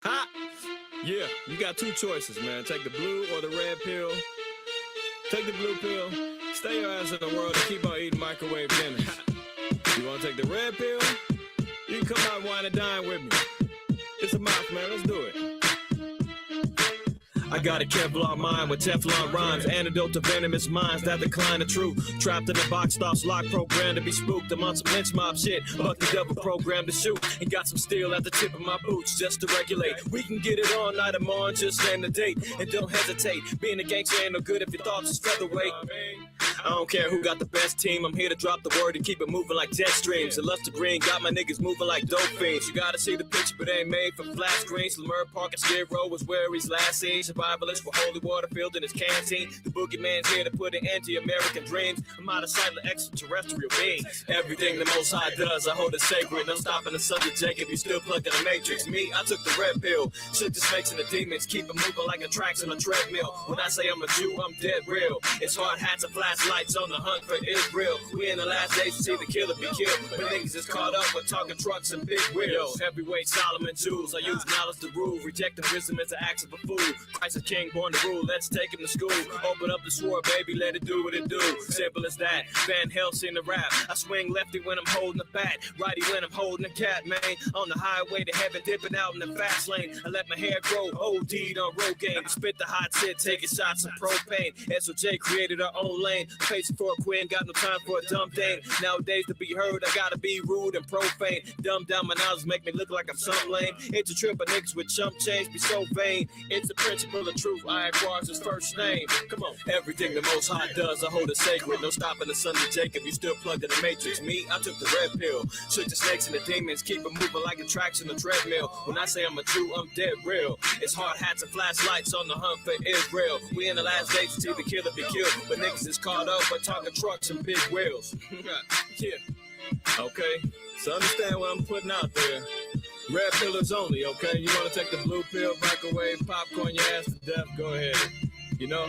Ha! Yeah, you got two choices, man. Take the blue or the red pill. Take the blue pill, stay your ass in the world and keep on eating microwave dinners. You wanna take the red pill? You can come out, wine and dine with me. It's a mouth, man, let's do it. I got a Kevlar mind with Teflon rhymes, antidote to venomous minds that decline the truth. Trapped in a box, stops locked, programmed to be spooked. I'm on some lynch mob shit, but the devil programmed to shoot. And got some steel at the tip of my boots just to regulate. We can get it all night and morning, just name the date. And don't hesitate, being a gangster ain't no good if your thoughts is featherweight. I don't care who got the best team, I'm here to drop the word and keep it moving like jet streams. And Luster Green got my niggas moving like dope fiends. You gotta see the picture, but it ain't made for flat screens. Lemur Park and Skid Row was where he's last seen. Survivalist with holy water filled in his canteen. The boogeyman's here to put an end to American dreams. I'm out of sight of extraterrestrial beings. Everything the Most High does, I hold it sacred. No stopping the son of Jacob, you still plugged in the matrix. Me, I took the red pill. Shook the snakes and the demons, keep it moving like a tracks on a treadmill. When I say I'm a Jew, I'm dead real. It's hard hats and flashlights on the hunt for Israel. We in the last days to see the killer be killed. But niggas is caught up with talking trucks and big wheels. Heavyweight Solomon jewels, I use knowledge to rule. Rejecting wisdom as an act of a fool. Christ is king, born to rule, let's take him to school. Open up the sword, baby, let it do what it do. Simple as that, Van Helsing the rap. I swing lefty when I'm holding the bat, righty when I'm holding a cat, man. On the highway to heaven, dipping out in the fast lane. I let my hair grow, OD'd on Rogaine. Spit the hot shit, taking shots of propane. SOJ created our own lane. Facing for a queen, got no time for a dumb thing. Nowadays to be heard, I gotta be rude and profane. Dumb down my knowledge, make me look like I'm some lame. It's a trip of niggas with chump change, be so vain. It's the principle of truth, IQAhmath his first name. Come on, everything the Most High does, I hold it sacred. No stopping the son of Jacob, you still plugged in the matrix. Me, I took the red pill. Shook the snakes and the demons, keep it moving like a tracks in a treadmill. When I say I'm a Jew, I'm dead real. It's hard hats and flashlights on the hunt for Israel. We in the last days to see the killer be killed. But niggas is caught up by talking trucks and big wheels. Yeah. Okay. So understand what I'm putting out there. Red pillars only, okay? You want to take the blue pill, microwave, popcorn your ass to death, go ahead. You know?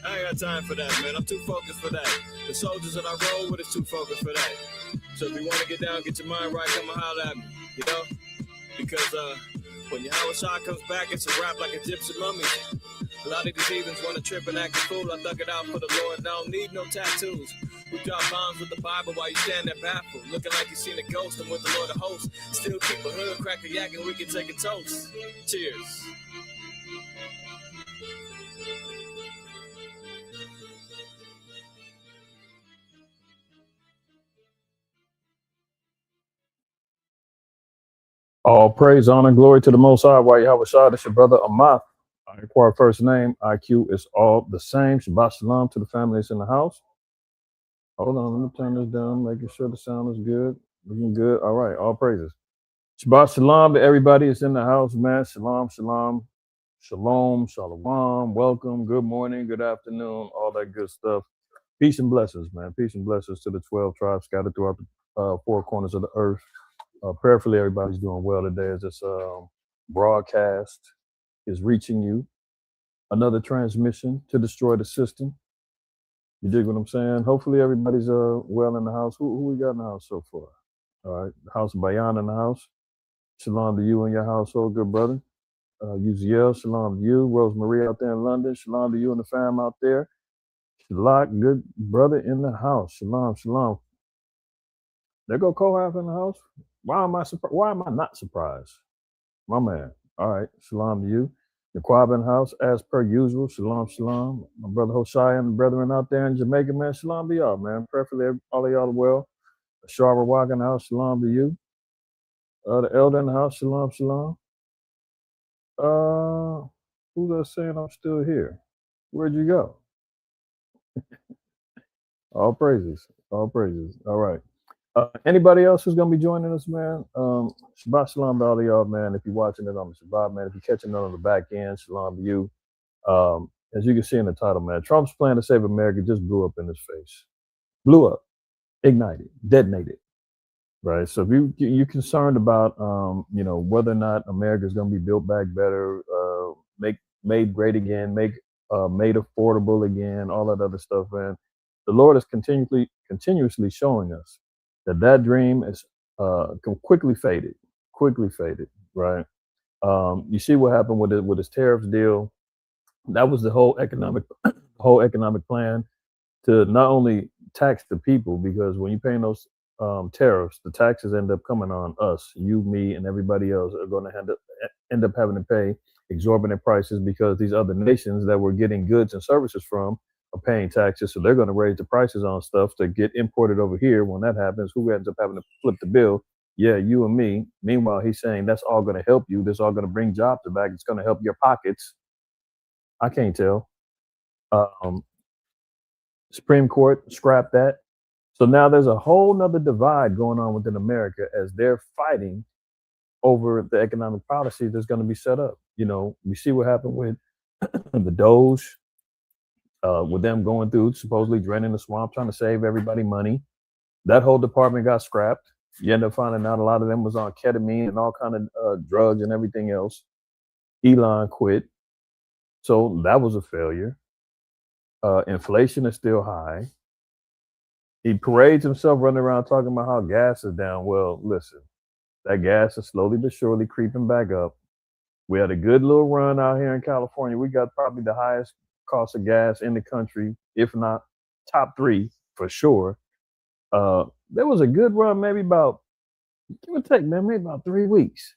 I ain't got time for that, man. I'm too focused for that. The soldiers that I roll with is too focused for that. So if you want to get down, get your mind right, come and holler at me. You know? Because when Yahweh Shah comes back, it's a rap like a gypsy mummy. A lot of these heathens want to trip and act a fool. I thug it out for the Lord, I don't need no tattoos. We drop bombs with the Bible while you stand there baffled. Looking like you seen a ghost, I'm with the Lord of hosts. Still keep a hood, crack a yak, and we can take a toast. Cheers. All praise, honor, and glory to the Most High. While Yahweh Shah, that's your brother Amath. I require first name. IQ is all the same. Shabbat shalom to the families in the house. Hold on, let me turn this down, making sure the sound is good. Looking good. All right, all praises. Shabbat shalom to everybody that's in the house, man. Shalom, shalom, shalom, shalom. Welcome. Good morning, good afternoon, all that good stuff. Peace and blessings, man. Peace and blessings to the 12 tribes scattered throughout the four corners of the earth. Prayerfully, everybody's doing well today as this broadcast is reaching you. Another transmission to destroy the system. You dig what I'm saying? Hopefully, everybody's well in the house. Who we got in the house so far? All right, the house of Bayan in the house. Shalom to you and your household, good brother. Uziel, shalom to you. Rosemary out there in London. Shalom to you and the fam out there. Shalak, good brother in the house. Shalom, shalom. There go Kohath in the house. Why am I not surprised? My man. All right. Shalom to you. The Quabbin house, as per usual. Shalom, shalom. My brother Hoshai and the brethren out there in Jamaica, man. Shalom to y'all, man. Prayerfully, all of y'all are well. Shara Walk in the house. Shalom to you. The elder in the house. Shalom, shalom. Who's that saying I'm still here? Where'd you go? All praises. All praises. All right. Anybody else who's gonna be joining us, man? Shabbat shalom to all of y'all, man. If you're watching it on the Shabbat, man, if you're catching it on the back end, shalom to you. As you can see in the title, man, Trump's plan to save America just blew up in his face. Blew up, ignited, detonated. Right. So if you're concerned about whether or not America is gonna be built back better, made great again, made affordable again, all that other stuff, man. The Lord is continuously showing us that dream is quickly faded, right? You see what happened with his tariffs deal. That was the whole economic plan to not only tax the people, because when you're paying those tariffs, the taxes end up coming on us, you, me, and everybody else are going to end up having to pay exorbitant prices because these other nations that we're getting goods and services from are paying taxes. So they're going to raise the prices on stuff to get imported over here. When that happens, who ends up having to flip the bill? Yeah, you and me. Meanwhile, he's saying that's all going to help you. This all going to bring jobs back. It's going to help your pockets. I can't tell. Um, Supreme Court scrapped that. So now there's a whole nother divide going on within America as they're fighting over the economic policy that's going to be set up. You know, we see what happened with the Doge, with them going through supposedly draining the swamp, trying to save everybody money. That whole department got scrapped. You end up finding out a lot of them was on ketamine and all kind of drugs and everything else. Elon quit, so that was a failure. Inflation is still high. He parades himself running around talking about how gas is down. Well, listen, that gas is slowly but surely creeping back up. We had a good little run out here in California. We got probably the highest cost of gas in the country, if not top three for sure. There was a good run, maybe about, give or take, man, maybe about 3 weeks.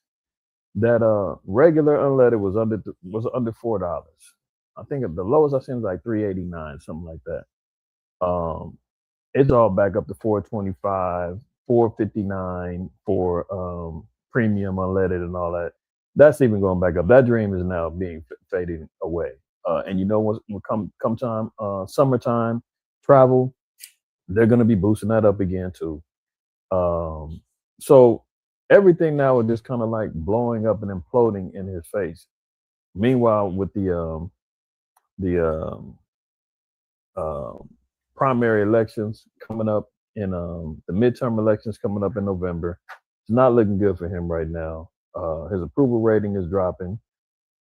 That regular unleaded was under $4. I think the lowest I seen was like $3.89, something like that. It's all back up to $4.25, $4.59 for premium unleaded and all that. That's even going back up. That dream is now being fading away. And you know what? Come time, summertime travel, they're going to be boosting that up again too. So everything now is just kind of like blowing up and imploding in his face. Meanwhile, with the primary elections coming up in the midterm elections coming up in November, it's not looking good for him right now. His approval rating is dropping.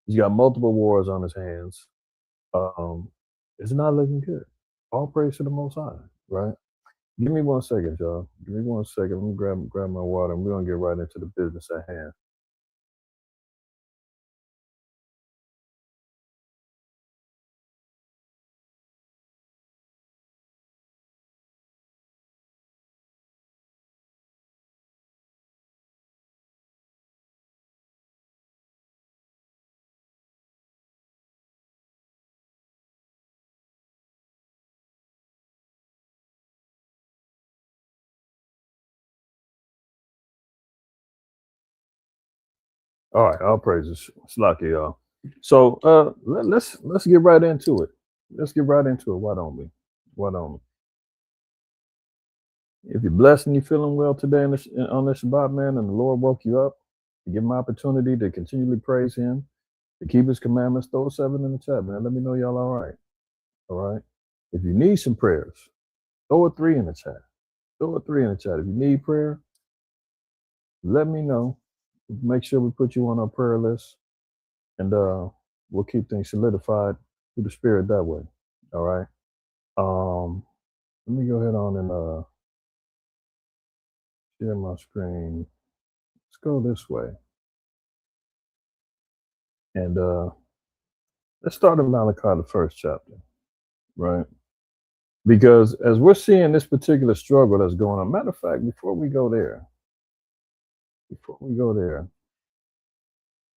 He's got multiple wars on his hands. It's not looking good. All praise to the Most High, right? Give me 1 second, y'all. Give me 1 second. Let me grab my water, and we're gonna get right into the business at hand. All right, all praises. It's lucky, y'all. So let's get right into it. Let's get right into it. Why don't we? Why don't we? If you're blessed and you're feeling well today on this Shabbat, man, and the Lord woke you up, to give him opportunity to continually praise him, to keep his commandments, throw a 7 in the chat, man. Let me know y'all all right. All right. If you need some prayers, throw a 3 in the chat. Throw a 3 in the chat. If you need prayer, let me know. Make sure we put you on our prayer list, and we'll keep things solidified through the Spirit that way. All right. Let me go ahead on and share my screen. Let's go this way, and let's start in Malachi, the first chapter, right? Because as we're seeing this particular struggle that's going on, matter of fact, before we go there,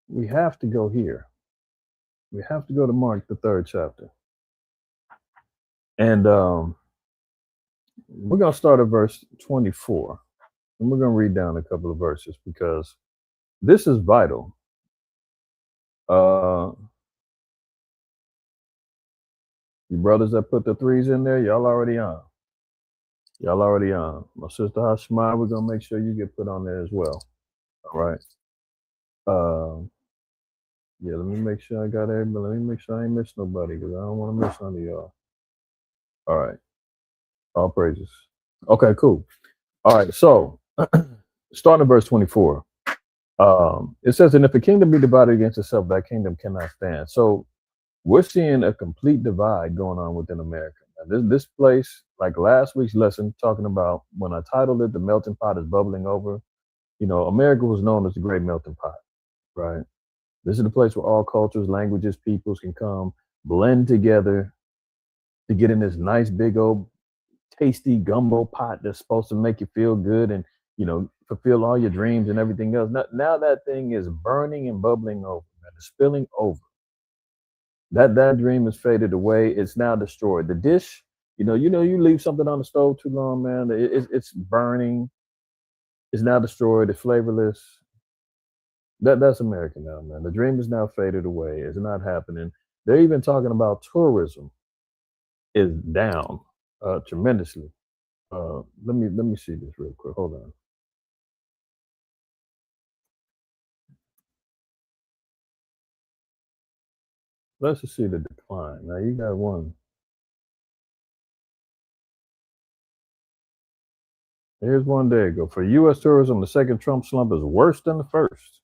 we have to go here. We have to go to Mark, the 3rd chapter. And we're going to start at verse 24. And we're going to read down a couple of verses because this is vital. You brothers that put the 3s in there, y'all already on. Y'all already on. My sister Hashmai, we're going to make sure you get put on there as well. All right. Yeah, let me make sure I got everybody. Let me make sure I ain't miss nobody because I don't want to miss none of y'all. All right. All praises. Okay, cool. All right. So starting at verse 24. It says, and if a kingdom be divided against itself, that kingdom cannot stand. So we're seeing a complete divide going on within America. Now, this place, like last week's lesson, talking about when I titled it, The Melting Pot is Bubbling Over. You know, America was known as the Great Melting Pot, right? This is the place where all cultures, languages, peoples can come, blend together to get in this nice big old tasty gumbo pot that's supposed to make you feel good and fulfill all your dreams and everything else. Now that thing is burning and bubbling over, man. It's spilling over. That dream is faded away. It's now destroyed. The dish, you leave something on the stove too long, man. It's burning. It's now destroyed. It's flavorless. That's America now, man. The dream is now faded away. It's not happening. They're even talking about tourism is down tremendously. Let me see this real quick. Hold on. Let's just see the decline. Now you got one. Here's one day ago. For U.S. tourism, the second Trump slump is worse than the first.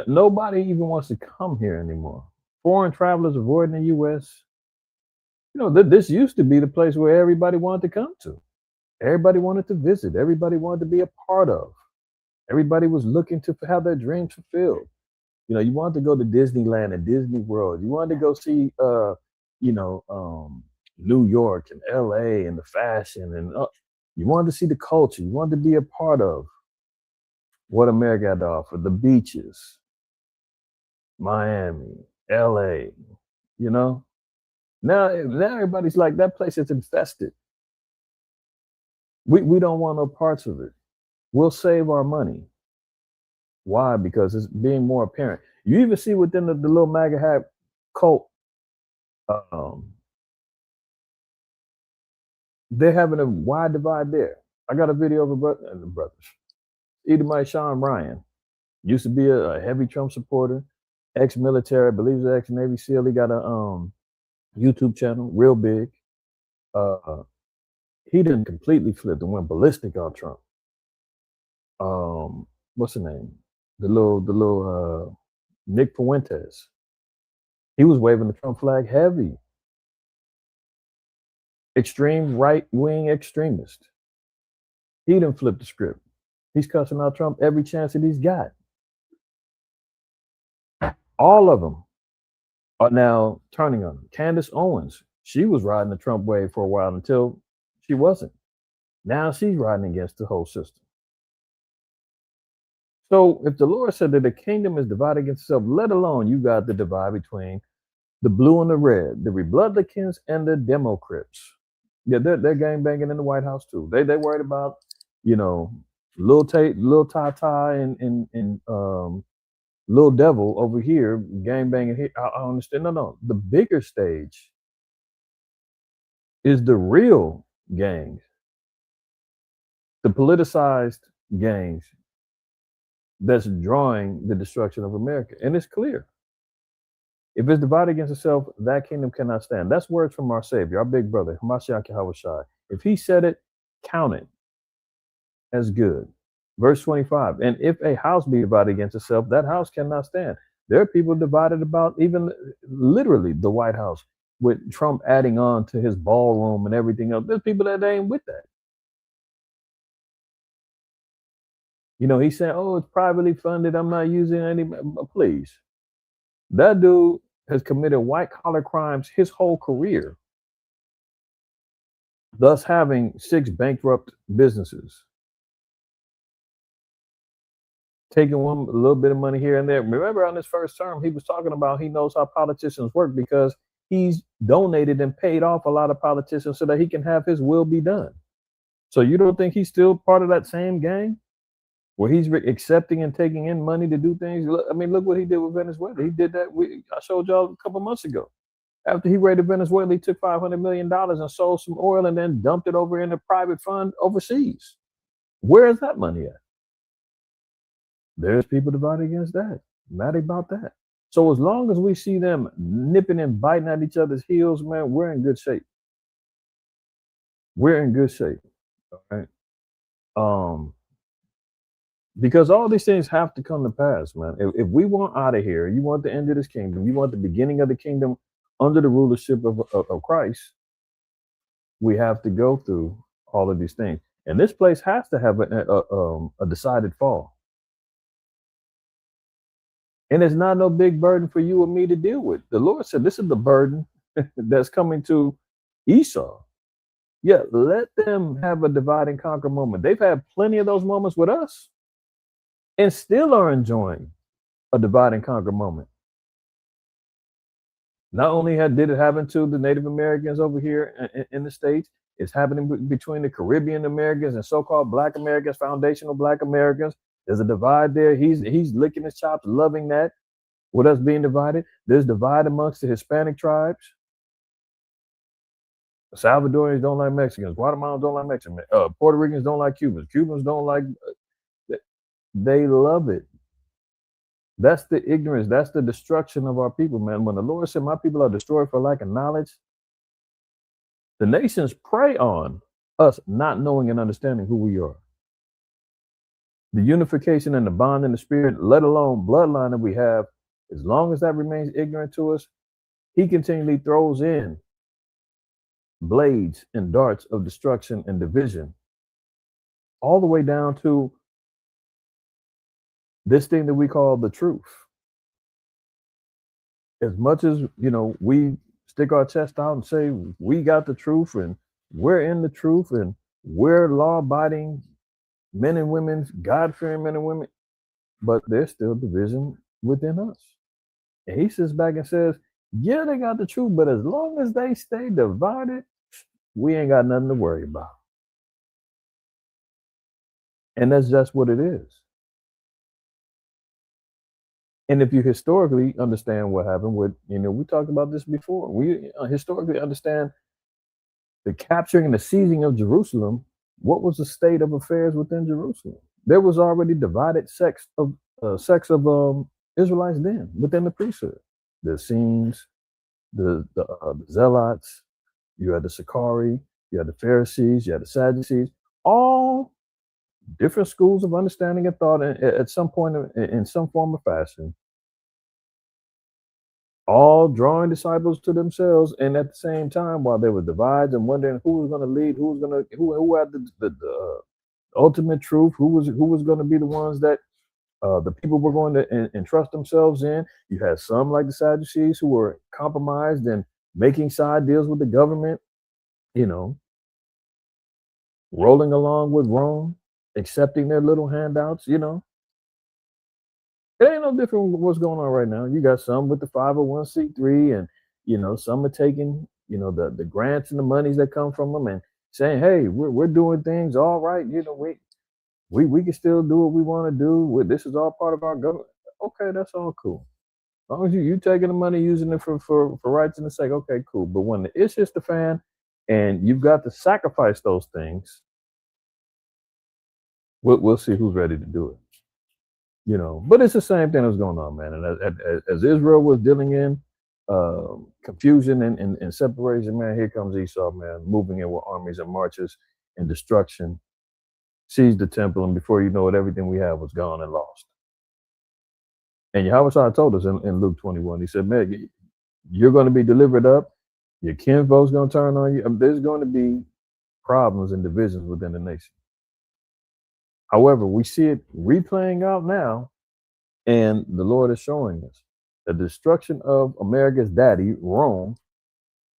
Nobody even wants to come here anymore. Foreign travelers avoiding the U.S. This used to be the place where everybody wanted to come to. Everybody wanted to visit. Everybody wanted to be a part of. Everybody was looking to have their dreams fulfilled. You wanted to go to Disneyland and Disney World. You wanted to go see, New York and L.A. and the fashion, and you wanted to see the culture. You wanted to be a part of what America had to offer. The beaches, Miami, L.A. Now everybody's like, that place is infested. We don't want no parts of it. We'll save our money. Why? Because it's being more apparent. You even see within the little MAGA hat cult, they're having a wide divide there. I got a video of the brothers. Edomite Sean Ryan used to be a heavy Trump supporter, ex-military, I believe he's ex-Navy SEAL. He got a YouTube channel, real big. He didn't completely flip and went ballistic on Trump. What's the name? The little Nick Fuentes. He was waving the Trump flag heavy. Extreme right-wing extremist. He didn't flip the script. He's cussing out Trump every chance that he's got. All of them are now turning on him. Candace Owens, she was riding the Trump wave for a while until she wasn't. Now she's riding against the whole system. So if the Lord said that the kingdom is divided against itself, let alone you got the divide between the blue and the red, the Republicans and the Democrats. Yeah, they're gang banging in the White House too. They worried about, Lil Tata and Lil Devil over here gang banging here. I understand. No. The bigger stage is the real gangs, the politicized gangs that's drawing the destruction of America. And it's clear. If it's divided against itself, that kingdom cannot stand. That's words from our Savior, our big brother, IQAhmath. If he said it, count it as good. Verse 25, and if a house be divided against itself, that house cannot stand. There are people divided about even literally the White House, with Trump adding on to his ballroom and everything else. There's people that ain't with that. He's saying, oh, it's privately funded. I'm not using any. Please. That dude has committed white collar crimes his whole career, thus having 6 bankrupt businesses, taking a little bit of money here and there. Remember, on his first term, he was talking about he knows how politicians work because he's donated and paid off a lot of politicians so that he can have his will be done. So you don't think he's still part of that same gang where he's accepting and taking in money to do things? Look what he did with Venezuela. He did that. I showed y'all a couple months ago. After he raided Venezuela, he took $500 million and sold some oil and then dumped it over in a private fund overseas. Where is that money at? There's people divided against that, mad about that. So as long as we see them nipping and biting at each other's heels, man, we're in good shape. We're in good shape. All right. Because all these things have to come to pass, man. If we want out of here, you want the end of this kingdom, you want the beginning of the kingdom under the rulership of Christ, we have to go through all of these things. And this place has to have a decided fall. And it's not no big burden for you or me to deal with. The Lord said, this is the burden that's coming to Esau. Yeah, let them have a divide and conquer moment. They've had plenty of those moments with us and still are enjoying a divide and conquer moment. Not only did it happen to the Native Americans over here in the States, it's happening between the Caribbean Americans and so-called Black Americans, foundational Black Americans. There's a divide there. He's licking his chops, loving that. With us being divided, there's divide amongst the Hispanic tribes. Salvadorians don't like Mexicans. Guatemalans don't like Mexicans. Puerto Ricans don't like Cubans. Cubans don't like. They love it. That's the ignorance. That's the destruction of our people, man. When the Lord said, "My people are destroyed for lack of knowledge," the nations prey on us not knowing and understanding who we are. The unification and the bond in the spirit, let alone bloodline that we have, as long as that remains ignorant to us, He continually throws in blades and darts of destruction and division, all the way down to this thing that we call the truth. As much as, we stick our chest out and say we got the truth and we're in the truth and we're law-abiding men and women, God-fearing men and women, but there's still division within us. And He sits back and says, yeah, they got the truth, but as long as they stay divided, we ain't got nothing to worry about. And that's just what it is. And if you historically understand what happened with, we talked about this before. We historically understand the capturing and the seizing of Jerusalem. What was the state of affairs within Jerusalem? There was already divided sects of Israelites then within the priesthood. The Essenes, the Zealots, you had the Sicarii, you had the Pharisees, you had the Sadducees, all different schools of understanding and thought at some point in some form or fashion, all drawing disciples to themselves. And at the same time, while there were divides and wondering who was going to lead, who had the ultimate truth, who was going to be the ones that the people were going to entrust themselves in. You had some like the Sadducees who were compromised and making side deals with the government, rolling along with Rome, accepting their little handouts, It ain't no different with what's going on right now. You got some with the 501c3 and, some are taking, the grants and the monies that come from them and saying, hey, we're doing things all right. We can still do what we want to do. This is all part of our government. Okay, that's all cool. As long as you taking the money, using it for rights and the sake, okay, cool. But when the ish hits the fan and you've got to sacrifice those things, we'll see who's ready to do it. But it's the same thing that's going on, man. And as Israel was dealing in confusion and separation, man, here comes Esau, man, moving in with armies and marches and destruction, seized the temple, and before you know it, everything we have was gone and lost. And Yahweh told us in Luke 21, He said, man, you're going to be delivered up. Your kinfolk's going to turn on you. There's going to be problems and divisions within the nation. However, we see it replaying out now, and the Lord is showing us the destruction of America's daddy, Rome,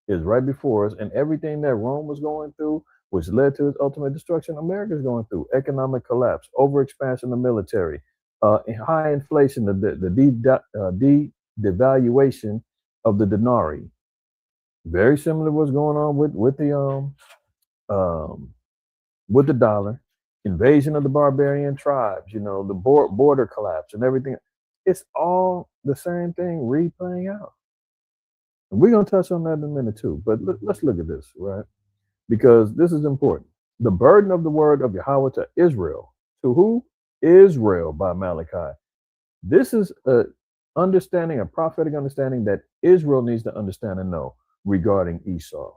is right before us, and everything that Rome was going through, which led to its ultimate destruction, America's going through economic collapse, overexpansion of the military, high inflation, the devaluation of the denarii. Very similar to what's going on with the dollar. Invasion of the barbarian tribes, the border collapse and everything. It's all the same thing replaying out. And we're going to touch on that in a minute too. But let's look at this, right? Because this is important. The burden of the word of Yahweh to Israel. To who? Israel by Malachi. This is a prophetic understanding that Israel needs to understand and know regarding Esau.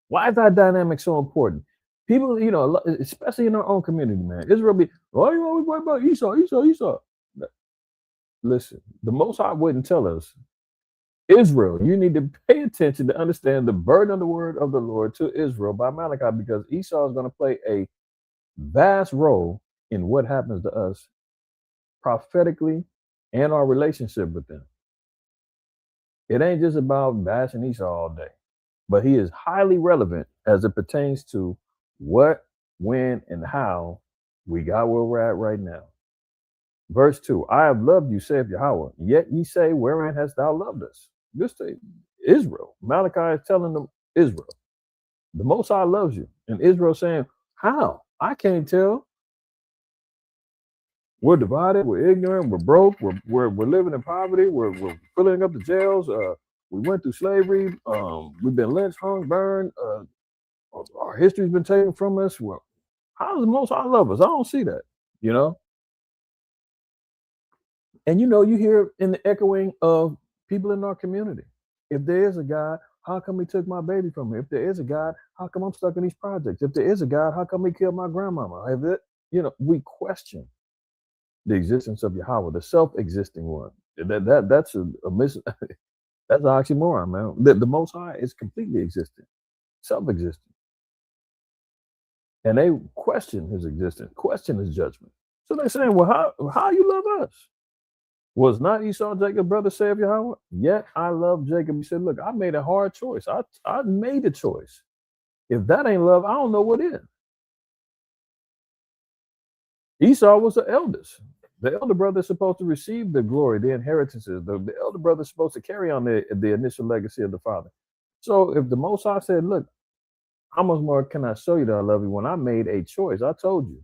Why is that dynamic so important? People, especially in our own community, man. Israel you always worry about Esau. Listen, the Most High wouldn't tell us, Israel, you need to pay attention to understand the burden of the word of the Lord to Israel by Malachi, because Esau is going to play a vast role in what happens to us prophetically and our relationship with them. It ain't just about bashing Esau all day, but he is highly relevant as it pertains to what, when, and how we got where we're at right now. Verse 2, I have loved you, saith Yahweh, yet ye say, wherein hast thou loved us? This to Israel. Malachi is telling them, Israel, the Most High loves you. And Israel saying, how? I can't tell. We're divided, we're ignorant, we're broke, we're living in poverty, we're filling up the jails, we went through slavery, we've been lynched, hung, burned, our history's been taken from us. Well, how does the Most High love us? I don't see that, you know? And you know, you hear in the echoing of people in our community. If there is a God, how come he took my baby from me? If there is a God, how come I'm stuck in these projects? If there is a God, how come he killed my grandmama? If it, you know, we question the existence of Yahweh, the self-existing one. That's a that's an oxymoron, man. The Most High is completely existent, self-existent. And they question his existence, question his judgment. So they're saying, well, how you love us? Was not Esau Jacob's brother, saith Yahweh? Yet I love Jacob. He said, look, I made a hard choice. I made a choice. If that ain't love, I don't know what is. Esau was the eldest. The elder brother is supposed to receive the glory, the inheritances. The elder brother is supposed to carry on the initial legacy of the father. So if the Most High said, look, how much more can I show you that I love you when I made a choice? I told you.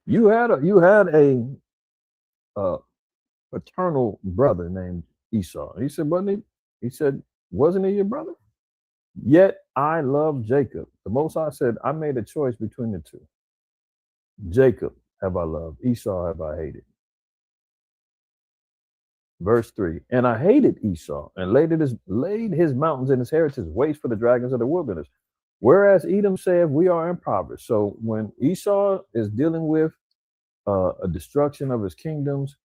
You had a paternal brother named Esau. He said, wasn't he? He said, wasn't he your brother? Yet I love Jacob. The Most High said, I made a choice between the two. Jacob have I loved, Esau have I hated. Verse 3, and I hated Esau and laid his mountains and his heritage waste for the dragons of the wilderness. Whereas Edom said, we are impoverished. So when Esau is dealing with a destruction of his kingdoms,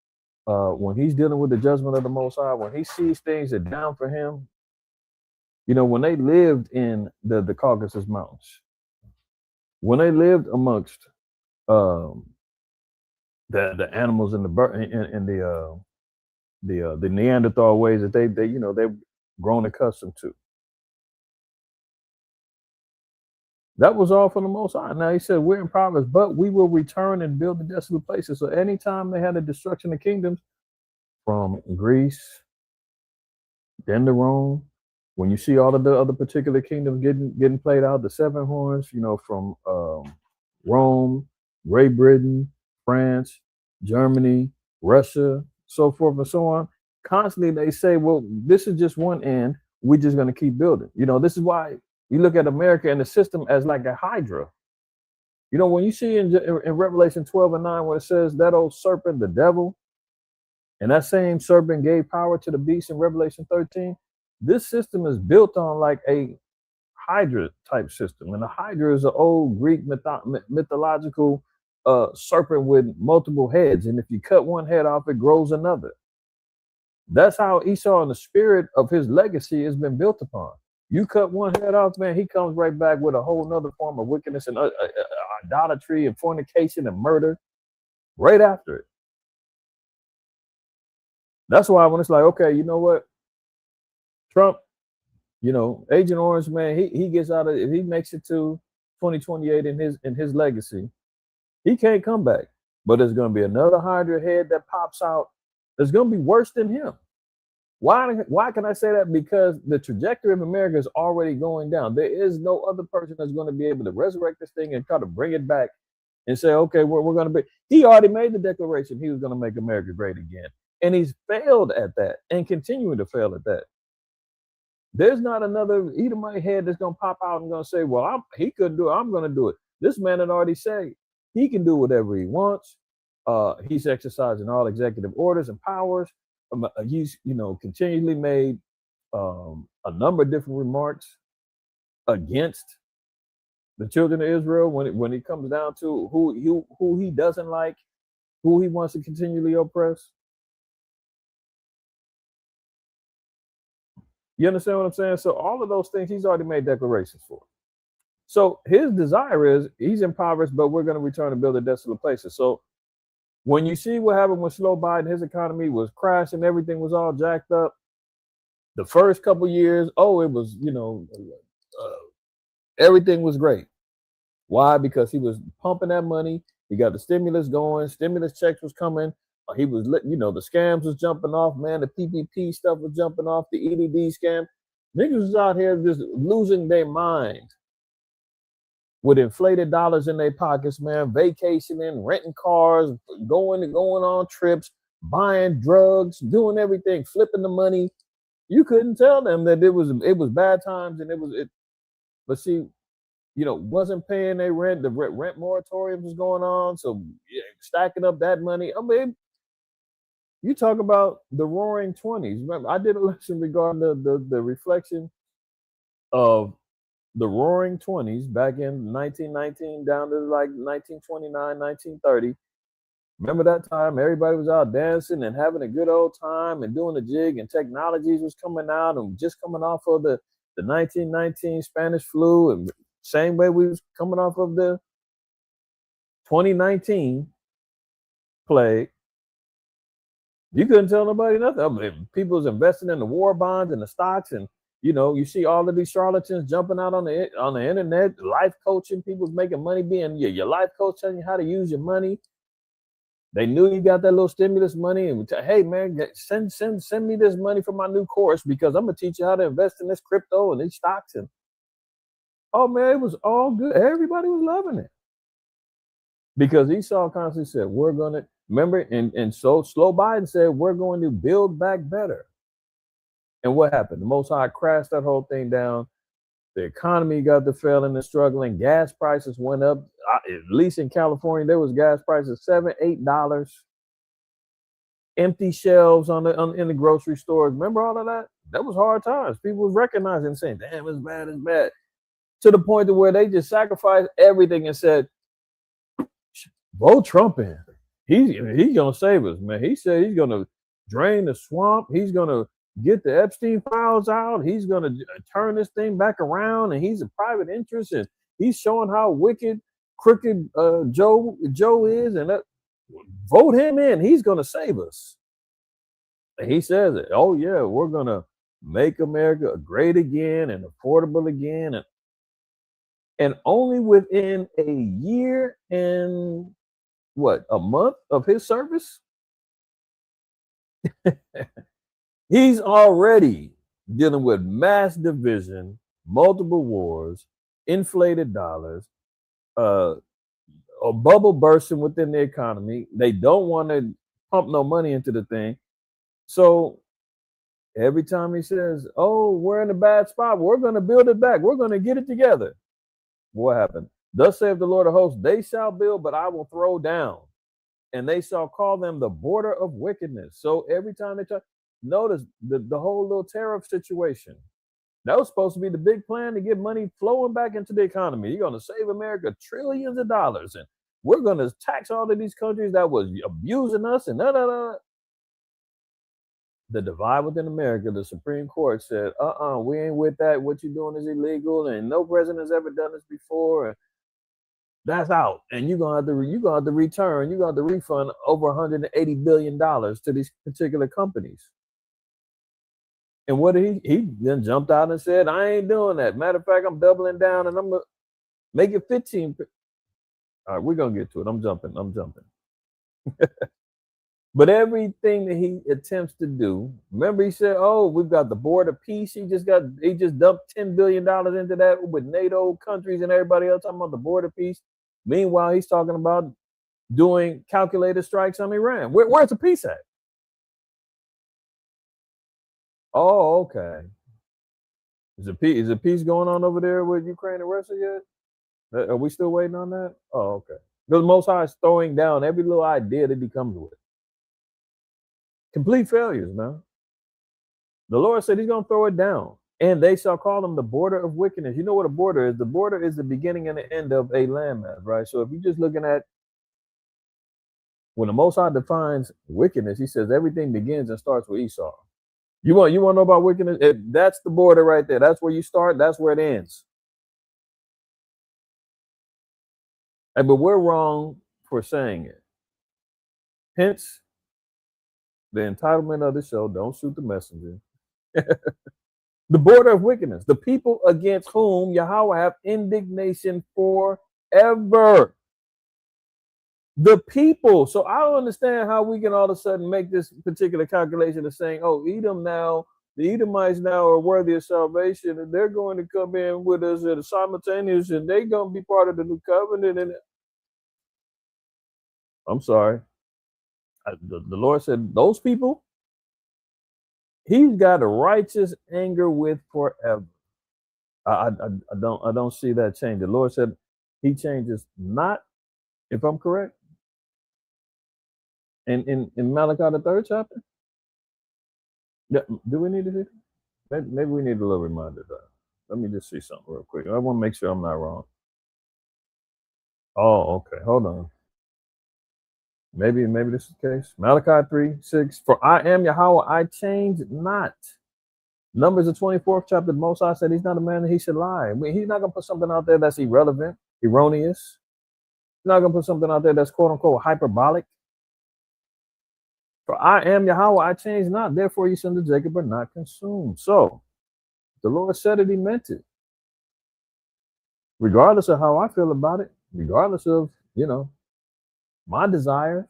when he's dealing with the judgment of the Most High, when he sees things that down for him, you know, when they lived in the Caucasus Mountains, when they lived amongst the animals and the Neanderthal ways that they've grown accustomed to. That was all from the Most High. Now he said, we're impoverished, but we will return and build the desolate places. So anytime they had a destruction of kingdoms, from Greece, then to Rome, when you see all of the other particular kingdoms getting played out, the seven horns, you know, from Rome, Great Britain, France, Germany, Russia, so forth and so on, constantly they say, well, this is just one end. We're just going to keep building. You know, this is why you look at America and the system as like a hydra. You know, when you see in Revelation 12:9, where it says that old serpent, the devil, and that same serpent gave power to the beast in Revelation 13, this system is built on like a hydra type system. And the hydra is an old Greek mythological serpent with multiple heads. And if you cut one head off, it grows another. That's how Esau and the spirit of his legacy has been built upon. You cut one head off, man, he comes right back with a whole nother form of wickedness and idolatry and fornication and murder right after it. That's why when it's like, okay, you know what? Trump, you know, Agent Orange, man, he gets out of, if he makes it to 2028 in his legacy, he can't come back. But there's going to be another Hydra head that pops out that's going to be worse than him. Why can I say that? Because the trajectory of America is already going down. There is no other person that's going to be able to resurrect this thing and try to bring it back and say, okay, we're going to be. He already made the declaration he was going to make America great again. And he's failed at that and continuing to fail at that. There's not another Edomite head that's going to pop out and going to say, well, he couldn't do it. I'm going to do it. This man had already said he can do whatever he wants. He's exercising all executive orders and powers. He's, you know, continually made a number of different remarks against the children of Israel when it comes down to who he doesn't like, who he wants to continually oppress. You understand what I'm saying? So all of those things he's already made declarations for. So his desire is he's impoverished, but we're going to return and build a desolate places. So When you see what happened with Slow Biden, his economy was crashing, everything was all jacked up. The first couple years, it was, everything was great. Why? Because he was pumping that money. He got the stimulus going. Stimulus checks was coming. He was, the scams was jumping off. Man, the PPP stuff was jumping off. The EDD scam. Niggas was out here just losing their mind with inflated dollars in their pockets, man. Vacationing, renting cars, going on trips, buying drugs, doing everything, flipping the money. You couldn't tell them that it was bad times, and but see, wasn't paying their rent. The rent moratorium was going on, so stacking up that money. I mean, you talk about the Roaring 20s. Remember, I did a lesson regarding the reflection of the Roaring 20s back in 1919 down to like 1929, 1930. Remember that time? Everybody was out dancing and having a good old time and doing the jig, and technologies was coming out and just coming off of the 1919 Spanish flu, and same way we was coming off of the 2019 plague. You couldn't tell nobody nothing. I mean, people was investing in the war bonds and the stocks, and you see all of these charlatans jumping out on the internet, life coaching. People's making money being your life coach, telling you how to use your money. They knew you got that little stimulus money, and hey man, send me this money for my new course, because I'm gonna teach you how to invest in this crypto and these stocks. And oh man, it was all good. Everybody was loving it, because Esau constantly said, "We're gonna remember," and so Slow Biden said, "We're going to build back better." And what happened? The Most High crashed that whole thing down. The economy got to failing and struggling. Gas prices went up. At least in California, there was gas prices $7, $8. Empty shelves in the grocery stores. Remember all of that? That was hard times. People was recognizing and saying, "Damn, it's bad, it's bad." To the point to where they just sacrificed everything and said, "Vote Trump in. He's gonna save us, man. He said he's gonna drain the swamp. He's gonna get the Epstein files out. He's gonna turn this thing back around, and he's a private interest, and he's showing how wicked, crooked Joe is, and vote him in. He's gonna save us." And he says it. Oh yeah, we're gonna make America great again and affordable again, and only within a year and a month of his service, he's already dealing with mass division, multiple wars, inflated dollars, a bubble bursting within the economy. They don't want to pump no money into the thing. So every time he says, "Oh, we're in a bad spot, we're going to build it back, we're going to get it together," what happened? "Thus saith the Lord of hosts, they shall build, but I will throw down, and they shall call them the border of wickedness." So every time they talk, notice the whole little tariff situation. That was supposed to be the big plan to get money flowing back into the economy. You're going to save America trillions of dollars, and we're going to tax all of these countries that was abusing us, and The divide within America, the Supreme Court said, we ain't with that. What you're doing is illegal, and no president's ever done this before. And that's out. And you're gonna have to return, you're gonna have to refund over $180 billion to these particular companies. And what did he then jumped out and said, "I ain't doing that. Matter of fact, I'm doubling down, and I'm gonna make it 15." All right, we're gonna get to it. I'm jumping. But everything that he attempts to do, remember he said, "Oh, we've got the border peace." He just dumped $10 billion into that with NATO countries and everybody else, talking about the border peace. Meanwhile, he's talking about doing calculated strikes on Iran. Where's the peace at? Oh, okay. Is the peace going on over there with Ukraine and Russia yet? Are we still waiting on that? Oh, okay. The Most High is throwing down every little idea that he comes with. Complete failures, man. The Lord said he's going to throw it down. "And they shall call them the border of wickedness." You know what a border is? The border is the beginning and the end of a landmass, right? So if you're just looking at when the Most High defines wickedness, he says everything begins and starts with Esau. You want to know about wickedness? That's the border right there. That's where you start. That's where it ends. But we're wrong for saying it. Hence, the entitlement of the show, don't shoot the messenger. The border of wickedness, the people against whom Yahweh have indignation forever. The people. So I don't understand how we can all of a sudden make this particular calculation of saying, oh, Edom now, the Edomites now are worthy of salvation, and they're going to come in with us at a simultaneous, and they're going to be part of the new covenant. And I'm sorry. The Lord said, those people, he's got a righteous anger with forever. I don't see that change. The Lord said he changes not, if I'm correct, in Malachi the 3rd chapter. Yeah, do we need to do that? Maybe we need a little reminder though. Let me just see something real quick. I want to make sure I'm not wrong. Oh, okay. Hold on. Maybe this is the case. Malachi 3:6. For I am Yahweh, I change not. Numbers the 24th chapter, the Most High said he's not a man that he should lie. I mean, he's not going to put something out there that's irrelevant, erroneous. He's not going to put something out there that's quote unquote hyperbolic. For I am Yahweh, I change not. Therefore, you sons of Jacob are not consumed. So, the Lord said it, he meant it. Regardless of how I feel about it, regardless of, my desires,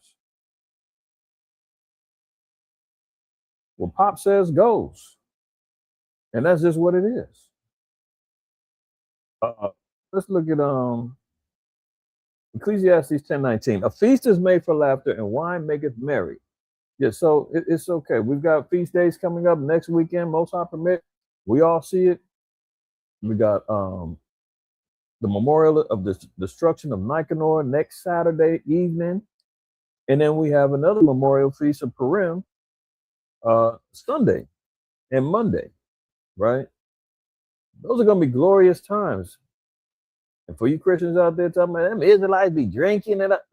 what Pop says goes. And that's just what it is. Let's look at Ecclesiastes 10:19. A feast is made for laughter, and wine maketh merry. Yeah, so it's okay. We've got feast days coming up next weekend, most high permit. We all see it. We got the memorial of the destruction of Nicanor next Saturday evening. And then we have another memorial feast of Purim Sunday and Monday, right? Those are going to be glorious times. And for you Christians out there talking about them Israelites be drinking it up.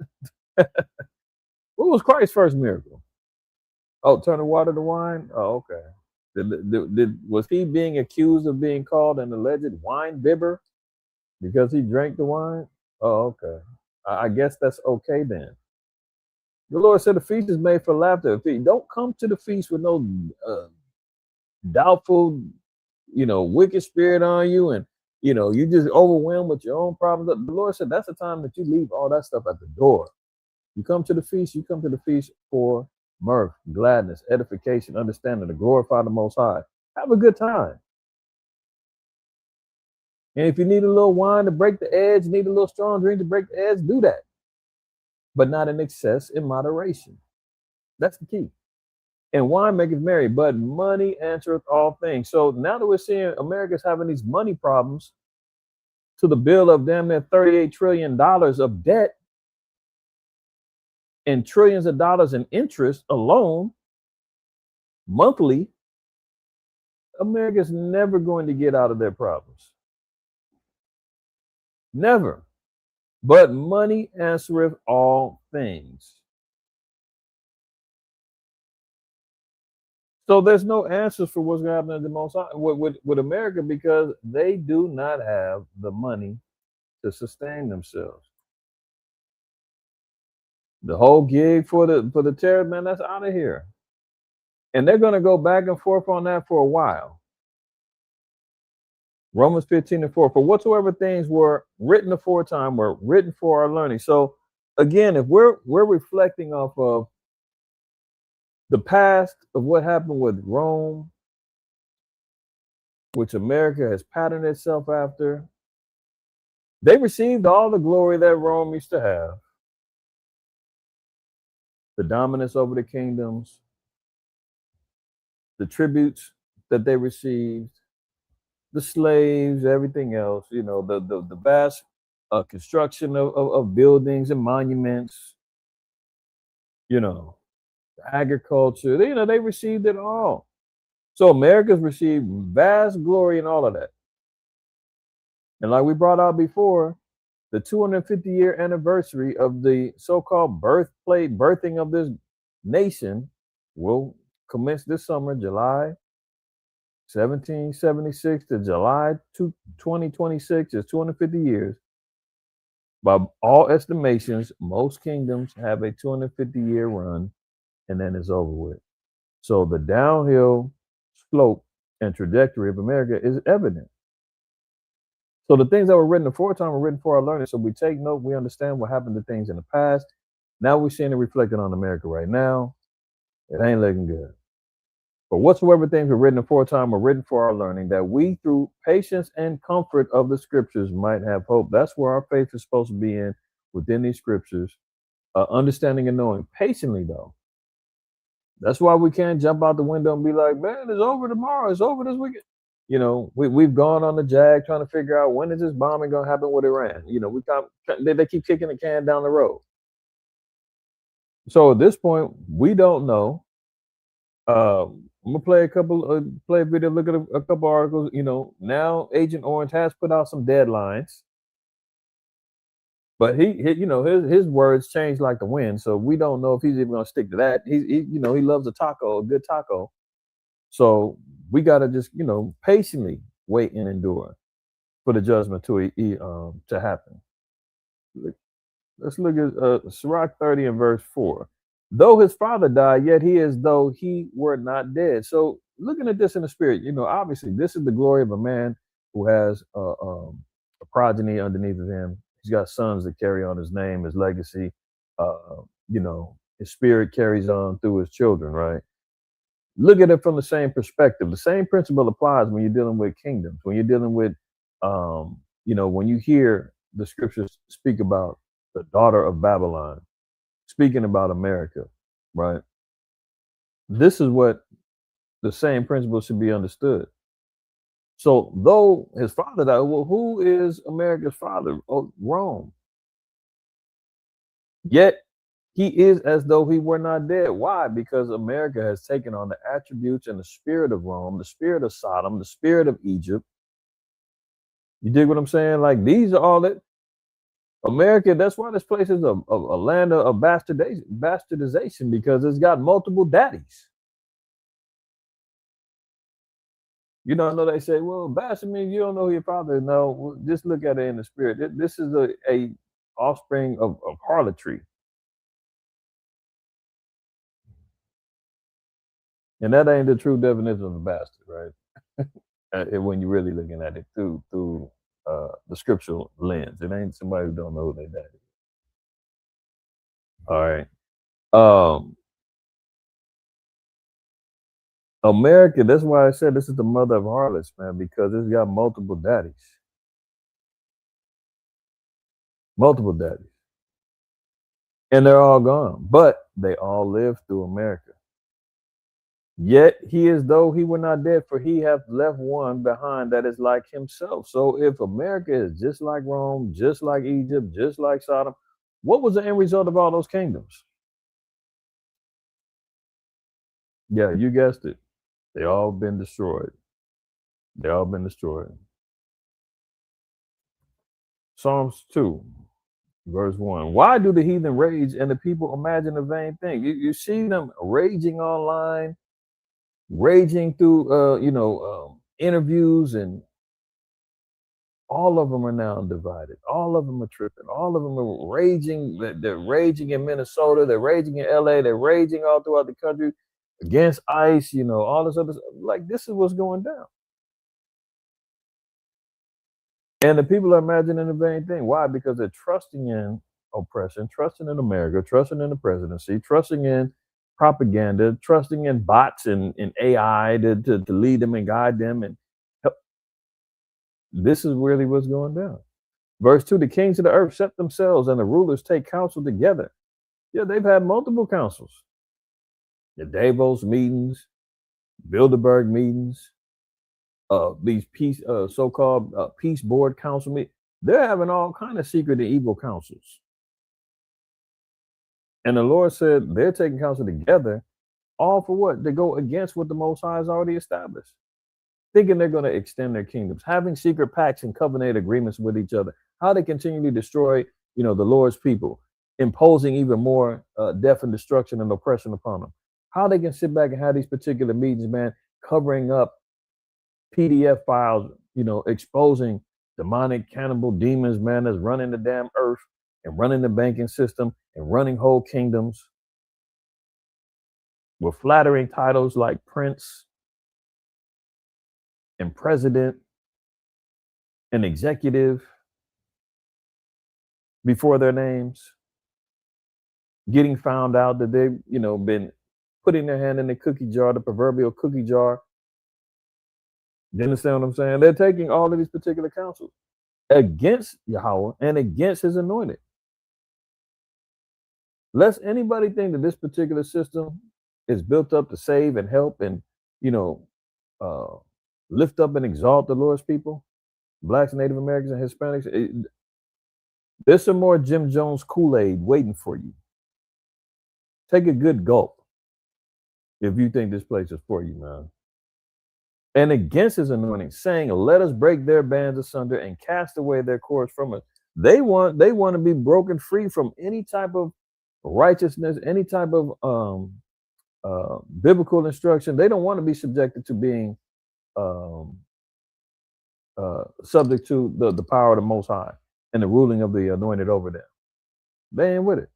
What was Christ's first miracle? Oh, turning water to wine? Oh, okay. Was he being accused of being called an alleged wine bibber because he drank the wine? Oh, okay. I guess that's okay then. The Lord said the feast is made for laughter. If you don't come to the feast with no doubtful, wicked spirit on you, and you just overwhelmed with your own problems. The Lord said that's the time that you leave all that stuff at the door. You come to the feast for mirth, gladness, edification, understanding, to glorify the Most High. Have a good time. And if you need a little wine to break the edge, need a little strong drink to break the edge, do that. But not in excess, in moderation. That's the key. And wine maketh merry, but money answereth all things. So now that we're seeing America's having these money problems to the bill of damn near $38 trillion of debt and trillions of dollars in interest alone monthly, America's never going to get out of their problems. Never. But money answereth all things. So there's no answers for what's going to happen at the Most High with America, because they do not have the money to sustain themselves. The whole gig for the terror, man, that's out of here. And they're going to go back and forth on that for a while. Romans 15:4. For whatsoever things were written aforetime were written for our learning. So again, if we're reflecting off of the past of what happened with Rome, which America has patterned itself after, they received all the glory that Rome used to have. The dominance over the kingdoms, the tributes that they received, the slaves, everything else, the vast construction of buildings and monuments, agriculture, they received it all. So America's received vast glory in all of that. And like we brought out before, the 250-year anniversary of the so-called birthing of this nation will commence this summer, July 1776 to July 2026 is 250 years. By all estimations, most kingdoms have a 250-year run and then it's over with. So the downhill slope and trajectory of America is evident. So the things that were written aforetime were written for our learning. So we take note, we understand what happened to things in the past. Now we're seeing it reflected on America right now. It ain't looking good. But whatsoever things were written aforetime were written for our learning, that we, through patience and comfort of the scriptures, might have hope. That's where our faith is supposed to be in, within these scriptures, understanding and knowing patiently, though. That's why we can't jump out the window and be like, man, it's over tomorrow. It's over this weekend. You know, we've gone on the jag trying to figure out when is this bombing going to happen with Iran. You know, they keep kicking the can down the road. So at this point, we don't know. I'm gonna play play a video, look at a couple articles. You know, now Agent Orange has put out some deadlines, but you know, his words change like the wind. So we don't know if he's even gonna stick to that. You know, he loves a good taco. So we gotta just, you know, patiently wait and endure for the judgment to happen. Let's look at Sirach 30 and verse 4. Though his father died, yet he is though he were not dead. So looking at this in the spirit, you know, obviously this is the glory of a man who has a progeny underneath of him. He's got sons that carry on his name, his legacy. You know, his spirit carries on through his children, right? Look at it from the same perspective. The same principle applies when you're dealing with kingdoms, when you're dealing with, you know, when you hear the scriptures speak about the daughter of Babylon, speaking about America, right? This is what the same principle should be understood. So, though his father died, well, who is America's father? Oh, Rome. Yet he is as though he were not dead. Why? Because America has taken on the attributes and the spirit of Rome, the spirit of Sodom, the spirit of Egypt. You dig what I'm saying? Like, these are all that America, that's why this place is a land of bastardization, because it's got multiple daddies. You know, I know they say, well, bastard means you don't know who your father is. No, just look at it in the spirit. This is a offspring of harlotry. And that ain't the true definition of a bastard, right? When you're really looking at it through the scriptural lens. It ain't somebody who don't know who their daddy is. All right. America, that's why I said this is the mother of harlots, man, because it's got multiple daddies. Multiple daddies. And they're all gone, but they all live through America. Yet he is though he were not dead, for he hath left one behind that is like himself. So if America is just like Rome, just like Egypt, just like Sodom, what was the end result of all those kingdoms? Yeah, you guessed it. They all been destroyed. They all been destroyed. Psalms 2, verse 1. Why do the heathen rage and the people imagine a vain thing? You see them raging online, raging through interviews, and all of them are now divided. All of them are tripping. All of them are raging. They're raging in Minnesota. They're raging in LA. They're raging all throughout the country against ICE, you know, all this other stuff. Like, this is what's going down. And the people are imagining the vain thing. Why? Because they're trusting in oppression, trusting in America, trusting in the presidency, trusting in propaganda, trusting in bots and AI to lead them and guide them. And help. This is really what's going down. Verse 2, the kings of the earth set themselves and the rulers take counsel together. Yeah, they've had multiple councils. The Davos meetings, Bilderberg meetings, these peace, so-called peace board council meetings. They're having all kind of secret and evil councils. And the Lord said they're taking counsel together, all for what? To go against what the Most High has already established. Thinking they're going to extend their kingdoms, having secret pacts and covenant agreements with each other, how they continually destroy, you know, the Lord's people, imposing even more death and destruction and oppression upon them. How they can sit back and have these particular meetings, man, covering up PDF files, you know, exposing demonic cannibal demons, man, that's running the damn earth and running the banking system and running whole kingdoms with flattering titles like prince and president and executive before their names, getting found out that they've, been putting their hand in the cookie jar, the proverbial cookie jar. You understand what I'm saying? They're taking all of these particular counsels against Yahweh and against his anointed. Lest anybody think that this particular system is built up to save and help and, lift up and exalt the Lord's people, blacks, Native Americans, and Hispanics. There's some more Jim Jones Kool-Aid waiting for you. Take a good gulp if you think this place is for you, man. And against his anointing, saying, let us break their bands asunder and cast away their cords from us. They want to be broken free from any type of righteousness, any type of biblical instruction. They don't want to be subjected to being subject to the power of the Most High and the ruling of the anointed over them. They ain't with it.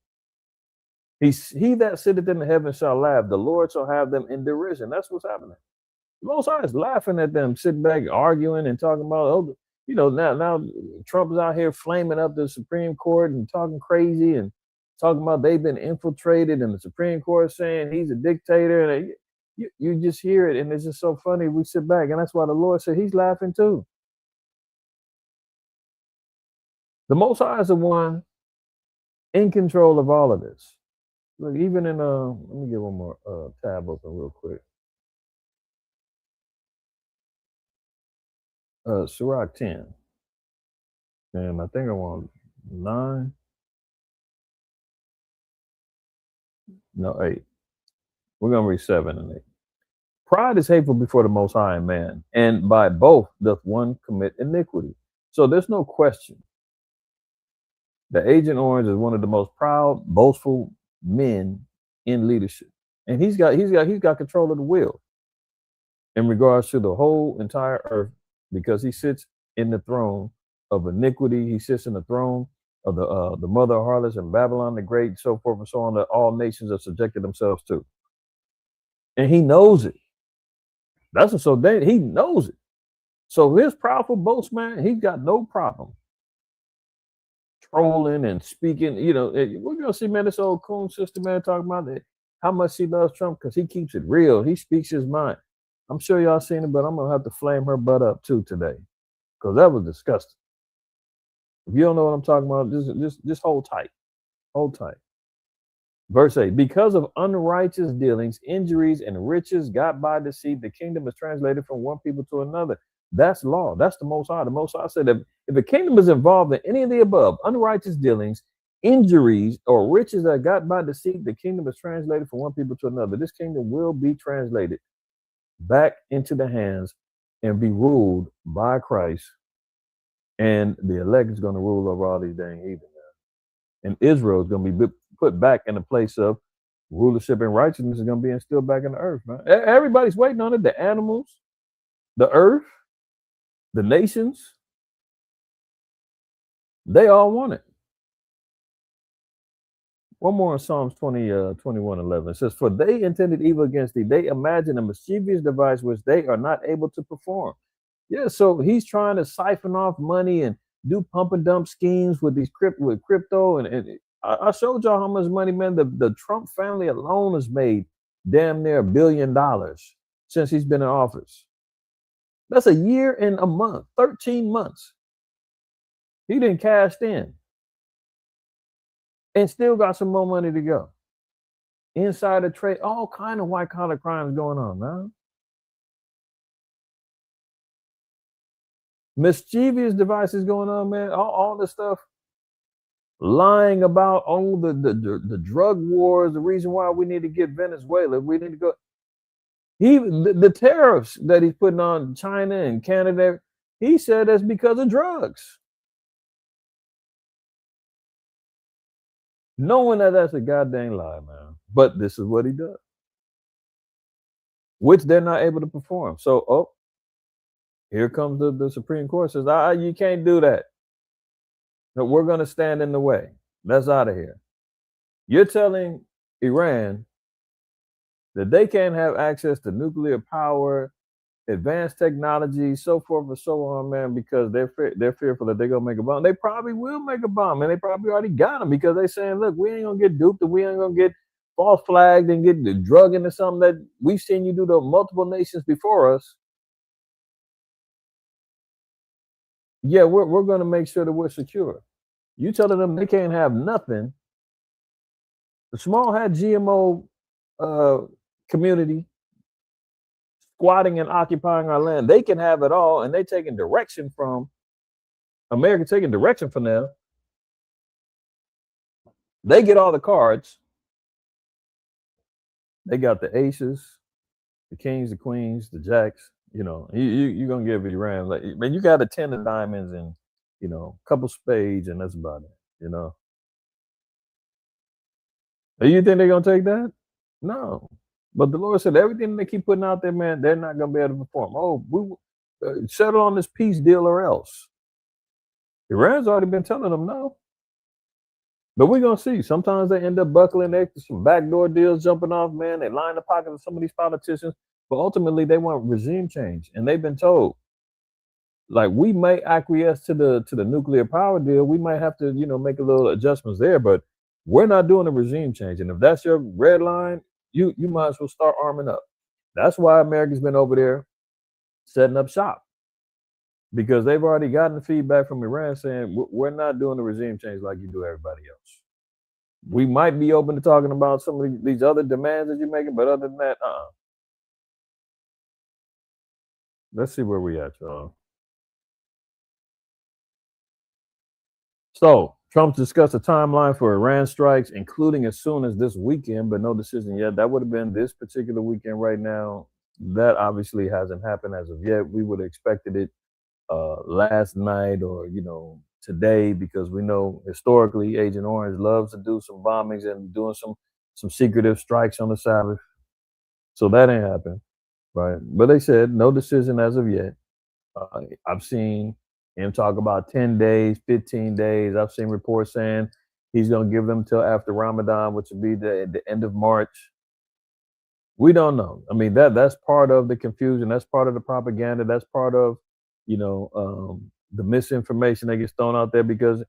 He that sitteth in the heavens shall laugh. The Lord shall have them in derision. That's what's happening. The Most High is laughing at them, sitting back, arguing and talking about, now Trump is out here flaming up the Supreme Court and talking crazy and talking about they've been infiltrated, and the Supreme Court saying he's a dictator. And you just hear it, and it's just so funny. We sit back, and that's why the Lord said he's laughing too. The Most High is the one in control of all of this. Look, even in let me get one more tab open real quick. Sirach 10. And I think I want 9. No, 8. We're gonna read 7 and 8. Pride is hateful before the Most High and man, and by both doth one commit iniquity. So there's no question. The Agent Orange is one of the most proud, boastful men in leadership, and he's got control of the wheel in regards to the whole entire earth, because he sits in the throne of iniquity. He sits in the throne of the mother of harlots and Babylon the Great, so forth and so on, that all nations are subjected themselves to, and he knows it. That's what's so dangerous. He knows it. So his proudful boast, man, he's got no problem trolling and speaking. We're gonna see, man, this old coon sister, man, talking about that, how much she loves Trump because he keeps it real. He speaks his mind. I'm sure y'all seen it, but I'm gonna have to flame her butt up too today, because that was disgusting. If you don't know what I'm talking about, just hold tight. Hold tight. Verse 8, because of unrighteous dealings, injuries, and riches got by deceit, the kingdom is translated from one people to another. That's law. That's the Most High. The Most High said that if the kingdom is involved in any of the above, unrighteous dealings, injuries, or riches that got by deceit, the kingdom is translated from one people to another. This kingdom will be translated back into the hands and be ruled by Christ, and the elect is going to rule over all these dang heathen, man. And Israel is going to be put back in a place of rulership, and righteousness is going to be instilled back in the earth, man. Everybody's waiting on it. The animals, the earth, the nations, they all want it. One more in Psalms 21:11. It says, for they intended evil against thee. They imagine a mischievous device which they are not able to perform. Yeah, so he's trying to siphon off money and do pump and dump schemes with crypto. And I showed y'all how much money, man, the Trump family alone has made damn near $1 billion since he's been in office. That's a year and a month, 13 months. He didn't cash in and still got some more money to go. Insider trade, all kind of white collar crimes going on, man. Mischievous devices going on, man. All this stuff, lying about the drug wars, the reason why we need to get Venezuela, we need to go. The tariffs that he's putting on China and Canada, he said that's because of drugs. Knowing that that's a goddamn lie, man. But this is what he does, which they're not able to perform. So, Here comes the Supreme Court says, you can't do that. No, we're going to stand in the way. That's out of here. You're telling Iran that they can't have access to nuclear power, advanced technology, so forth and so on, man, because they're fearful that they're gonna make a bomb. They probably will make a bomb, and they probably already got them because they're saying, look, we ain't gonna get duped, and we ain't gonna get false flagged and get drug into something that we've seen you do to multiple nations before us. Yeah, we're gonna make sure that we're secure. You telling them they can't have nothing. The small hat GMO community squatting and occupying our land, they can have it all, and they taking direction from America, taking direction from them. They get all the cards. They got the aces, the kings, the queens, the jacks. You're gonna give Iran, like, man, you got a 10 of diamonds and a couple spades, and that's about it. Do you think they're gonna take that? No. But the Lord said everything they keep putting out there, man, they're not going to be able to perform. Oh, we settle on this peace deal or else. Iran's already been telling them no. But we're going to see. Sometimes they end up buckling. There's some backdoor deals jumping off, man. They line the pockets of some of these politicians. But ultimately, they want regime change. And they've been told, like, we may acquiesce to the nuclear power deal. We might have to, make a little adjustments there. But we're not doing a regime change. And if that's your red line, you might as well start arming up. That's why America's been over there setting up shop, because they've already gotten the feedback from Iran saying we're not doing the regime change like you do everybody else. We might be open to talking about some of these other demands that you're making, but other than that, Let's see where we at, y'all. So Trump discussed a timeline for Iran strikes, including as soon as this weekend, but no decision yet. That would have been this particular weekend right now. That obviously hasn't happened as of yet. We would have expected it last night or, today, because we know historically Agent Orange loves to do some bombings and doing some secretive strikes on the Sabbath. So that ain't happened, right? But they said no decision as of yet. I've seen him talk about 10 days, 15 days. I've seen reports saying he's going to give them till after Ramadan, which would be the end of March. We don't know. I mean, that's part of the confusion. That's part of the propaganda. That's part of, the misinformation that gets thrown out there, because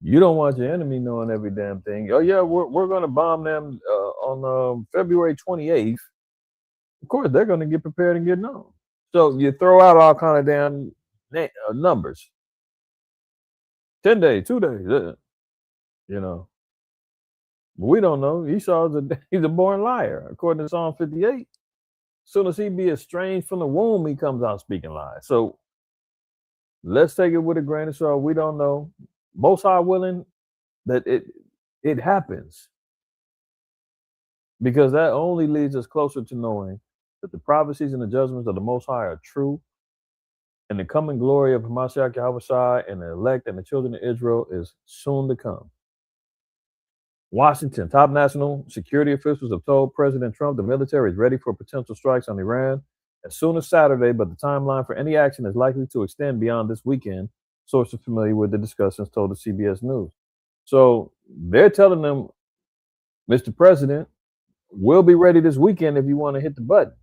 you don't want your enemy knowing every damn thing. Oh yeah, we're going to bomb them on February 28th. Of course, they're going to get prepared and get known. So you throw out all kind of damn numbers. 10 days, 2 days, We don't know. Esau's he's a born liar, according to Psalm 58. As soon as he be estranged from the womb, he comes out speaking lies. So let's take it with a grain of salt. We don't know. Most High willing that it happens, because that only leads us closer to knowing that the prophecies and the judgments of the Most High are true, and the coming glory of Hamashiach Yahushua and the elect and the children of Israel is soon to come. Washington, top national security officials have told President Trump the military is ready for potential strikes on Iran as soon as Saturday, but the timeline for any action is likely to extend beyond this weekend. Sources familiar with the discussions told the CBS News. So they're telling them, Mr. President, we'll be ready this weekend if you want to hit the button.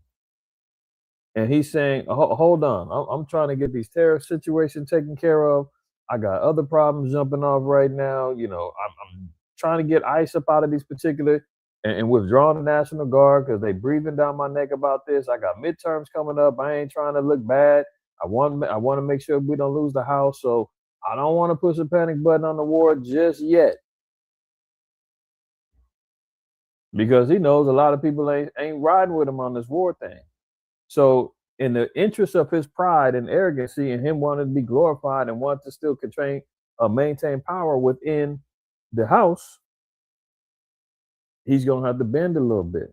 And he's saying, hold on, I'm trying to get these tariff situations taken care of. I got other problems jumping off right now. I'm trying to get ICE up out of these particular and withdraw the National Guard, because they breathing down my neck about this. I got midterms coming up. I ain't trying to look bad. I want to make sure we don't lose the House. So I don't want to push a panic button on the war just yet, because he knows a lot of people ain't riding with him on this war thing. So in the interest of his pride and arrogancy and him wanting to be glorified and want to still maintain power within the House, he's going to have to bend a little bit.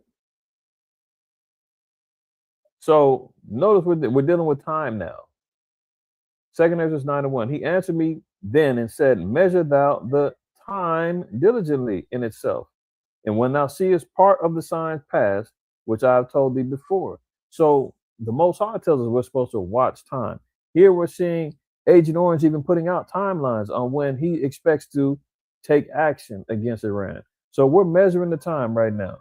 So notice we're dealing with time now. 2 Ezra 9:1. He answered me then and said, measure thou the time diligently in itself, and when thou seest part of the signs past, which I have told thee before. So the Most High tells us we're supposed to watch time. Here we're seeing Agent Orange even putting out timelines on when he expects to take action against Iran. So we're measuring the time right now.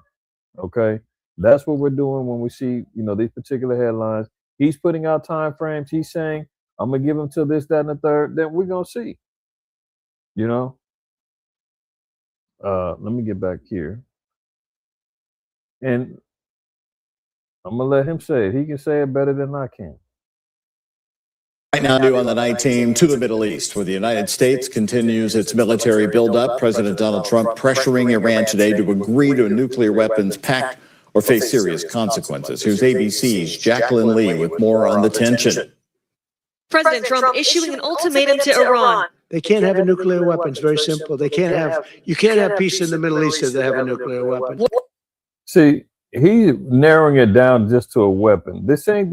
Okay, that's what we're doing when we see, these particular headlines. He's putting out time frames. He's saying, "I'm gonna give him to this, that, and the third." Then we're gonna see. Let me get back here, and I'm gonna let him say it. He can say it better than I can. Right now, new on the night team to the Middle East, where the United States continues its military buildup. President Donald Trump pressuring Iran today to agree to a nuclear weapons pact or face serious consequences. Here's ABC's Jacqueline Lee with more on the tension. President Trump issuing an ultimatum to Iran. They can't have a nuclear weapon. It's very simple. You can't have peace in the Middle East if they have a nuclear weapon. See, he's narrowing it down just to a weapon. They're saying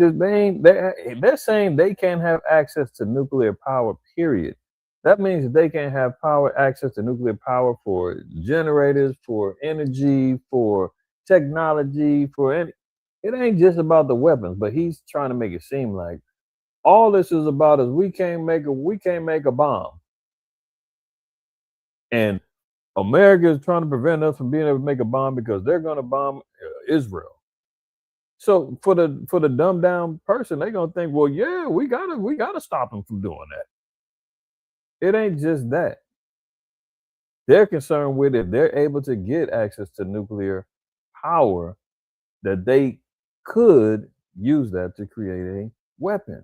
they can't have access to nuclear power, period. That means that they can't have access to nuclear power for generators, for energy, for technology, it ain't just about the weapons, but he's trying to make it seem like all this is about is we can't make a bomb. And America is trying to prevent us from being able to make a bomb because they're going to bomb Israel. So for the dumbed down person, they're gonna think, well, yeah, we gotta stop them from doing that. It ain't just that. They're concerned with if they're able to get access to nuclear power, that they could use that to create a weapon.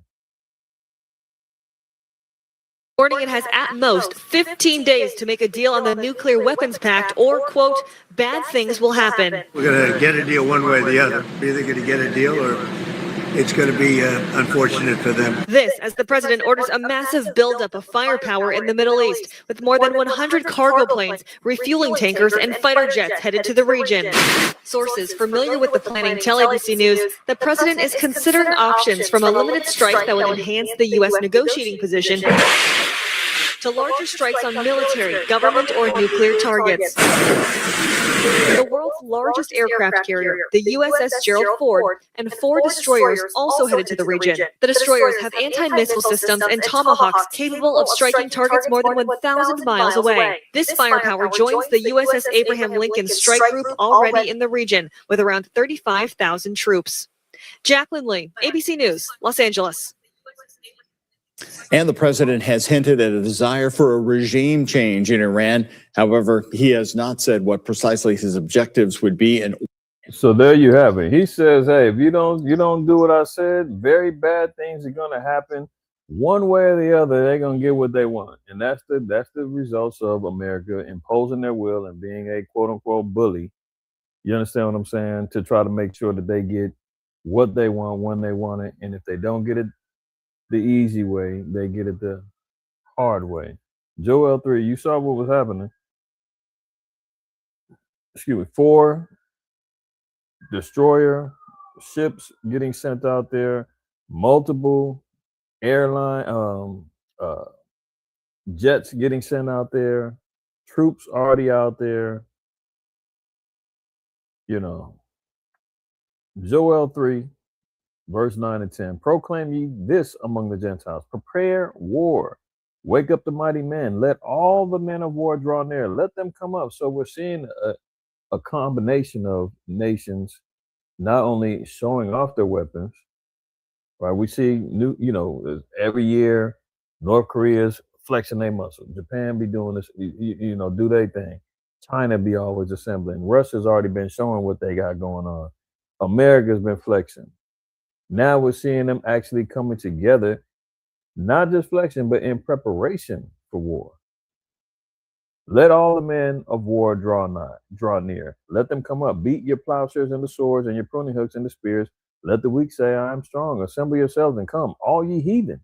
Warning it has at most 15 days to make a deal on the nuclear weapons pact or, quote, bad things will happen. We're going to get a deal one way or the other. We're either going to get a deal or it's going to be unfortunate for them. This as the president orders a massive buildup of firepower in the Middle East, with more than 100 cargo planes, refueling tankers, and fighter jets headed to the region. Sources familiar with the planning tell ABC News the president is considering options from a limited strike that would enhance the U.S. negotiating position to larger strikes on military, government, or nuclear targets. The world's largest aircraft carrier, the USS Gerald Ford, and 4 destroyers also headed to the region. The destroyers have anti-missile systems and tomahawks capable of striking targets more than 1,000 miles away. This firepower joins the USS Abraham Lincoln strike group already in the region, with around 35,000 troops. Jacqueline Lee, ABC News, Los Angeles. And the president has hinted at a desire for a regime change in Iran. However, he has not said what precisely his objectives would be. And so there you have it. He says, hey, if you don't do what I said, very bad things are going to happen. One way or the other, they're going to get what they want. And that's the results of America imposing their will and being a quote unquote bully. You understand what I'm saying? To try to make sure that they get what they want when they want it. And if they don't get it the easy way, they get it the hard way. Joel 3, you saw what was happening. 4 destroyer ships getting sent out there, multiple airline jets getting sent out there, troops already out there. Joel 3, verse 9 and 10, proclaim ye this among the Gentiles, prepare war, wake up the mighty men, let all the men of war draw near, let them come up. So we're seeing a combination of nations not only showing off their weapons, right? We see every year North Korea's flexing their muscle, Japan be doing this, do their thing, China be always assembling, Russia's already been showing what they got going on, America's been flexing. Now we're seeing them actually coming together, not just flexing, but in preparation for war. Let all the men of war draw near. Let them come up. Beat your plowshares and the swords and your pruning hooks and the spears. Let the weak say, I am strong. Assemble yourselves and come, all ye heathen.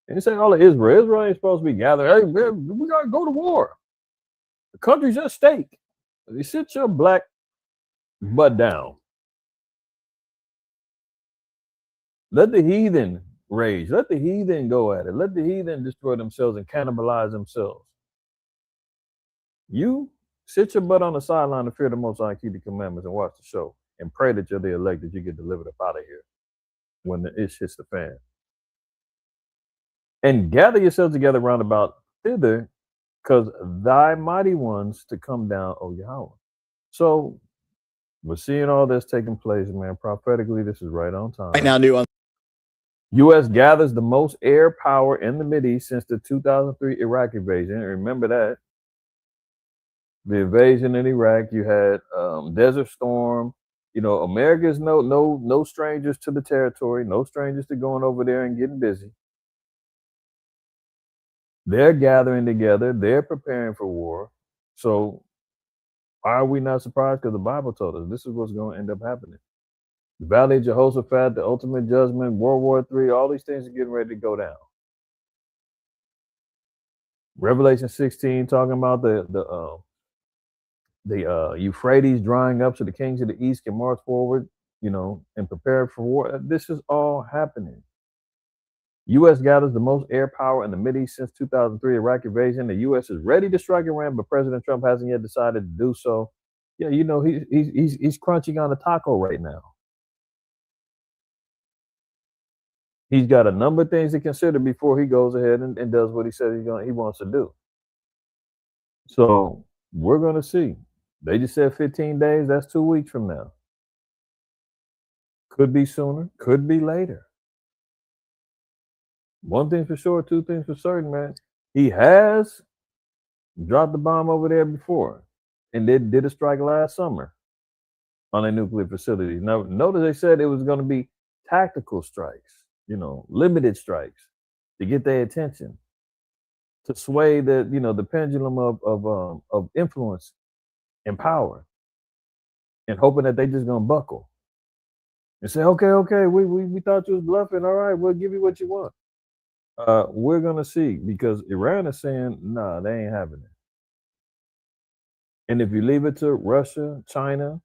And you say, all of Israel. Israel ain't supposed to be gathered. Hey, we got to go to war. The country's at stake. You sit your black butt down. Let the heathen rage. Let the heathen go at it. Let the heathen destroy themselves and cannibalize themselves. You sit your butt on the sideline and fear the Most High and keep the commandments and watch the show and pray that you're the elect, that you get delivered up out of here when the ish hits the fan. and gather yourselves together round about thither, because thy mighty ones to come down, O Yahweh. So we're seeing all this taking place, man. Prophetically, this is right on time. Right now, new on U.S. gathers the most air power in the Mideast since the 2003 Iraq invasion. Remember that. The invasion in Iraq, you had Desert Storm. You know, America is no strangers to the territory, no strangers to going over there and getting busy. They're gathering together. They're preparing for war. So why are we not surprised? Because the Bible told us this is what's going to end up happening. The Valley of Jehoshaphat, the ultimate judgment, World War III, all these things are getting ready to go down. Revelation 16 talking about the Euphrates drying up so the kings of the east can march forward, you know, and prepare for war. This is all happening. U.S. gathers the most air power in the Mideast since 2003 Iraq invasion. The U.S. is ready to strike Iran, but President Trump hasn't yet decided to do so. Yeah, you know, he's crunching on a taco right now. He's got a number of things to consider before he goes ahead and does what he said he wants to do. So we're going to see. They just said 15 days. That's 2 weeks from now. Could be sooner. Could be later. One thing for sure, two things for certain, man. He has dropped the bomb over there before, and they did a strike last summer on a nuclear facility. Now, notice they said it was going to be tactical strikes, you know, limited strikes to get their attention, to sway the, you know, the pendulum of influence and power, and hoping that they just gonna buckle and say, okay, we thought you was bluffing. All right, we'll give you what you want. We're gonna see, because Iran is saying, nah, they ain't having it. And if you leave it to Russia, China,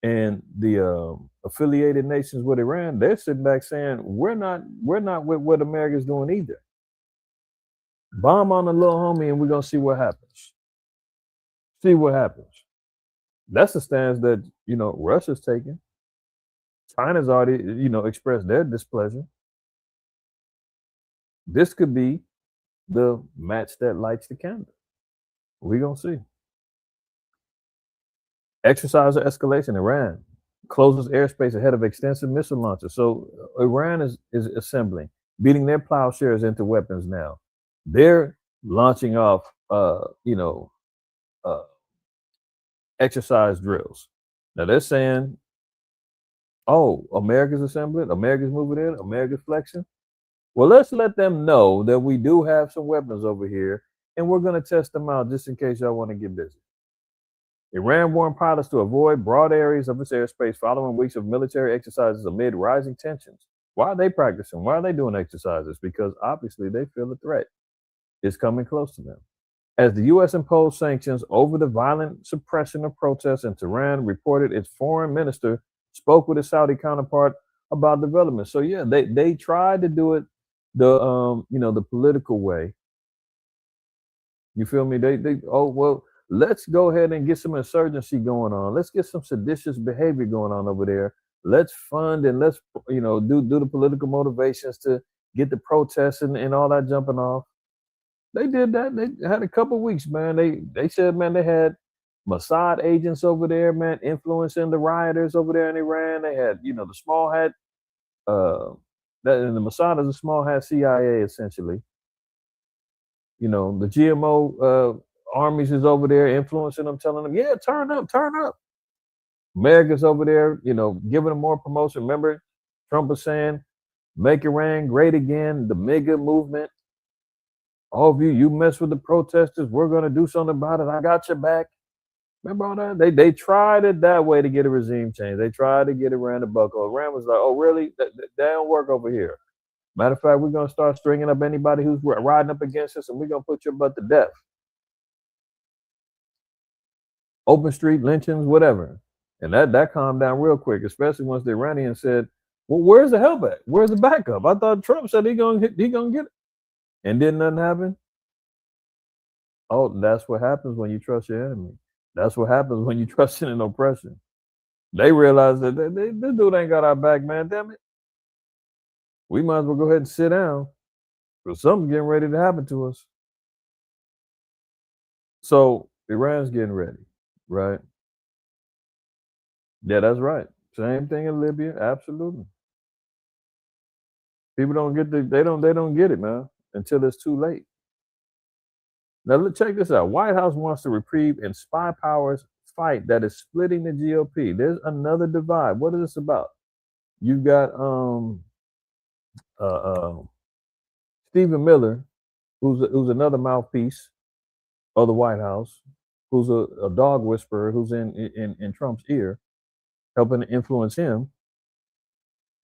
and the affiliated nations with Iran, they're sitting back saying, we're not with what America's doing either. Bomb on the little homie, and we're gonna see what happens. See what happens. That's the stance that, you know, Russia's taking. China's already, you know, expressed their displeasure. This could be the match that lights the candle. We're gonna see. Exercise of escalation. Iran closes airspace ahead of extensive missile launches. So Iran is assembling, beating their plowshares into weapons now. They're launching off, exercise drills. Now they're saying, oh, America's assembling, America's moving in, America's flexing. Well, let's let them know that we do have some weapons over here, and we're going to test them out just in case y'all want to get busy. Iran warned pilots to avoid broad areas of its airspace following weeks of military exercises amid rising tensions. Why are they practicing? Why are they doing exercises? Because obviously they feel a threat is coming close to them. As the U.S. imposed sanctions over the violent suppression of protests in Tehran, reported its foreign minister spoke with his Saudi counterpart about development. So yeah, they tried to do it the political way. You feel me? Let's go ahead and get some insurgency going on. Let's get some seditious behavior going on over there. Let's fund and let's do the political motivations to get the protests and all that jumping off. They did that. They had a couple of weeks, man. They said, man, they had Mossad agents over there, man, influencing the rioters over there in Iran. They had, the small hat, and the Mossad is a small hat CIA, essentially. The GMO armies is over there influencing them, telling them, yeah, turn up. America's over there, giving them more promotion. Remember, Trump was saying, make Iran great again, the MAGA movement. All of you mess with the protesters, we're going to do something about it. I got your back. Remember all that? They tried it that way to get a regime change. They tried to get Iran to buckle. Iran was like, oh, really? That don't work over here. Matter of fact, we're going to start stringing up anybody who's riding up against us, and we're going to put your butt to death. Open street lynchings, whatever. And that calmed down real quick, especially once the Iranians said, well, where's the help at? Where's the backup? I thought Trump said he gonna get it. And didn't nothing happen? Oh, that's what happens when you trust your enemy. That's what happens when you trust in an oppression. They realize that this dude ain't got our back, man. Damn it. We might as well go ahead and sit down. But something's getting ready to happen to us. So Iran's getting ready, right? Yeah, that's right. Same thing in Libya, absolutely. People don't get they don't get it, man, until it's too late. Now check this out. White House wants to reprieve in spy powers fight that is splitting the GOP. There's another divide. What is this about? You got uh, uh, Stephen Miller, who's another mouthpiece of the White House, who's a dog whisperer, who's in Trump's ear, helping to influence him.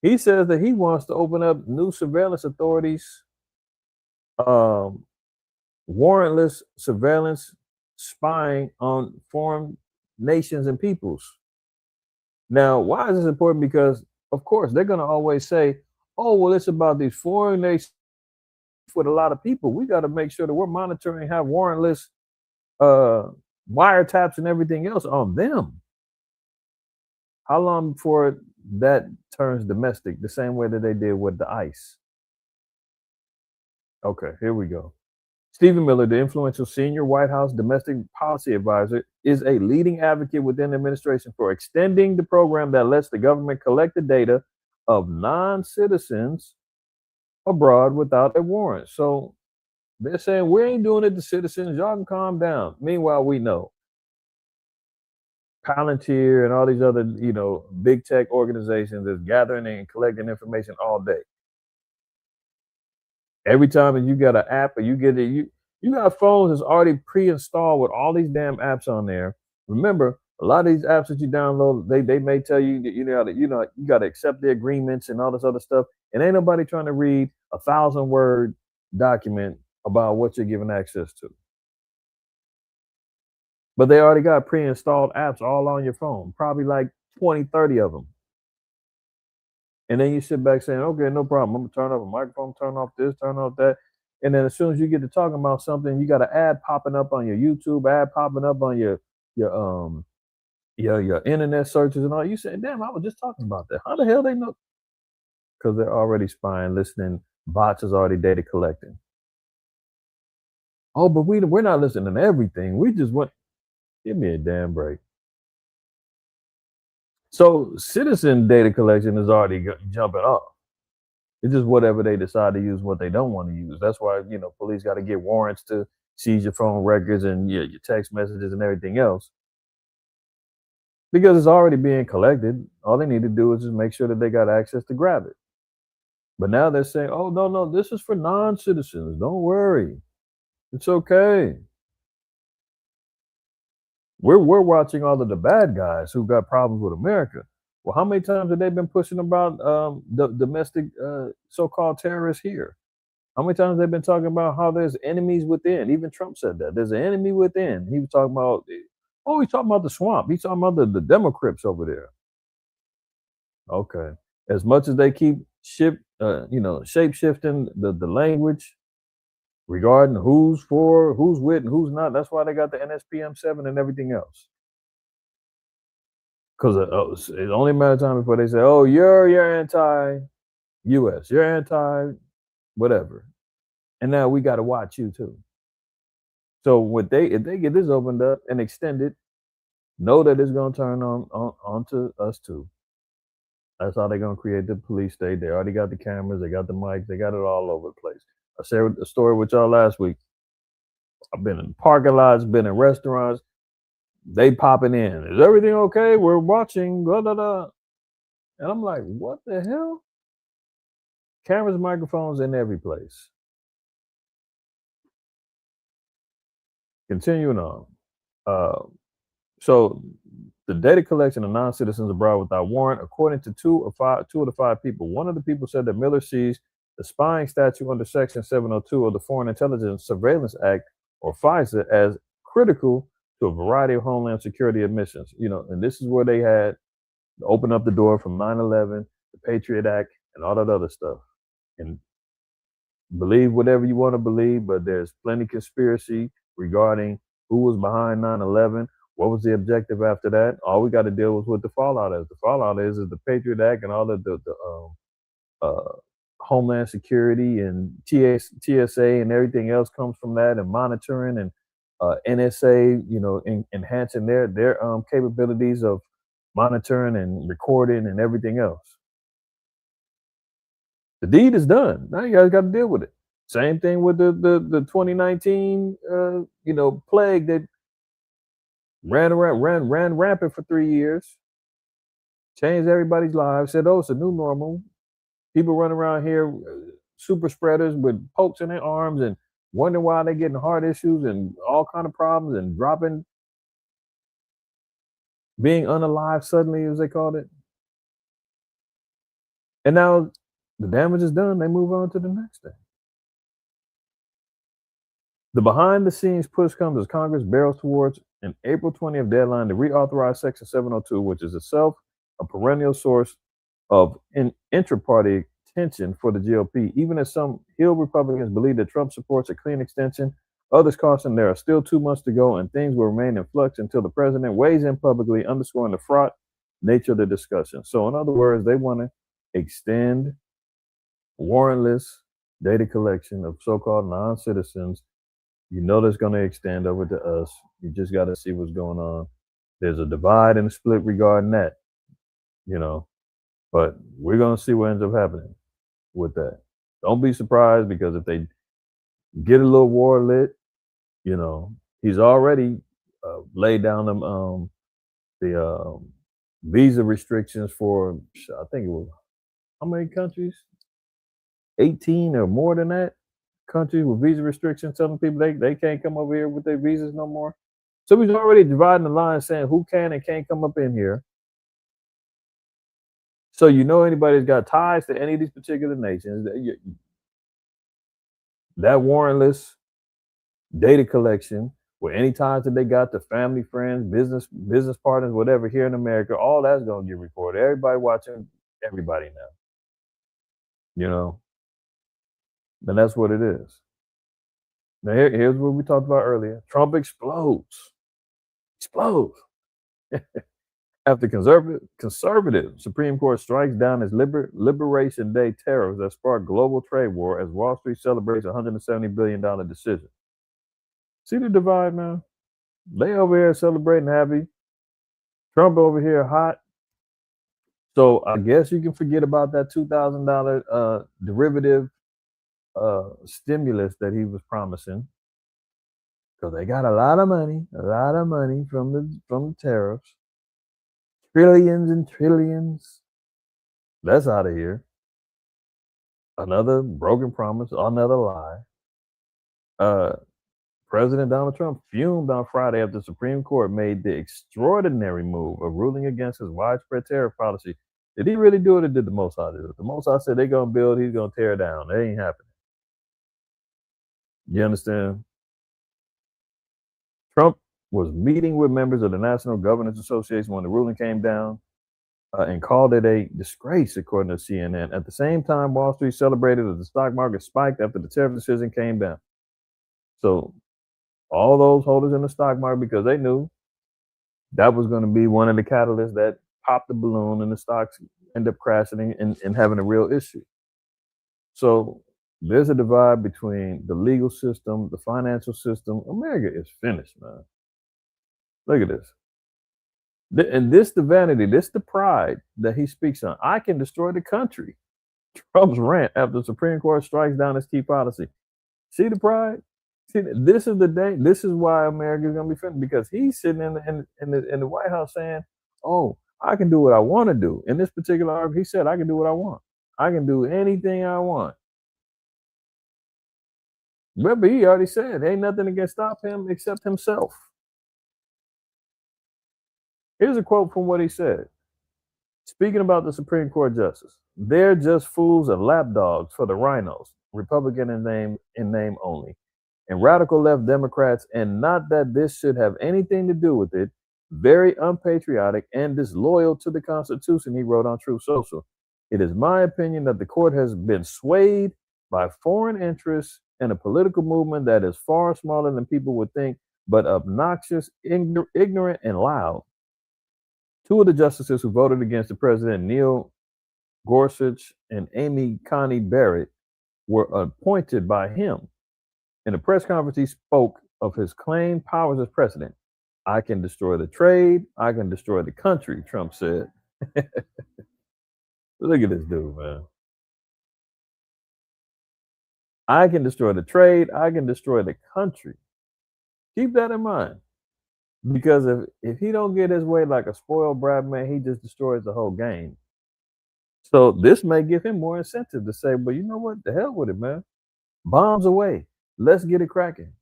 He says that he wants to open up new surveillance authorities, warrantless surveillance, spying on foreign nations and peoples. Now, why is this important? Because, of course, they're going to always say, oh, well, it's about these foreign nations with a lot of people. We got to make sure that we're monitoring, have warrantless wiretaps and everything else on them. How long before that turns domestic, the same way that they did with the ICE? Okay, here we go. Stephen Miller, the influential senior White House domestic policy advisor, is a leading advocate within the administration for extending the program that lets the government collect the data of non-citizens abroad without a warrant. So they're saying, we ain't doing it to citizens. Y'all can calm down. Meanwhile, we know Palantir and all these other, big tech organizations is gathering and collecting information all day. Every time that you got an app or you get it, you got phones that's already pre-installed with all these damn apps on there. Remember, a lot of these apps that you download, they may tell you that you got to accept the agreements and all this other stuff. And ain't nobody trying to read 1,000-word document about what you're giving access to. But they already got pre-installed apps all on your phone, probably like 20, 30 of them. And then you sit back saying, okay, no problem. I'm going to turn off a microphone, turn off this, turn off that. And then as soon as you get to talking about something, you got an ad popping up on your YouTube, ad popping up on your internet searches and all. You say, damn, I was just talking about that. How the hell they know? Because they're already spying, listening. Bots is already data collecting. Oh, but we're not listening to everything. We just want, give me a damn break. So citizen data collection is already jumping off. It's just whatever they decide to use, what they don't want to use. That's why, police got to get warrants to seize your phone records and your text messages and everything else. Because it's already being collected. All they need to do is just make sure that they got access to grab it. But now they're saying, oh, no, this is for non-citizens. Don't worry. It's okay. We're watching all of the bad guys who got problems with America. Well, how many times have they been pushing about the domestic so-called terrorists here? How many times have they been talking about how there's enemies within? Even Trump said that. There's an enemy within. He was talking about, he's talking about the swamp. He's talking about the Democrats over there. Okay. As much as they keep shape-shifting the language regarding who's for, who's with, and who's not, that's why they got the NSPM7 and everything else. Because it's only a matter of time before they say, oh, you're anti-US, you're anti-whatever. And now we got to watch you too. So if they get this opened up and extended, know that it's going to turn onto us too. That's how they're going to create the police state. They already got the cameras, they got the mics, they got it all over the place. I shared a story with y'all last week. I've been in parking lots, been in restaurants. They popping in. Is everything okay? We're watching. Blah, blah, blah. And I'm like, what the hell? Cameras, microphones in every place. Continuing on. So the data collection of non-citizens abroad without warrant, according to two of the five people. One of the people said that Miller sees the spying statute under Section 702 of the Foreign Intelligence Surveillance Act, or FISA, as critical to a variety of homeland security admissions. And this is where they had to open up the door from 9/11, the Patriot Act, and all that other stuff. And believe whatever you want to believe, but there's plenty of conspiracy regarding who was behind 9/11. What was the objective after that? All we got to deal with what the fallout is. The fallout is the Patriot Act and all of the Homeland Security and TSA and everything else comes from that, and monitoring and NSA, enhancing their capabilities of monitoring and recording and everything else. The deed is done. Now you guys got to deal with it. Same thing with the 2019 plague that ran rampant for 3 years, changed everybody's lives. Said, oh, it's a new normal. People running around here, super spreaders with pokes in their arms and wondering why they're getting heart issues and all kind of problems and being unalive suddenly, as they called it. And now the damage is done. They move on to the next thing. The behind-the-scenes push comes as Congress barrels towards an April 20th deadline to reauthorize Section 702, which is itself a perennial source of intra-party tension for the GOP. Even as some Hill Republicans believe that Trump supports a clean extension, others caution there are still 2 months to go and things will remain in flux until the president weighs in publicly, underscoring the fraught nature of the discussion. So in other words, they want to extend warrantless data collection of so-called non-citizens. You know that's going to extend over to us. You just got to see what's going on. There's a divide and a split regarding that, but we're going to see what ends up happening with that. Don't be surprised, because if they get a little war lit, he's already laid down the visa restrictions for, I think it was, how many countries? 18 or more than that countries with visa restrictions, telling people they can't come over here with their visas no more. So he's already dividing the line, saying who can and can't come up in here. So anybody's got ties to any of these particular nations, that warrantless data collection with any ties that they got to family, friends, business partners, whatever here in America, all that's going to get recorded. Everybody watching everybody now. And that's what it is. Now here's what we talked about earlier. Trump explodes. After conservative Supreme Court strikes down his Liberation Day tariffs that sparked global trade war as Wall Street celebrates a $170 billion decision. See the divide, man? They over here celebrating happy. Trump over here hot. So I guess you can forget about that $2,000 derivative stimulus that he was promising, because they got a lot of money from the tariffs, trillions and trillions. That's out of here. Another broken promise, another lie. President Donald Trump fumed on Friday after the Supreme Court made the extraordinary move of ruling against his widespread tariff policy. Did he really do it, or did the Mossad do it? The Mossad said they're going to build, he's going to tear down. That ain't happening. You understand? Trump was meeting with members of the National Governors Association when the ruling came down and called it a disgrace, according to CNN. At the same time, Wall Street celebrated as the stock market spiked after the tariff decision came down. So all those holders in the stock market, because they knew that was going to be one of the catalysts that popped the balloon and the stocks end up crashing and having a real issue. So there's a divide between the legal system, the financial system. America is finished, man. Look at this. And this the vanity, this the pride that he speaks on. I can destroy the country. Trump's rant after the Supreme Court strikes down his key policy. See the pride? See, this is the day. This is why America is going to be finished, because he's sitting in the White House saying, "Oh, I can do what I want to do." In this particular article, he said, "I can do what I want. I can do anything I want." Remember, he already said, "Ain't nothing that can stop him except himself." Here's a quote from what he said. Speaking about the Supreme Court justice, "They're just fools and lapdogs for the rhinos, Republican in name only, and radical left Democrats, and not that this should have anything to do with it. Very unpatriotic and disloyal to the Constitution," he wrote on Truth Social. "It is my opinion that the court has been swayed by foreign interests and a political movement that is far smaller than people would think, but obnoxious, ignorant, and loud." Two of the justices who voted against the president, Neil Gorsuch and Amy Coney Barrett were appointed by him. In a press conference, he spoke of his claimed powers as president. I can destroy the trade. I can destroy the country, Trump said. Look at this dude, man. I can destroy the trade. I can destroy the country. Keep that in mind. Because if he don't get his way like a spoiled brat, man, he just destroys the whole game. So this may give him more incentive to say, but you know what? The hell with it, man. Bombs away. Let's get it cracking.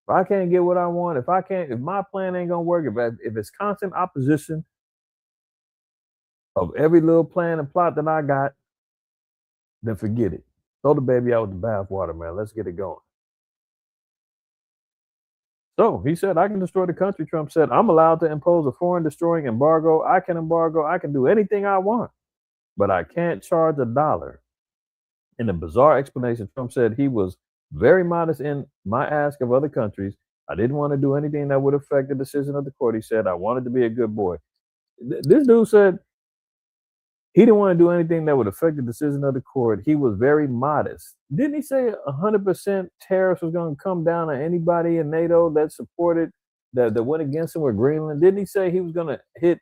If I can't get what I want, if my plan ain't gonna work, if it's constant opposition of every little plan and plot that I got, then forget it. Throw the baby out with the bathwater, man. Let's get it going. So he said, I can destroy the country. Trump said, I'm allowed to impose a foreign destroying embargo. I can embargo. I can do anything I want, but I can't charge $1. In a bizarre explanation, Trump said he was very modest in my ask of other countries. I didn't want to do anything that would affect the decision of the court. He said, I wanted to be a good boy. This dude said he didn't want to do anything that would affect the decision of the court. He was very modest. Didn't he say 100% tariffs was going to come down on anybody in NATO that supported, that went against him with Greenland? Didn't he say he was going to hit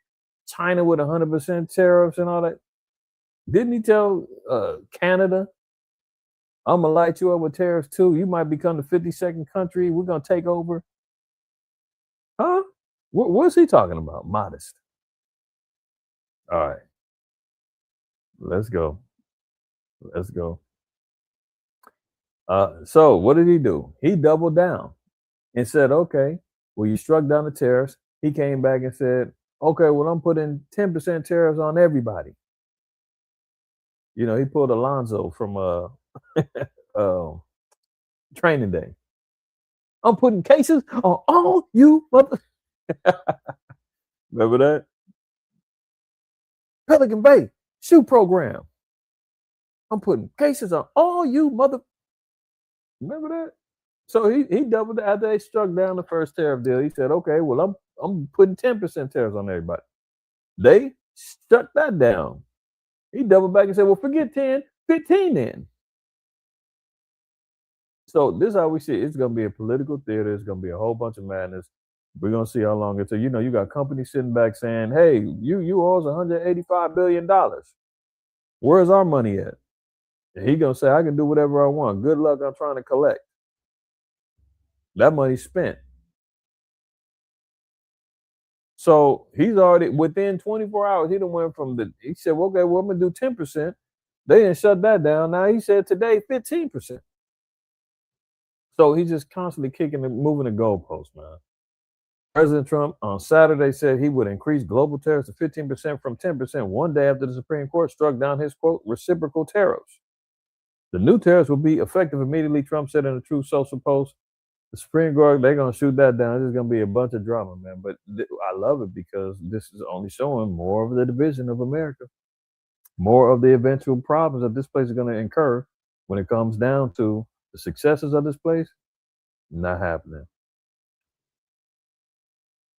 China with 100% tariffs and all that? Didn't he tell Canada, I'm going to light you up with tariffs too. You might become the 52nd country. We're going to take over. Huh? What's he talking about? Modest. All right. Let's go. So what did he do? He doubled down and said, okay, well, you struck down the tariffs. He came back and said, okay, well, I'm putting 10% tariffs on everybody. You know, he pulled Alonzo from Training Day. I'm putting cases on all you mother. Remember that? Pelican Bay shoe program. I'm putting cases on all you mother. Remember that? So he doubled after they struck down the first tariff deal. He said, okay, well, I'm putting 10% tariffs on everybody. They struck that down. He doubled back and said, well, forget 10, 15 then. So this is how we see it. It's going to be a political theater. It's going to be a whole bunch of madness. We're going to see how long it's. You know, you got companies sitting back saying, hey, you owe us $185 billion. Where's our money at? And he's going to say, I can do whatever I want. Good luck, I'm trying to collect. That money's spent. So he's already, within 24 hours, he done went from he said, well, okay, well, I'm going to do 10%. They didn't shut that down. Now he said today, 15%. So he's just constantly kicking and moving the goalposts, man. President Trump on Saturday said he would increase global tariffs to 15% from 10% one day after the Supreme Court struck down his, quote, reciprocal tariffs. The new tariffs will be effective immediately, Trump said in a Truth Social post. The Supreme Court, they're going to shoot that down. There's going to be a bunch of drama, man. But I love it because this is only showing more of the division of America, more of the eventual problems that this place is going to incur when it comes down to the successes of this place. Not happening.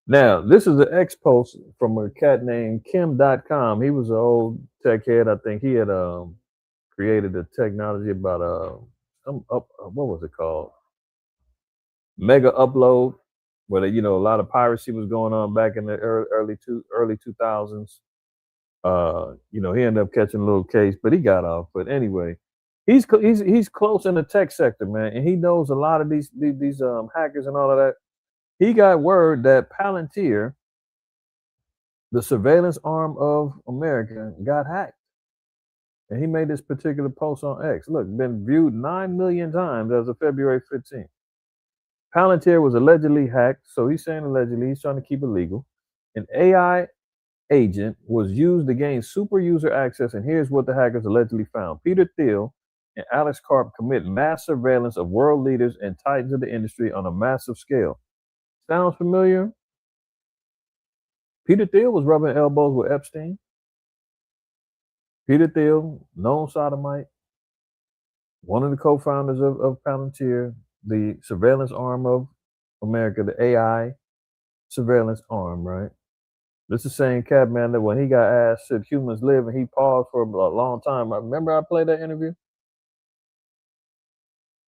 Now, this is an X post from a cat named Kim.com. He was an old tech head. I think he had created a technology about what was it called? Mega Upload, where a lot of piracy was going on back in the early 2000s. He ended up catching a little case, but he got off. But anyway, he's close in the tech sector, man, and he knows a lot of these hackers and all of that. He got word that Palantir, the surveillance arm of America, got hacked. And he made this particular post on X. Look, been viewed 9 million times as of February 15th. Palantir was allegedly hacked, so he's saying allegedly, he's trying to keep it legal. An AI agent was used to gain super user access, and here's what the hackers allegedly found. Peter Thiel and Alex Karp commit mass surveillance of world leaders and titans of the industry on a massive scale. Sounds familiar? Peter Thiel was rubbing elbows with Epstein. Peter Thiel, known sodomite, one of the co-founders of Palantir, the surveillance arm of America, the AI surveillance arm, right? This is the same cat, man, that when he got asked should humans live, and he paused for a long time. Remember I played that interview?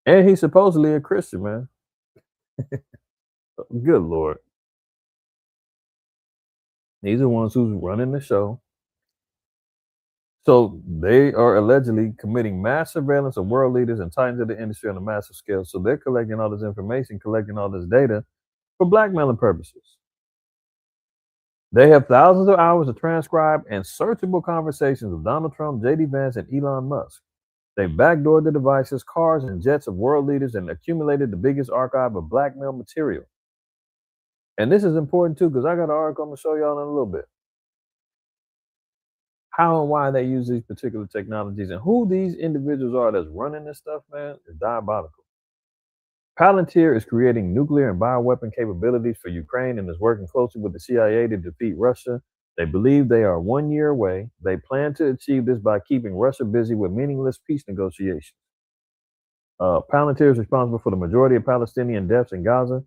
And he's supposedly a Christian, man. Good Lord. These are the ones who's running the show. So they are allegedly committing mass surveillance of world leaders and titans of the industry on a massive scale. So they're collecting all this information, collecting all this data for blackmailing purposes. They have thousands of hours of transcribed and searchable conversations with Donald Trump, J.D. Vance, and Elon Musk. They backdoored the devices, cars, and jets of world leaders and accumulated the biggest archive of blackmail material. And this is important too, because I got an article I'm going to show y'all in a little bit. How and why they use these particular technologies and who these individuals are that's running this stuff, man, is diabolical. Palantir is creating nuclear and bioweapon capabilities for Ukraine and is working closely with the CIA to defeat Russia. They believe they are 1 year away. They plan to achieve this by keeping Russia busy with meaningless peace negotiations. Palantir is responsible for the majority of Palestinian deaths in Gaza.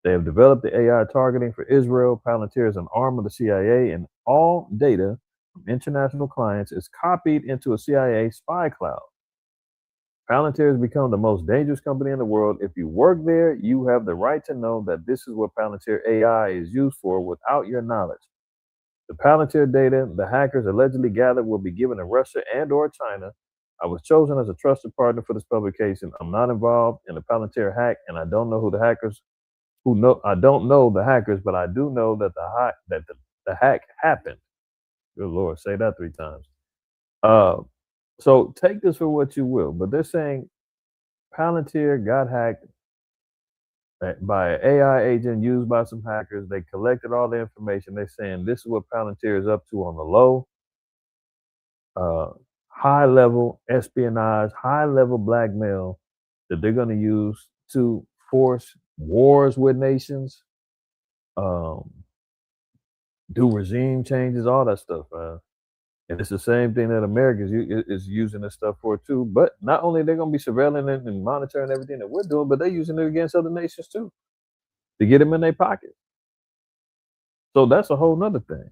They have developed the AI targeting for Israel. Palantir is an arm of the CIA, and all data from international clients is copied into a CIA spy cloud. Palantir has become the most dangerous company in the world. If you work there, you have the right to know that this is what Palantir AI is used for without your knowledge. The Palantir data the hackers allegedly gathered will be given to Russia and or China. I was chosen as a trusted partner for this publication. I'm not involved in the Palantir hack, and I don't know who the hackers I don't know the hackers, but I do know that the hack happened. Good Lord, say that 3 times. So take this for what you will, but they're saying Palantir got hacked by an AI agent used by some hackers. They collected all the information. They're saying this is what Palantir is up to on the low. High level espionage, high level blackmail that they're going to use to force wars with nations, do regime changes, all that stuff, man. And it's the same thing that America is using this stuff for too. But not only they're going to be surveilling it and monitoring everything that we're doing, but they're using it against other nations too to get them in their pocket. So that's a whole nother thing.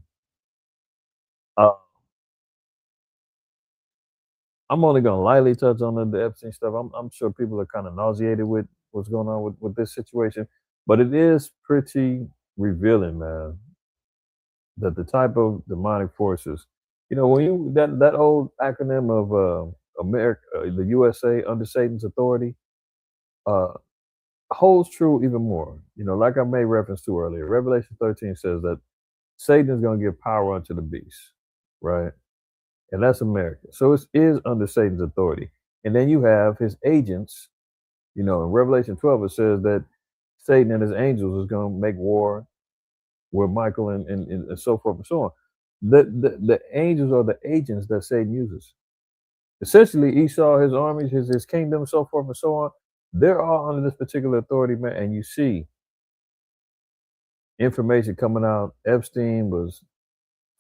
I'm only going to lightly touch on the Epstein stuff. I'm sure people are kind of nauseated with what's going on with this situation, but it is pretty revealing, man, that the type of demonic forces, when you that old acronym of America, the USA under Satan's authority, holds true even more. Like I made reference to earlier, Revelation 13 says that Satan is going to give power unto the beast, right? And that's America. So it is under Satan's authority. And then you have his agents. In Revelation 12, it says that Satan and his angels is going to make war with Michael and so forth and so on. The angels are the agents that Satan uses. Essentially, Esau, his armies, his kingdom, so forth and so on, they're all under this particular authority, man. And you see information coming out. Epstein was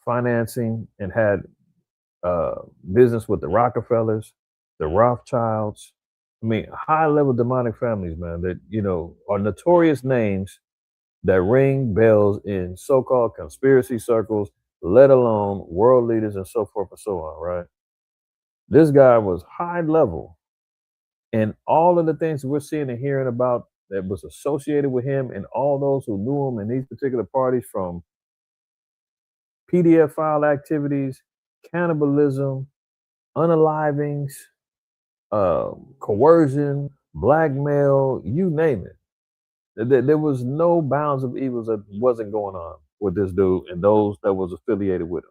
financing and had business with the Rockefellers, the Rothschilds. I mean, high-level demonic families, man, that, are notorious names that ring bells in so-called conspiracy circles, let alone world leaders and so forth and so on, right? This guy was high-level, and all of the things that we're seeing and hearing about that was associated with him and all those who knew him in these particular parties, from PDF file activities, cannibalism, unalivings, coercion, blackmail, you name it. There was no bounds of evils that wasn't going on with this dude and those that was affiliated with him.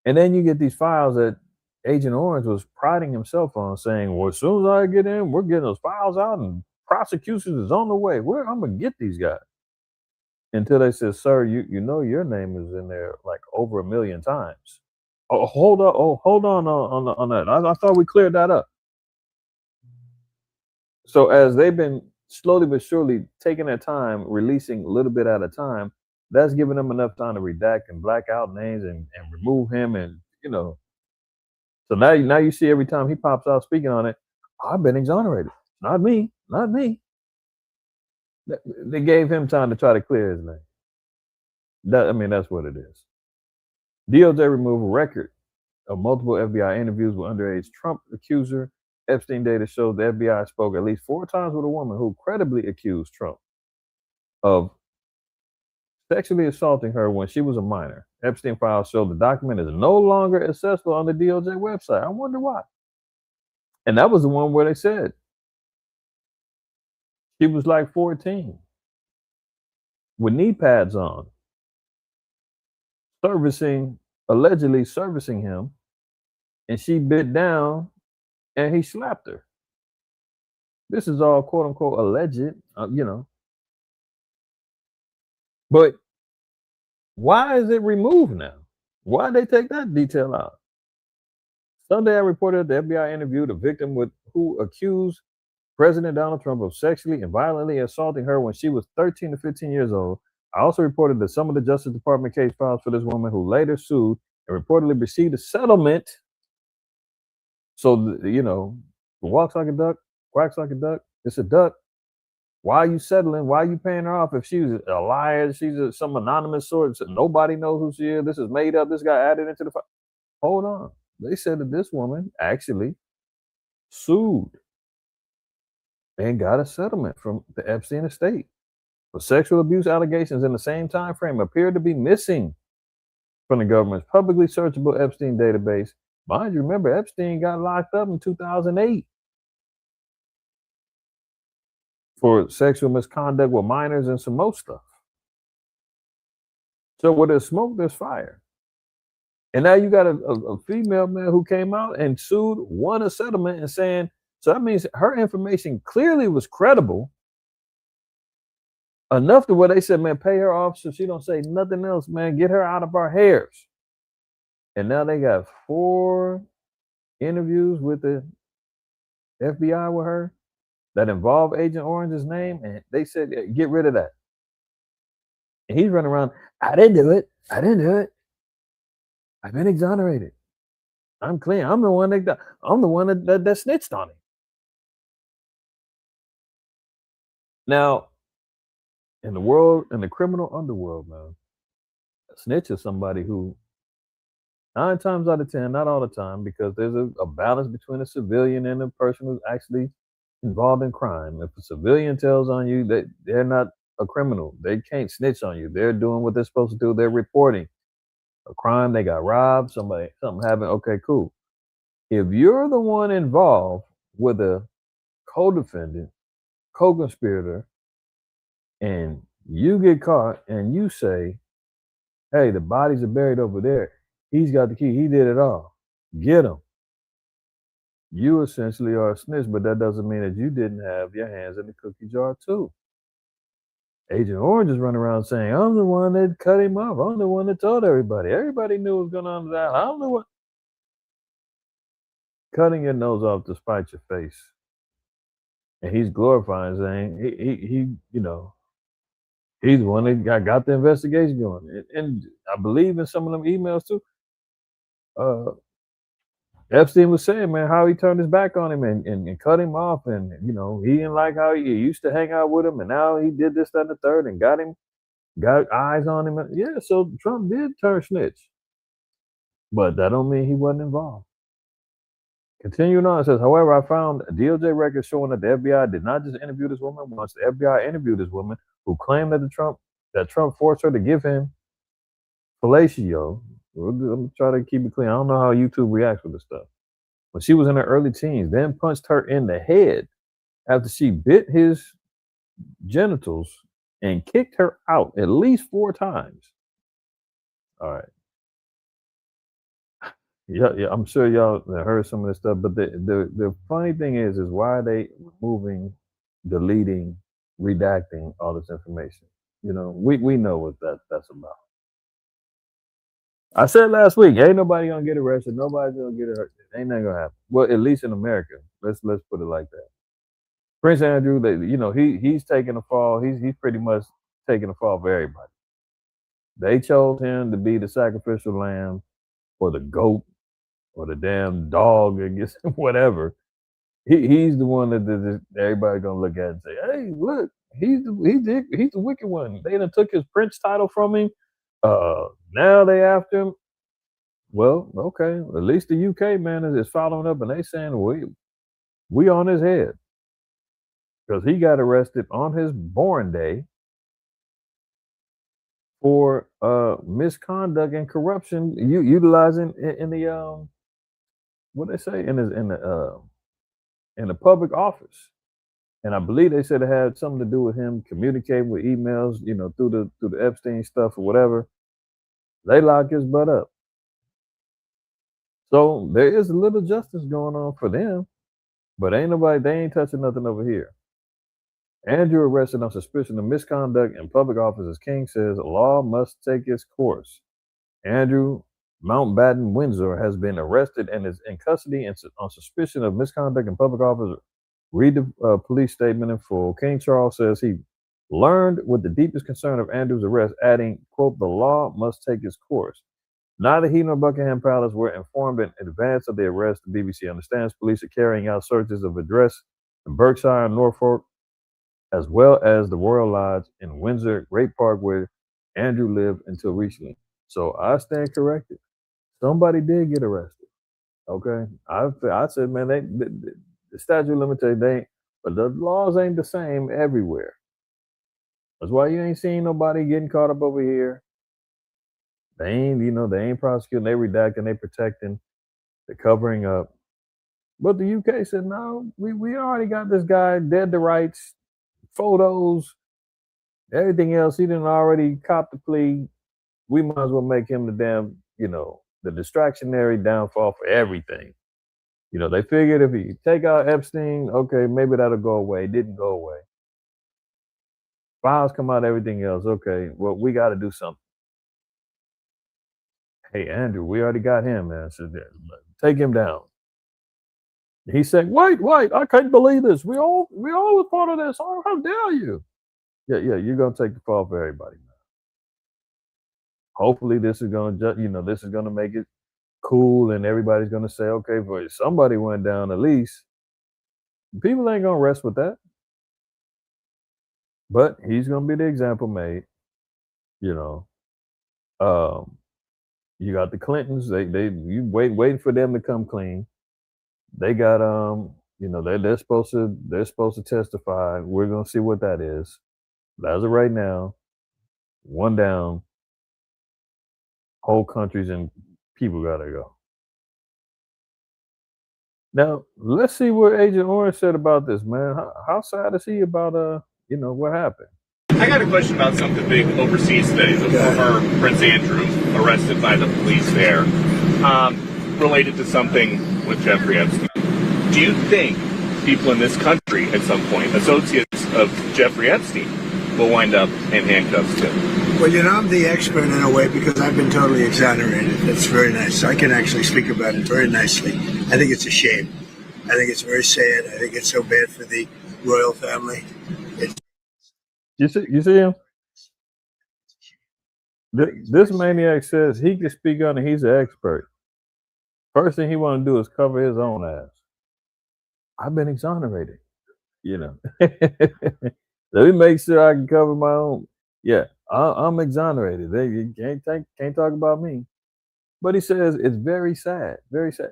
And then you get these files that Agent Orange was priding himself on, saying, well, as soon as I get in, we're getting those files out and prosecution is on the way. I'm going to get these guys. Until they said, sir, you know your name is in there like over 1 million times. Oh, hold on on that. I thought we cleared that up. So as they've been slowly but surely taking their time, releasing a little bit at a time, that's giving them enough time to redact and black out names and remove him. And, so now you see every time he pops out speaking on it, I've been exonerated. Not me. They gave him time to try to clear his name. That's what it is. DOJ removed a record of multiple FBI interviews with underage Trump accuser. Epstein data showed the FBI spoke at least 4 times with a woman who credibly accused Trump of sexually assaulting her when she was a minor. Epstein files show the document is no longer accessible on the DOJ website. I wonder why. And that was the one where they said she was like 14 with knee pads on, allegedly servicing him, and she bit down and he slapped her. This is all quote unquote alleged, But why is it removed now? Why did they take that detail out? Sunday, I reported the FBI interviewed a victim who accused President Donald Trump of sexually and violently assaulting her when she was 13 to 15 years old. I also reported that some of the Justice Department case files for this woman who later sued and reportedly received a settlement. So, walks like a duck, quacks like a duck. It's a duck. Why are you settling? Why are you paying her off if she's a liar? She's some anonymous source. Nobody knows who she is. This is made up. This guy added into the file. Hold on. They said that this woman actually sued and got a settlement from the Epstein estate for sexual abuse allegations in the same time frame appeared to be missing from the government's publicly searchable Epstein database. Mind you, remember, Epstein got locked up in 2008 for sexual misconduct with minors and some more stuff. So where there's smoke, there's fire. And now you got a female man who came out and sued, won a settlement, and saying, so that means her information clearly was credible enough to where they said, man, pay her off so she don't say nothing else, man. Get her out of our hairs. And now they got 4 interviews with the FBI with her that involve Agent Orange's name, and they said, get rid of that. And he's running around, I didn't do it. I didn't do it. I've been exonerated. I'm clean. I'm the one that snitched on him. Now, in the criminal underworld, man, a snitch is somebody who 9 times out of 10, not all the time, because there's a balance between a civilian and a person who's actually involved in crime. If a civilian tells on you that they're not a criminal, they can't snitch on you. They're doing what they're supposed to do. They're reporting a crime. They got robbed. Something happened. Okay, cool. If you're the one involved with a co-defendant, co-conspirator, and you get caught and you say, hey, the bodies are buried over there. He's got the key. He did it all. Get him. You essentially are a snitch, but that doesn't mean that you didn't have your hands in the cookie jar too. Agent Orange is running around saying, I'm the one that cut him off. I'm the one that told everybody. Everybody knew what was going on with that. I don't know what. Cutting your nose off to spite your face. And he's glorifying, saying he's the one that got the investigation going. And I believe in some of them emails too. Epstein was saying, man, how he turned his back on him and cut him off. And, he didn't like how he used to hang out with him. And now he did this, that, and the third and got eyes on him. Yeah, so Trump did turn snitch. But that don't mean he wasn't involved. Continuing on, it says, however, I found a DOJ record showing that the FBI did not just interview this woman once. The FBI interviewed this woman who claimed that Trump forced her to give him fellatio. I'm gonna try to keep it clean. I don't know how YouTube reacts with this stuff. When she was in her early teens, then punched her in the head after she bit his genitals and kicked her out at least 4 times. All right. Yeah, I'm sure y'all heard some of this stuff, but the funny thing is why are they removing, deleting, redacting all this information? We know what that's about. I said last week, ain't nobody gonna get arrested. Nobody's gonna get hurt. Ain't nothing gonna happen. Well, at least in America. Let's put it like that. Prince Andrew, he's taking a fall. He's pretty much taking a fall for everybody. They chose him to be the sacrificial lamb, or the goat, or the damn dog, I guess, whatever. He's the one that everybody gonna look at and say, hey, look, He's the wicked one. They done took his prince title from him. Now they after him. Well, okay. At least the UK man is following up, and they saying we on his head because he got arrested on his born day for misconduct and corruption, utilizing in the what they say in the public office. And I believe they said it had something to do with him communicating with emails, through the Epstein stuff or whatever. They lock his butt up. So there is a little justice going on for them, but they ain't touching nothing over here. Andrew arrested on suspicion of misconduct in public office as King says law must take its course. Andrew Mountbatten Windsor has been arrested and is in custody on suspicion of misconduct in public office. Read the police statement in full. King Charles says he learned with the deepest concern of Andrew's arrest, adding, quote, the law must take its course. Neither he nor Buckingham Palace were informed in advance of the arrest. The BBC understands police are carrying out searches of address in Berkshire and Norfolk, as well as the Royal Lodge in Windsor Great Park, where Andrew lived until recently. So I stand corrected. Somebody did get arrested. Okay, I said, man, the statute of limitations ain't, but the laws ain't the same everywhere. That's why you ain't seen nobody getting caught up over here. They ain't prosecuting, they redacting, they protecting, they're covering up. But the UK said, no, we already got this guy dead to rights, photos, everything else. He didn't already cop the plea. We might as well make him the damn, the distractionary downfall for everything. They figured if you take out Epstein, okay, maybe that'll go away. It didn't go away. Files come out, everything else. Okay, well, we got to do something. Hey, Andrew, we already got him, man. So take him down. He said, wait, I can't believe this. We all was part of this. Oh, how dare you? Yeah, you're going to take the fall for everybody, man. Hopefully this is going to, this is going to make it cool and everybody's going to say, okay, but somebody went down at least. People ain't going to rest with that. But he's going to be the example made, You got the Clintons. You waiting for them to come clean. They got they're supposed to testify. We're gonna see what that is. But as of right now, one down. Whole countries and people gotta go. Now let's see what Agent Orange said about this, man. How sad is he about what happened? I got a question about something big overseas today. The former Prince Andrew arrested by the police there, related to something with Jeffrey Epstein. Do you think people in this country at some point, associates of Jeffrey Epstein, will wind up in handcuffs too? Well, I'm the expert in a way because I've been totally exonerated. That's very nice. I can actually speak about it very nicely. I think it's a shame. I think it's very sad. I think it's so bad for the royal family. You see him? This maniac says he can speak on it. He's an expert. First thing he want to do is cover his own ass. I've been exonerated. Let me make sure I can cover my own. Yeah, I'm exonerated. You can't talk about me. But he says it's very sad, very sad.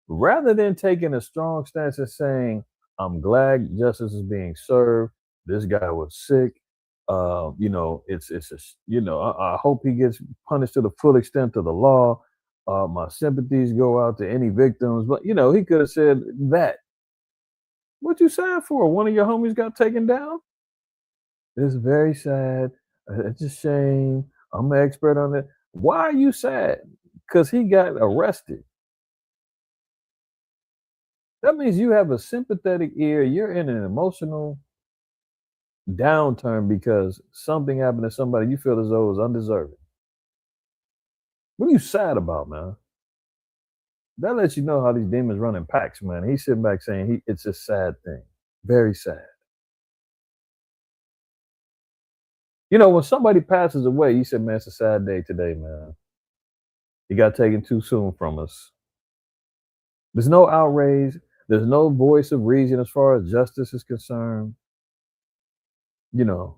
Rather than taking a strong stance and saying, I'm glad justice is being served. This guy was sick. I hope he gets punished to the full extent of the law. My sympathies go out to any victims. But, he could have said that. What you sad for? One of your homies got taken down? It's very sad. It's a shame. I'm an expert on it. Why are you sad? Because he got arrested. That means you have a sympathetic ear. You're in an emotional downturn because something happened to somebody you feel as though it was undeserving. What are you sad about, man? That lets you know how these demons run in packs, man. He's sitting back saying it's a sad thing. Very sad. When somebody passes away, you said, man, it's a sad day today, man. He got taken too soon from us. There's no outrage. There's no voice of reason as far as justice is concerned. you know,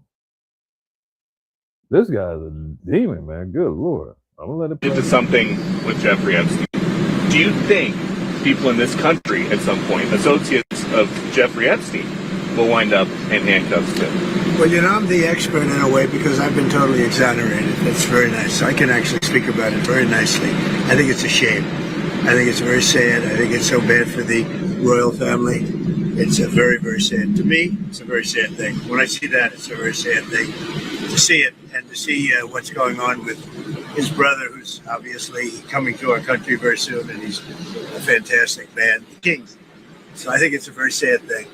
this guy's a demon, man. Good Lord. I'm gonna let it play. Into something with Jeffrey Epstein. Do you think people in this country at some point, associates of Jeffrey Epstein, will wind up in handcuffs too? Well, I'm the expert in a way because I've been totally exonerated. That's very nice. So I can actually speak about it very nicely. I think it's a shame. I think it's very sad. I think it's so bad for the royal family. It's a very, very sad. To me, it's a very sad thing. When I see that, it's a very sad thing to see it and to see what's going on with his brother, who's obviously coming to our country very soon, and he's a fantastic man, the king. So I think it's a very sad thing.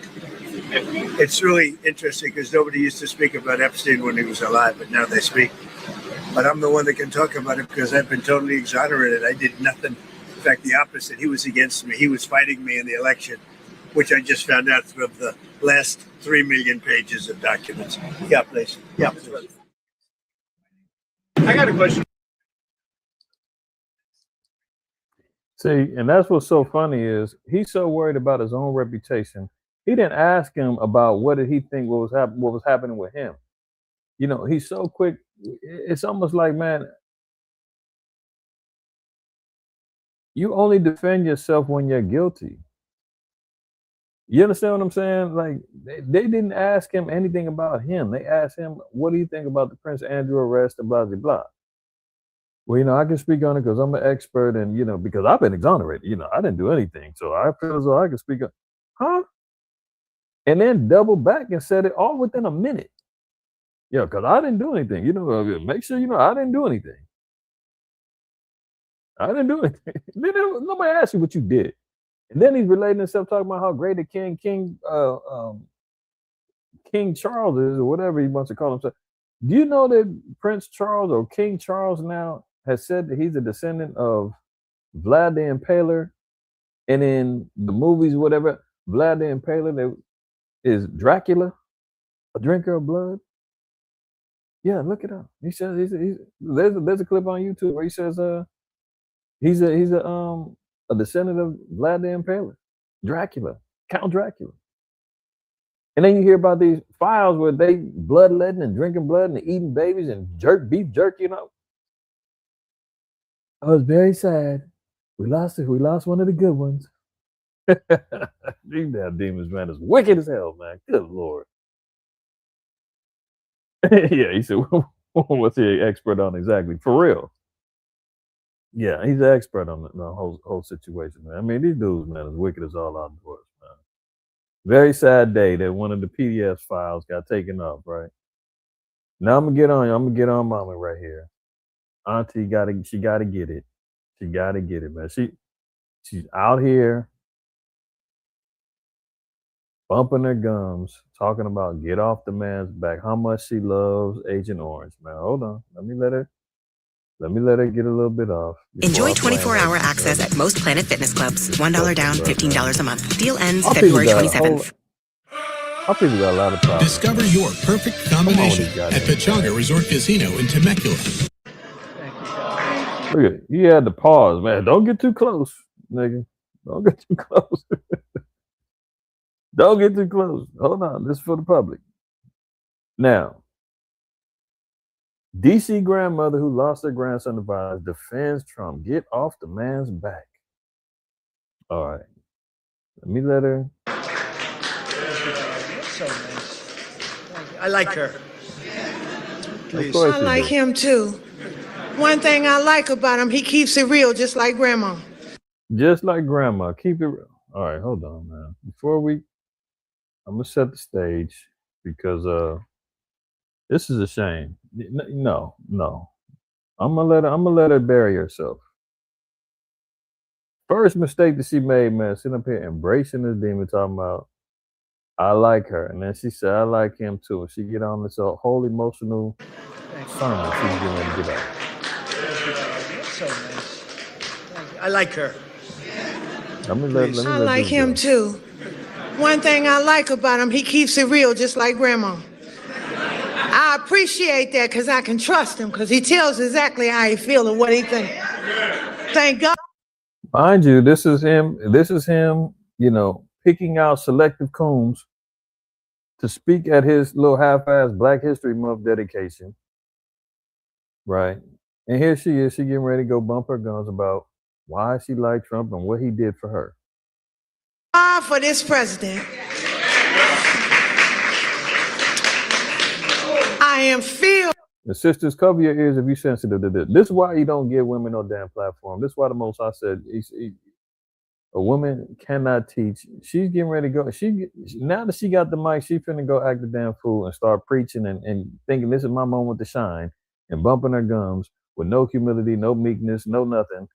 It's really interesting because nobody used to speak about Epstein when he was alive, but now they speak. But I'm the one that can talk about it because I've been totally exonerated. I did nothing. In fact, the opposite. He was against me. He was fighting me in the election, which I just found out through the last 3 million pages of documents. Yeah, please. Yeah. I got a question. See, and that's what's so funny is he's so worried about his own reputation. He didn't ask him about what did he think what was happening with him. He's so quick. It's almost like, man, you only defend yourself when you're guilty. You understand what I'm saying? Like they didn't ask him anything about him. They asked him, what do you think about the Prince Andrew arrest and blah, blah, blah. Well, I can speak on it because I'm an expert and, because I've been exonerated. I didn't do anything. So I feel as though I can speak on, huh? And then double back and said it all within a minute. Yeah, because I didn't do anything. Make sure I didn't do anything. I didn't do anything. Nobody asked you what you did. And then he's relating himself, talking about how great a King Charles is, or whatever he wants to call himself. Do you know that Prince Charles or King Charles now has said that he's a descendant of Vlad the Impaler? And in the movies, whatever, Vlad the Impaler is Dracula, a drinker of blood. Yeah, look it up. He says there's a clip on YouTube where he says he's a descendant of Vlad the Impaler, Dracula, Count Dracula. And then you hear about these files where they bloodletting and drinking blood and eating babies and beef jerky. I was very sad. We lost it. We lost one of the good ones. These damn demons, man, is wicked as hell, man. Good Lord. Yeah, he said, what's he an expert on exactly? For real. Yeah, he's an expert on the whole situation, man. I mean, these dudes, man, is wicked as all outdoors, man. Very sad day that one of the PDF files got taken off, right? Now I'm gonna get on mama right here. Auntie she gotta get it. She gotta get it, man. She's out here bumping her gums, talking about get off the man's back, how much she loves Agent Orange, man. Hold on. Let me let her get a little bit off. Enjoy 24-hour access at most Planet Fitness clubs. $1 down, $15 a month. Deal ends February 27th. Our people got a lot of problems. Discover your perfect combination at Pechanga Resort Casino in Temecula. Look at it. You had to pause, man. Don't get too close, nigga. Don't get too close. Don't get too close. Hold on. This is for the public. Now, DC grandmother who lost her grandson to violence defends Trump. Get off the man's back. All right. Let me let her. So nice. I like her. Please. I like him too. One thing I like about him, he keeps it real, just like grandma. Just like grandma. Keep it real. All right, hold on, man. I'm gonna set the stage because this is a shame. No. I'm gonna let her bury herself. First mistake that she made, man, sitting up here embracing this demon, talking about I like her, and then she said I like him too. And she get on this whole emotional sermon she's getting ready to get out. So nice. I like her. I like him too. One thing I like about him, he keeps it real, just like grandma. I appreciate that because I can trust him because he tells exactly how he feels and what he thinks. Thank God. Mind you, this is him, picking out selective combs to speak at his little half-ass Black History Month dedication, right? And here she is, she getting ready to go bump her guns about why she liked Trump and what he did for her. For this president, I am filled. The sisters, cover your ears if you're sensitive to this. This is why you don't give women no damn platform. This is why the Most High said a woman cannot teach. She's getting ready to go. Now that she got the mic, she finna go act the damn fool and start preaching and thinking this is my moment to shine and bumping her gums with no humility, no meekness, no nothing.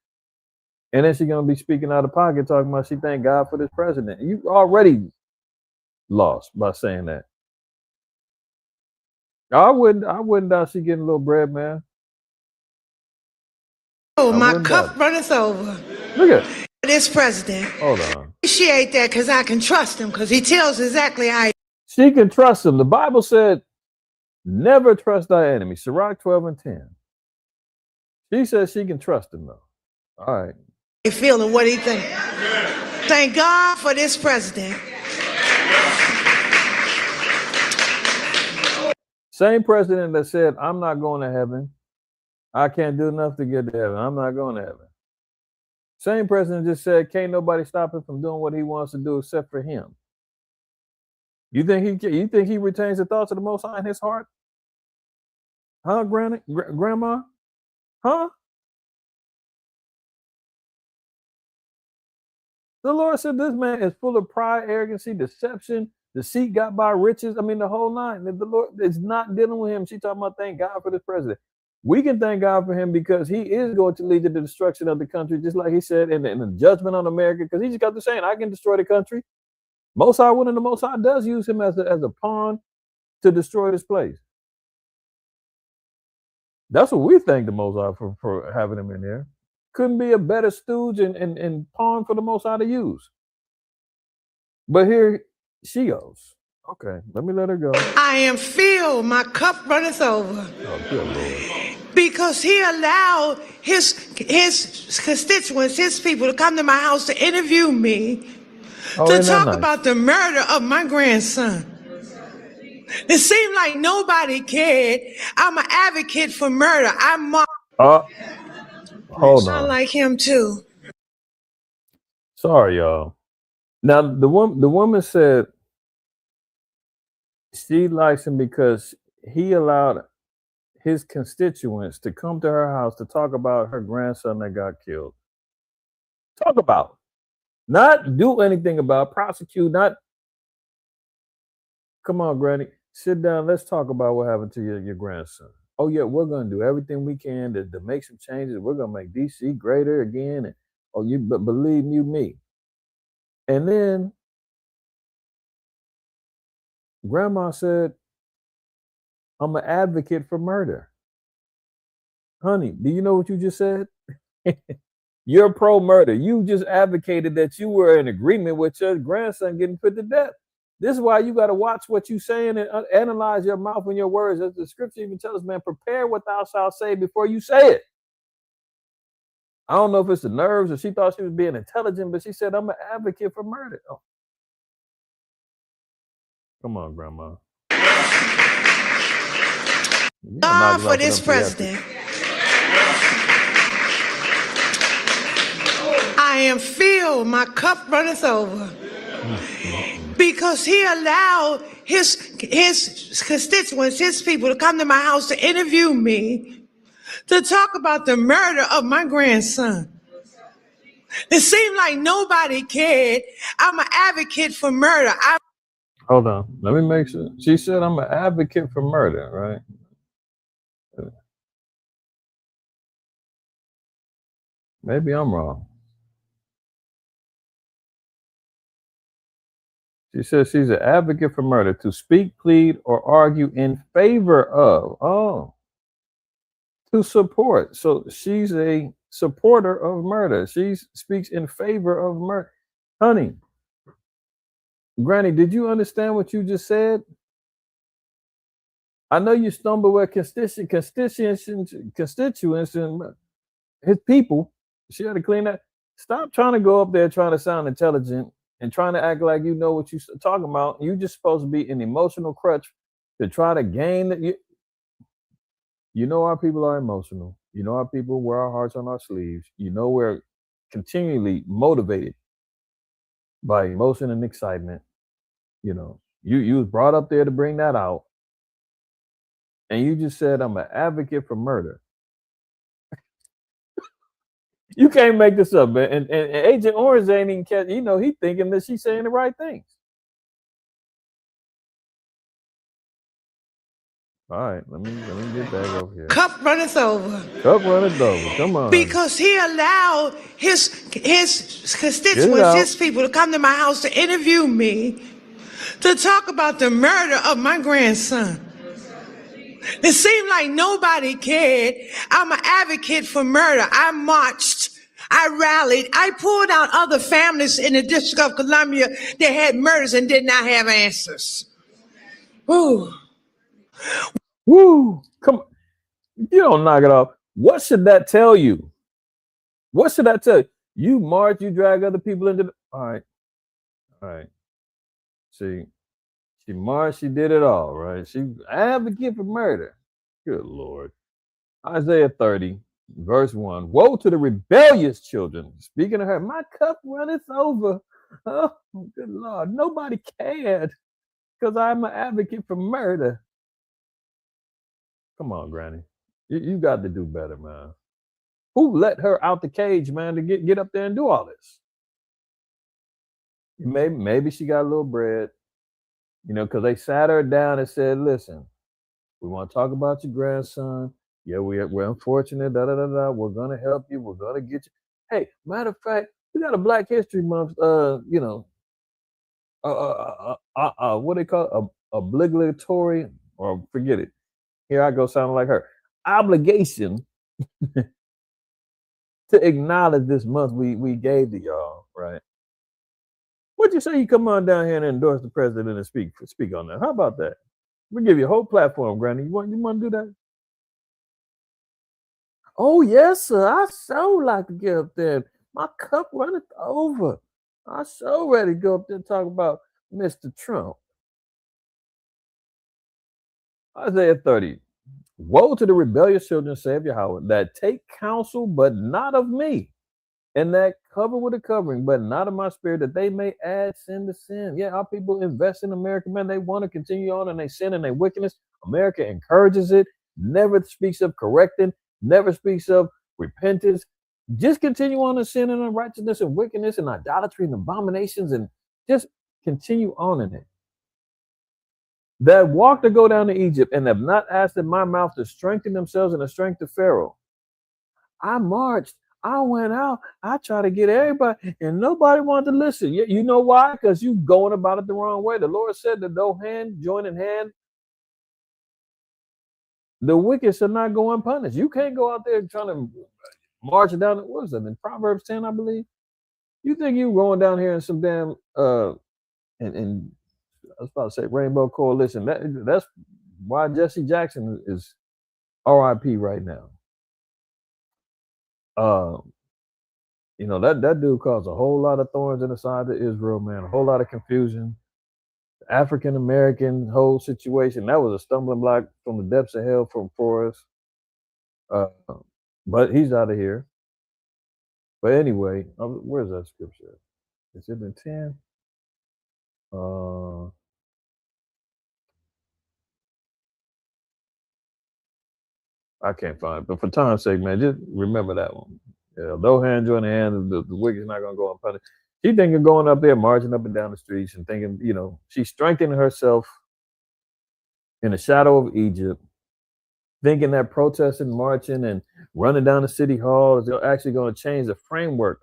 And then she's gonna be speaking out of pocket, talking about she thank God for this president. You already lost by saying that. I wouldn't doubt she getting a little bread, man. Oh, my cup runneth over. Look at this president. Hold on. Appreciate that because I can trust him because he tells exactly how. She can trust him. The Bible said, never trust thy enemy. Sirach 12:10. She says she can trust him though. All right. Feeling what he think. Thank God for this president. Same president that said, I'm not going to heaven. I can't do enough to get to heaven. I'm not going to heaven. Same president just said, can't nobody stop him from doing what he wants to do except for him. You think he retains the thoughts of the Most High in his heart? Huh, Grandma? Huh? The Lord said this man is full of pride, arrogancy, deception, deceit, got by riches. I mean, the whole nine. The Lord is not dealing with him. She talking about thank God for this president. We can thank God for him because he is going to lead to the destruction of the country, just like he said in the judgment on America, because he just got to saying, I can destroy the country. Most High winning, the Most High does use him as a pawn to destroy this place. That's what we thank the Most High for having him in there. Couldn't be a better stooge and pawn for the Most High to use. But here she goes. Okay, let me let her go. I am filled, my cup runneth over. Oh, good Lord. Because he allowed his constituents, his people to come to my house to interview me to talk about the murder of my grandson. It seemed like nobody cared. I'm an advocate for murder. Hold on. I like him too. Sorry, y'all. Now the woman said she likes him because he allowed his constituents to come to her house to talk about her grandson that got killed. Talk about, not do anything about, prosecute, not. Come on, Granny, sit down. Let's talk about what happened to your grandson. Oh yeah, we're gonna do everything we can to make some changes. We're gonna make DC greater again. And but believe you me. And then Grandma said, I'm an advocate for murder. Honey, do you know what you just said? You're pro-murder. You just advocated that you were in agreement with your grandson getting put to death. This is why you got to watch what you're saying and analyze your mouth and your words. As the scripture even tells us, man, prepare what thou shalt say before you say it. I don't know if it's the nerves or she thought she was being intelligent, but she said, I'm an advocate for murder. Oh. Come on, Grandma. God for this president. I am filled, my cup runneth over. Because he allowed his constituents, his people, to come to my house to interview me to talk about the murder of my grandson. It seemed like nobody cared. I'm an advocate for murder. Hold on. Let me make sure. She said I'm an advocate for murder, right? Maybe I'm wrong. She says she's an advocate for murder, to speak, plead, or argue in favor of. Oh. To support. So she's a supporter of murder. She speaks in favor of murder. Honey, Granny, did you understand what you just said? I know you stumble with constituents and his people. She had to clean that. Stop trying to go up there trying to sound intelligent and trying to act like you know what you're talking about. You're just supposed to be an emotional crutch to try to gain that. You know our people are emotional. You know our people wear our hearts on our sleeves. You know we're continually motivated by emotion and excitement. You know, you was brought up there to bring that out, and you just said I'm an advocate for murder. You can't make this up, man. And Agent Orange ain't even catch. You know, he thinking that she's saying the right things. All right, let me get back over here. Cup runneth over. Cup runneth over. Come on. Because he allowed his constituents, his people, to come to my house to interview me, to talk about the murder of my grandson. It seemed like nobody cared. I'm an advocate for murder. I marched. I rallied. I pulled out other families in the District of Columbia that had murders and did not have answers. Woo. Woo. Come on. You don't knock it off. What should that tell you? What should that tell you? You march, you drag other people into the... All right. See, she marched, she did it all, right? She advocate for murder. Good Lord. Isaiah 30, verse 1. Woe to the rebellious children. Speaking of her, my cup runneth over. Oh, good Lord. Nobody cared because I'm an advocate for murder. Come on, Granny. You got to do better, man. Who let her out the cage, man, to get up there and do all this? Maybe she got a little bread, you know, because they sat her down and said, listen, we want to talk about your grandson. Yeah, we're unfortunate, We're going to help you. We're going to get you. Hey, matter of fact, we got a Black History Month, what they call it? Obligatory, or forget it. Here I go sounding like her. Obligation to acknowledge this month we gave to y'all, right? What'd you say you come on down here and endorse the president and speak on that? How about that? We'll give you a whole platform, Granny. You want to do that? Oh, yes, sir. I so like to get up there. My cup runneth over. I so ready to go up there and talk about Mr. Trump. Isaiah 30. Woe to the rebellious children, saith Yahweh, that take counsel, but not of me, and that cover with a covering, but not of my spirit, that they may add sin to sin. Yeah, our people invest in America, man. They want to continue on in their sin and their wickedness. America encourages it, never speaks of correcting, never speaks of repentance. Just continue on in sin and unrighteousness and wickedness and idolatry and abominations, and just continue on in it. That walk to go down to Egypt and have not asked in my mouth to strengthen themselves in the strength of Pharaoh. I marched. I went out. I tried to get everybody, and nobody wanted to listen. You know why? Because you going about it the wrong way. The Lord said that no hand join in hand, the wicked shall not go unpunished. You can't go out there trying to march down. What is it in Proverbs 10, I believe? You think you going down here in some damn and I was about to say Rainbow Coalition. That's why Jesse Jackson is RIP right now. You know, that dude caused a whole lot of thorns in the side of Israel, man. A whole lot of confusion. The African-American whole situation, that was a stumbling block from the depths of hell for us. But he's out of here. But anyway, where's that scripture? Is it in 10? I can't find it, but for time's sake, man, just remember that one. Yeah, no hand join the hand, the wicked's not gonna go unpunished. She thinking going up there, marching up and down the streets, and thinking, you know, she's strengthening herself in the shadow of Egypt, thinking that protesting, marching, and running down the city hall is actually going to change the framework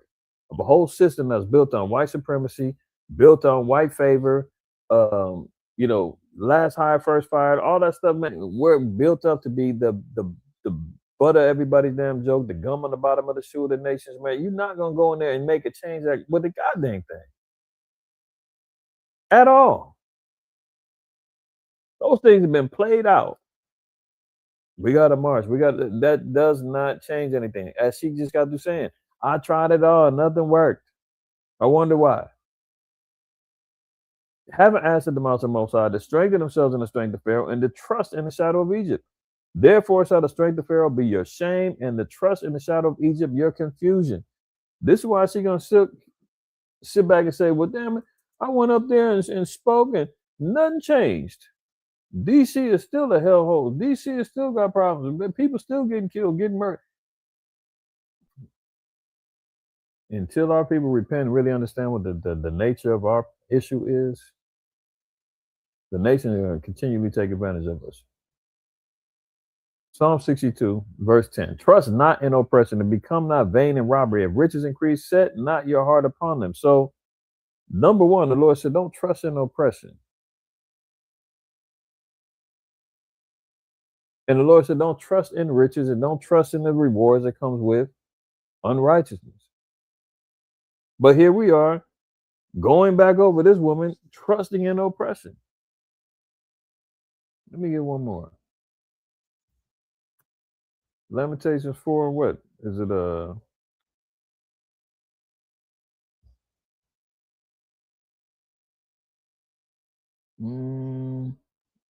of a whole system that's built on white supremacy, built on white favor, you know, last hired, first fired, all that stuff, man. We're built up to be the butt of everybody's damn joke, the gum on the bottom of the shoe of the nations, man. You're not gonna go in there and make a change with the goddamn thing at all. Those things have been played out. We got to march. That does not change anything. As she just got through saying, I tried it all, nothing worked. I wonder why. Haven't answered the mouth of Most High to strengthen themselves in the strength of Pharaoh and to trust in the shadow of Egypt. Therefore shall the strength of Pharaoh be your shame, and the trust in the shadow of Egypt your confusion. This is why she's going to sit back and say, well, damn it, I went up there and spoke and nothing changed. DC is still a hellhole. DC has still got problems. People still getting killed, getting murdered. Until our people repent and really understand what the nature of our issue is, the nation is going to continually take advantage of us. Psalm 62, verse 10. Trust not in oppression and become not vain in robbery. If riches increase, set not your heart upon them. So, number one, the Lord said, don't trust in oppression. And the Lord said, don't trust in riches and don't trust in the rewards that comes with unrighteousness. But here we are, going back over this woman, trusting in oppression. Let me get one more. Lamentations 4, what? Is it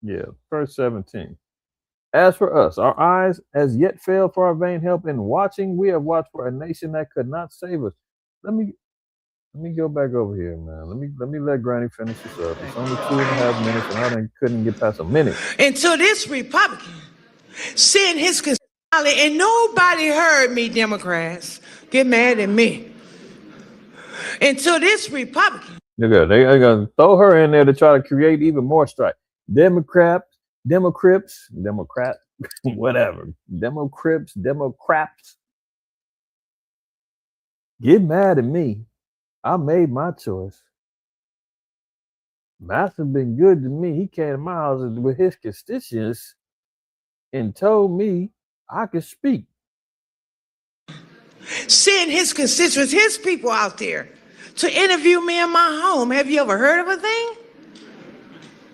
yeah, verse 17. As for us, our eyes as yet failed for our vain help. In watching, we have watched for a nation that could not save us. Let me go back over here, man. Let me let Granny finish this up. It's only 2.5 minutes, and I couldn't get past a minute. Until this Republican sent his and nobody heard me, Democrats. Get mad at me. Until this Republican. They're going to throw her in there to try to create even more strife. Democrats, whatever. Democrats. Get mad at me. I made my choice. Master's been good to me. He came to my house with his constituents and told me I could speak. Send his constituents, his people out there to interview me in my home. Have you ever heard of a thing?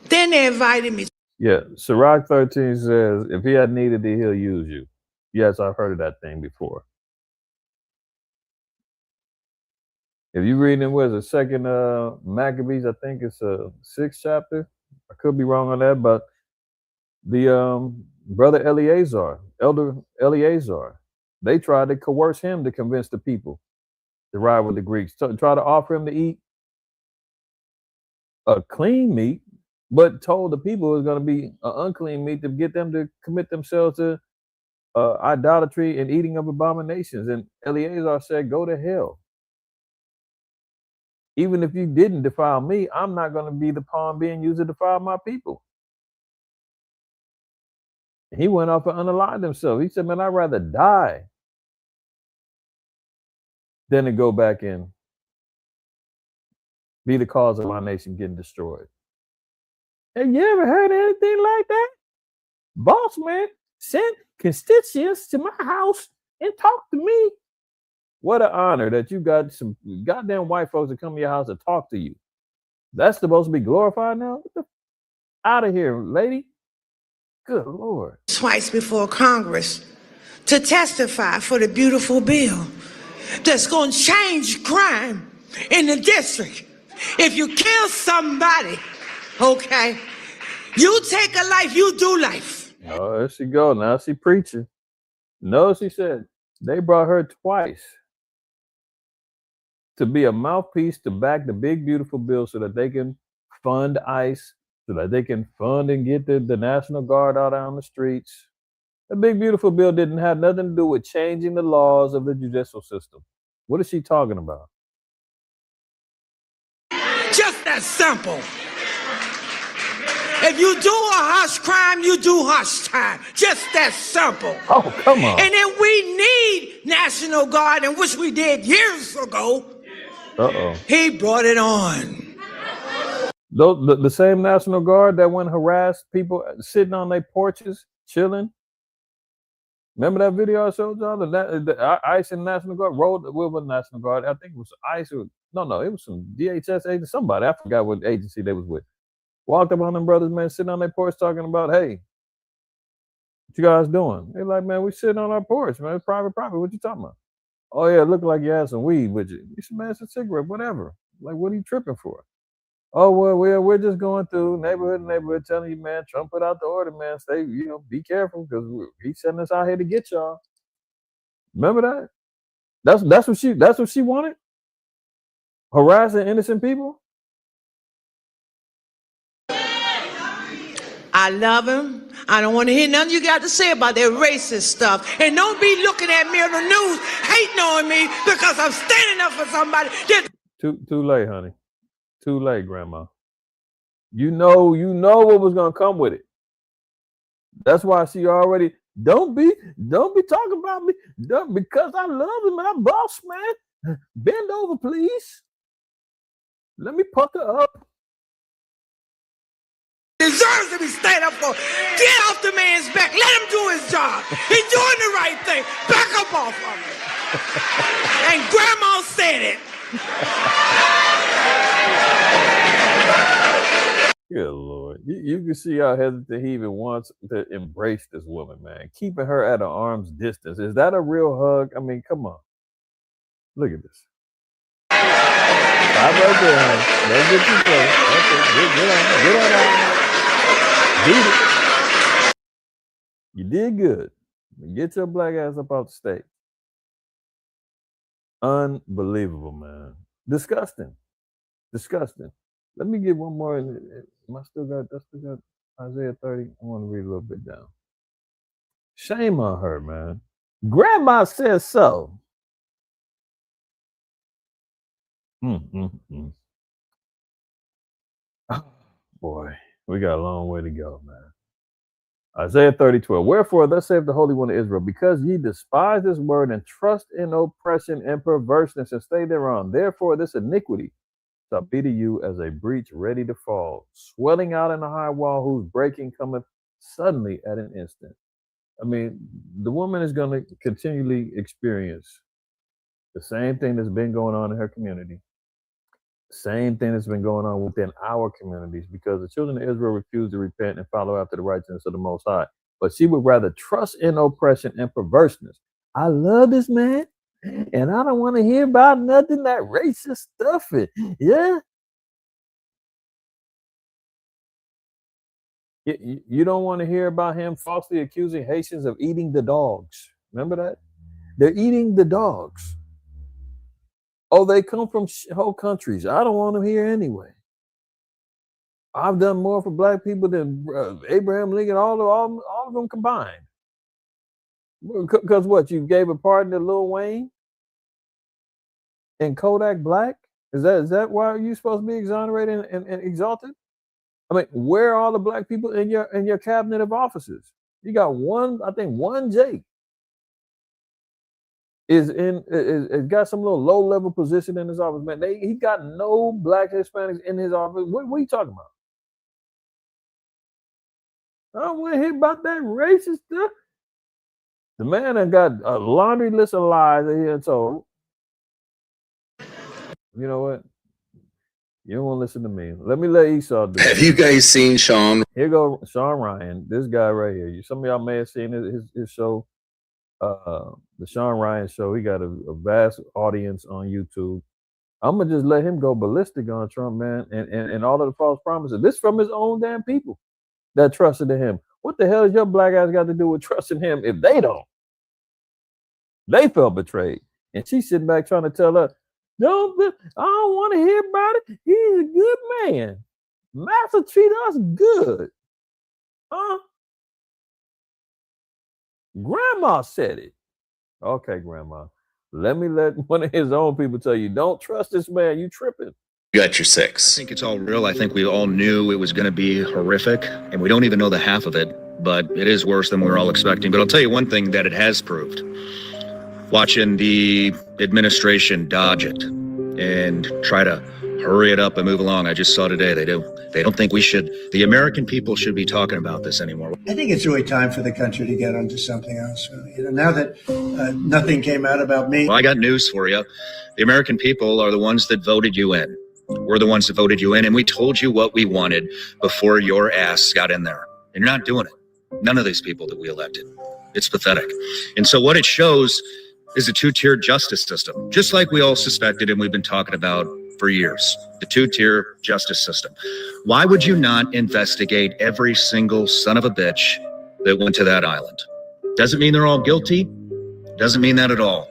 Then they invited me. Yeah, Sirach 13 says, if he had needed thee, he'll use you. Yes, I've heard of that thing before. If you read in what is the 2nd Maccabees, I think it's a 6th chapter. I could be wrong on that, but the brother Elder Eleazar, they tried to coerce him to convince the people to ride with the Greeks, try to offer him to eat a clean meat, but told the people it was going to be an unclean meat to get them to commit themselves to idolatry and eating of abominations. And Eleazar said, go to hell. Even if you didn't defile me, I'm not going to be the pawn being used to defile my people. He went off and unalived himself. He said, man, I'd rather die than to go back and be the cause of my nation getting destroyed. Have you ever heard anything like that? Boss man sent constituents to my house and talked to me. What an honor that you got some goddamn white folks to come to your house and talk to you. That's supposed to be glorified now? Out of here, lady. Good Lord. Twice before Congress to testify for the beautiful bill that's going to change crime in the district. If you kill somebody, okay, you take a life, you do life. Oh, there she go. Now she preaching. No, she said they brought her twice to be a mouthpiece to back the big, beautiful bill so that they can fund ICE, so that they can fund and get the National Guard out on the streets. The big, beautiful bill didn't have nothing to do with changing the laws of the judicial system. What is she talking about? Just that simple. If you do a harsh crime, you do harsh time. Just that simple. Oh, come on. And if we need National Guard, and which we did years ago, he brought it on. The same National Guard that went harass people sitting on their porches, chilling. Remember that video I showed y'all? The ICE and National Guard rode with National Guard. I think it was ICE. It was some DHS agent, somebody. I forgot what agency they was with. Walked up on them brothers, man, sitting on their porch talking about, hey, what you guys doing? They're like, man, we sitting on our porch, man. It's private property. What you talking about? Oh, yeah, it looked like you had some weed with you. You should man, some cigarette, whatever. Like, what are you tripping for? Oh, well, we're just going through neighborhood to neighborhood telling you, man, Trump put out the order, man. Stay, be careful because he's sending us out here to get y'all. Remember that? That's what she wanted? Harassing innocent people? I love him. I don't want to hear nothing you got to say about that racist stuff. And don't be looking at me on the news hating on me because I'm standing up for somebody. Too late, honey. Too late, Grandma. You know what was gonna come with it. That's why she already don't be talking about me because I love him and I'm boss, man. Bend over, please. Let me pucker up. Deserves to be stand up for. Get off the man's back. Let him do his job. He's doing the right thing. Back up off of him. And Grandma said it. Good Lord. You can see how hesitant he even wants to embrace this woman, man. Keeping her at an arm's distance. Is that a real hug? I mean, come on. Look at this. Stop right there, honey. Don't get too close. Okay, get on out. Beat it. You did good. Get your black ass up out the state. Unbelievable, man. Disgusting. Let me get one more. I still got Isaiah 30. I want to read a little bit down. Shame on her, man. Grandma says so. Oh, boy, we got a long way to go, man. Isaiah 30:12. Wherefore, thus saith the Holy One of Israel, because ye despise this word and trust in oppression and perverseness and stay thereon. Therefore, this iniquity shall be to you as a breach ready to fall, swelling out in the high wall, whose breaking cometh suddenly at an instant. I mean, the woman is going to continually experience the same thing that's been going on in her community, same thing that's been going on within our communities, because the children of Israel refused to repent and follow after the righteousness of the Most High. But she would rather trust in oppression and perverseness. I love this man, and I don't want to hear about nothing that racist stuff. Yeah. You don't want to hear about him falsely accusing Haitians of eating the dogs. Remember that? They're eating the dogs. Oh, they come from whole countries. I don't want them here anyway. I've done more for black people than Abraham Lincoln, all of them combined. Because what, you gave a pardon to Lil Wayne and Kodak Black? Is that why you're supposed to be exonerated and exalted? I mean, where are all the black people in your cabinet of officers? You got one Jake is got some little low level position in his office, man. He got no black Hispanics in his office. What are you talking about? I don't want to hear about that racist stuff. The man that got a laundry list of lies that he had told. You know what? You don't want to listen to me. Let me let Esau do it. Have you guys seen Sean? Here go Sean Ryan. This guy right here. Some of y'all may have seen his show, the Sean Ryan show. He got a vast audience on YouTube. I'm gonna just let him go ballistic on Trump, man, and all of the false promises. This from his own damn people that trusted in him. What the hell has your black ass got to do with trusting him if they don't? They felt betrayed. And she's sitting back trying to tell her, no, I don't want to hear about it. He's a good man. Master treat us good. Huh? Grandma said it. Okay, Grandma. Let me let one of his own people tell you, don't trust this man. You tripping. You got your 6. I think it's all real. I think we all knew it was going to be horrific, and we don't even know the half of it, but it is worse than we were all expecting. But I'll tell you one thing that it has proved. Watching the administration dodge it and try to hurry it up and move along. I just saw today they don't think the American people should be talking about this anymore. I think it's really time for the country to get onto something else. Now that nothing came out about me. Well, I got news for you. The American people are the ones that voted you in. We're the ones that voted you in, and we told you what we wanted before your ass got in there. And you're not doing it. None of these people that we elected. It's pathetic. And so what it shows is a 2-tiered justice system, just like we all suspected and we've been talking about for years, the two-tier justice system. Why would you not investigate every single son of a bitch that went to that island? Doesn't mean they're all guilty. Doesn't mean that at all.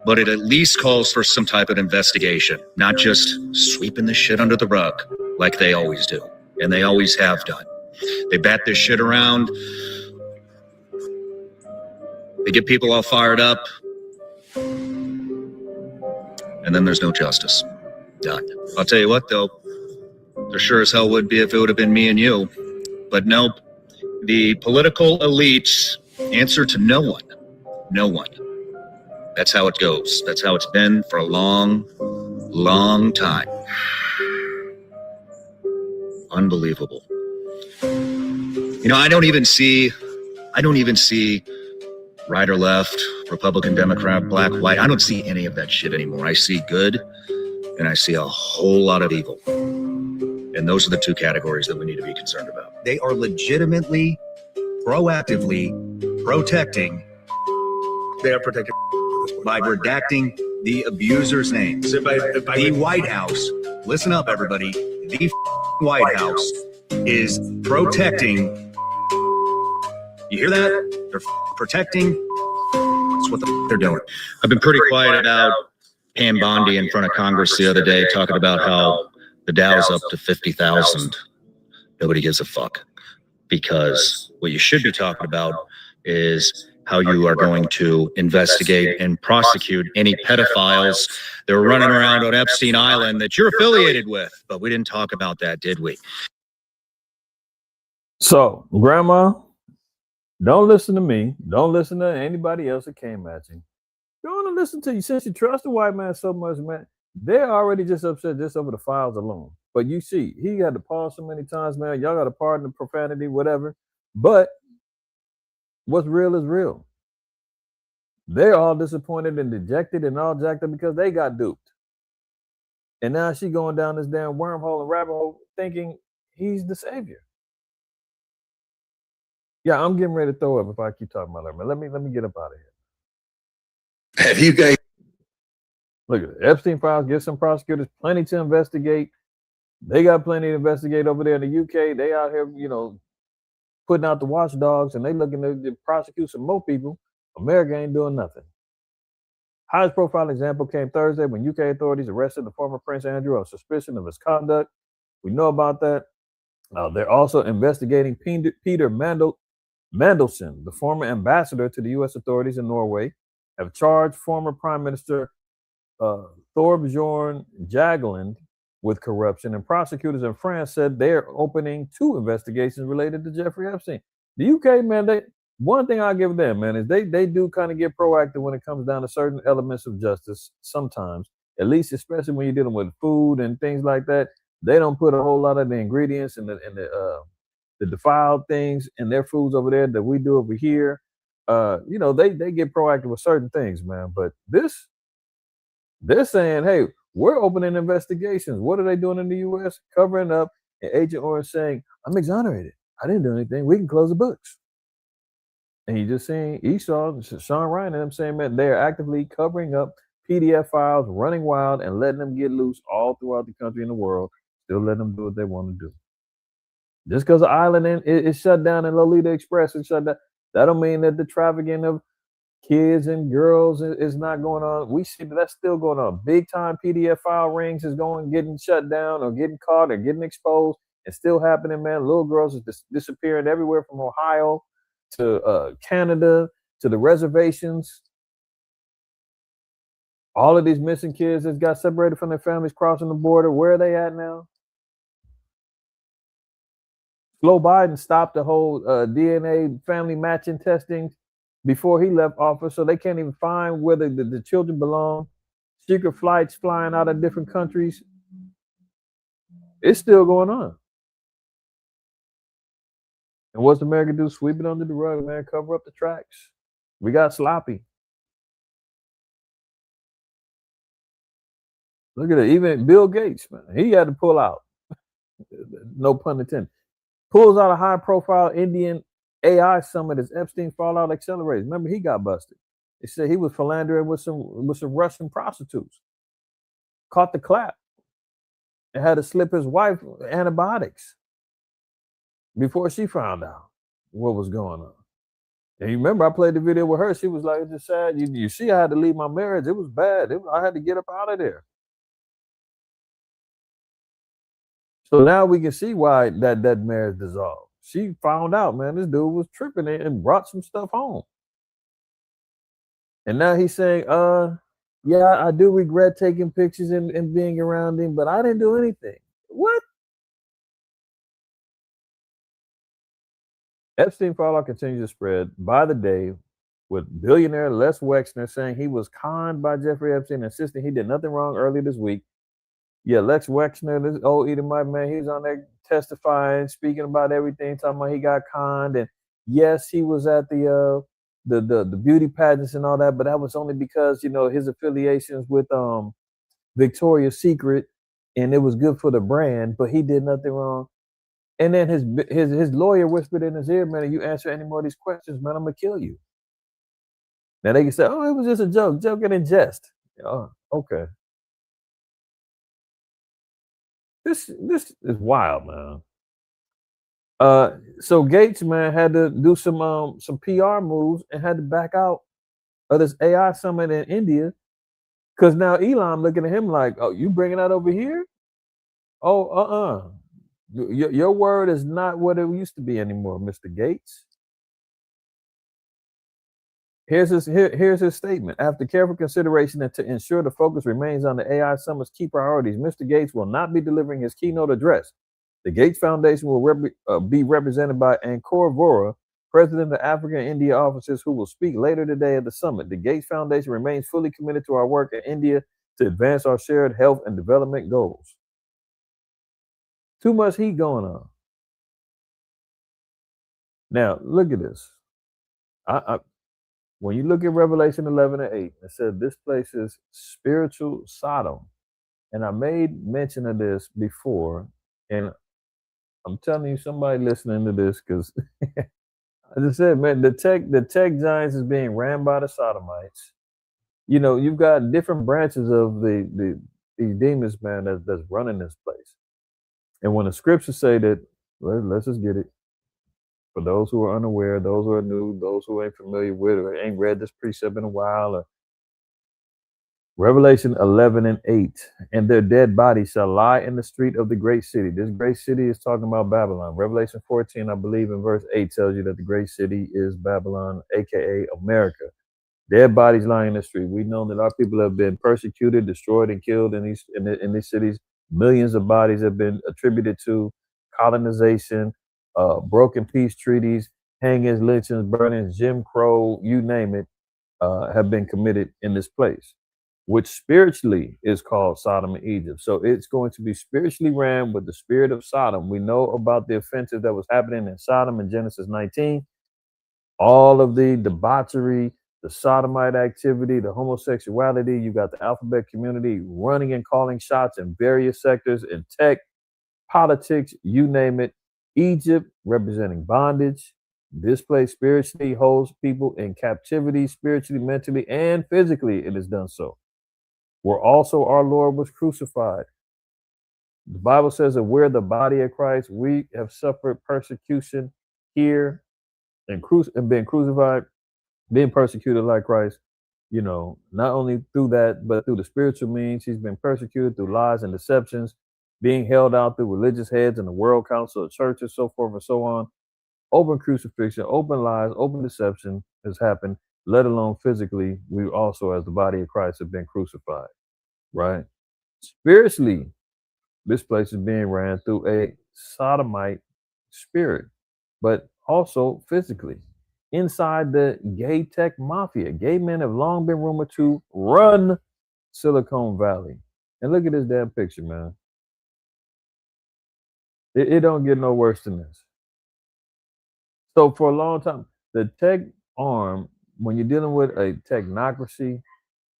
But it at least calls for some type of investigation, not just sweeping this shit under the rug like they always do. And they always have done. They bat this shit around. They get people all fired up. And then there's no justice. None. I'll tell you what, though. There sure as hell would be if it would have been me and you. But nope. The political elites answer to no one. No one. That's how it goes. That's how it's been for a long, long time. Unbelievable. You know, I don't even see right or left, Republican, Democrat, black, white. I don't see any of that shit anymore. I see good and I see a whole lot of evil. And those are the two categories that we need to be concerned about. They are legitimately, proactively protecting. They are protected by redacting the abuser's names. The White House, listen up, everybody. The White House is protecting. You hear that? They're protecting. That's what they're doing. I've been pretty quiet about Pam Bondi in front of Congress the other day, talking about how the Dow's up to 50,000. Nobody gives a fuck. Because what you should be talking about is how you are going to investigate and prosecute any pedophiles that were running around on Epstein Island that you're affiliated with. But we didn't talk about that, did we? So, Grandma, don't listen to me. Don't listen to anybody else that came at you. Don't want to listen to you. Since you trust the white man so much, man, they're already just upset just over the files alone. But you see, he got to pause so many times, man. Y'all got to pardon the profanity, whatever. But what's real is real. They're all disappointed and dejected and all jacked up because they got duped. And now she going down this damn wormhole and rabbit hole thinking he's the savior. Yeah, I'm getting ready to throw up if I keep talking about that, man. Let me get up out of here. Have you guys? Look at it. Epstein files, get some prosecutors, plenty to investigate. They got plenty to investigate over there in the UK. They out here, putting out the watchdogs, and they looking to prosecute some more people. America ain't doing nothing. Highest profile example came Thursday when UK authorities arrested the former Prince Andrew on suspicion of his conduct. We know about that. They're also investigating Peter Mandelson, the former ambassador to the U.S. authorities in Norway, have charged former Prime Minister Thorbjorn Jagland with corruption, and prosecutors in France said they're opening 2 investigations related to Jeffrey Epstein. The UK, man, one thing I give them, man, is they do kind of get proactive when it comes down to certain elements of justice sometimes, at least especially when you're dealing with food and things like that. They don't put a whole lot of the ingredients and the defiled things in their foods over there that we do over here. They get proactive with certain things, man. But they're saying, hey, we're opening investigations. What are they doing in the U.S.? Covering up, and Agent Orange saying, I'm exonerated. I didn't do anything. We can close the books. And you just seen Esau, Sean Ryan, and them saying, man, they're actively covering up PDF files, running wild, and letting them get loose all throughout the country and the world. Still letting them do what they want to do. Just because the island is shut down and Lolita Express is shut down, that don't mean that the trafficking of kids and girls is not going on. We see that's still going on. Big time PDF file rings is getting shut down or getting caught or getting exposed. It's still happening, man. Little girls is disappearing everywhere from Ohio to Canada to the reservations. All of these missing kids that got separated from their families crossing the border, where are they at now? Joe Biden stopped the whole DNA family matching testing before he left office, so they can't even find where the children belong. Secret flights flying out of different countries. It's still going on. And what's America do? Sweep it under the rug, man. Cover up the tracks. We got sloppy. Look at it. Even Bill Gates, man, he had to pull out. No pun intended. Pulls out a high-profile Indian AI summit as Epstein fallout accelerates. Remember, he got busted. They said he was philandering with some Russian prostitutes. Caught the clap. and had to slip his wife antibiotics before she found out what was going on. And you remember I played the video with her. She was like, it's just sad. You see, I had to leave my marriage. It was bad. I had to get up out of there. So now we can see why that marriage dissolved. She found out, man, this dude was tripping and brought some stuff home. And now he's saying, yeah, I do regret taking pictures and being around him, but I didn't do anything. What? Epstein fallout continues to spread by the day, with billionaire Les Wexner saying he was conned by Jeffrey Epstein, insisting he did nothing wrong earlier this week. Yeah, Lex Wexner, this old Edomite man, he was on there testifying, speaking about everything, talking about he got conned. And yes, he was at the beauty pageants and all that, but that was only because, his affiliations with Victoria's Secret, and it was good for the brand, but he did nothing wrong. And then his lawyer whispered in his ear, man, if you answer any more of these questions, man, I'm gonna kill you. Now they can say, oh, it was just a joke, joking in jest. Oh, okay. This is wild, man. So Gates, man, had to do some PR moves and had to back out of this AI summit in India, because now Elon looking at him like, oh, you bringing that over here? Oh, your word is not what it used to be anymore, Mr. Gates. Here's his statement. After careful consideration and to ensure the focus remains on the AI Summit's key priorities, Mr. Gates will not be delivering his keynote address. The Gates Foundation will be represented by Ankor Vora, president of Africa and India offices, who will speak later today at the summit. The Gates Foundation remains fully committed to our work in India to advance our shared health and development goals. Too much heat going on. Now, look at this. When you look at Revelation 11 and 8, it said this place is spiritual Sodom. And I made mention of this before, and I'm telling you, somebody listening to this, because as I said, man, the tech giants is being ran by the Sodomites. You've got different branches of these demons, man, that's running this place. And when the scriptures say that, let's just get it. For those who are unaware, those who are new, those who ain't familiar with or ain't read this precept in a while, or Revelation 11 and 8, and their dead bodies shall lie in the street of the great city. This great city is talking about Babylon. Revelation 14, I believe in verse 8, tells you that the great city is Babylon, aka America. Dead bodies lying in the street. We know that our people have been persecuted, destroyed, and killed in these cities. Millions of bodies have been attributed to colonization, broken peace treaties, hangings, lynchings, burnings, Jim Crow, you name it, have been committed in this place, which spiritually is called Sodom and Egypt. So it's going to be spiritually ran with the spirit of Sodom. We know about the offenses that was happening in Sodom in Genesis 19, all of the debauchery, the sodomite activity, the homosexuality. You got the alphabet community running and calling shots in various sectors, in tech, politics, you name it. Egypt representing bondage. This place spiritually holds people in captivity, spiritually, mentally, and physically. It has done so. Where also our Lord was crucified. The Bible says that we're the body of Christ. We have suffered persecution here and been crucified, being persecuted like Christ, not only through that, but through the spiritual means. He's been persecuted through lies and deceptions, being held out through religious heads and the world council of churches, so forth and so on. Open crucifixion, open lies, open deception has happened, let alone physically. We also, as the body of Christ, have been crucified, right? Spiritually, this place is being ran through a sodomite spirit, but also physically. Inside the gay tech mafia, gay men have long been rumored to run Silicon Valley. And look at this damn picture, man. It don't get no worse than this. So for a long time, the tech arm, when you're dealing with a technocracy,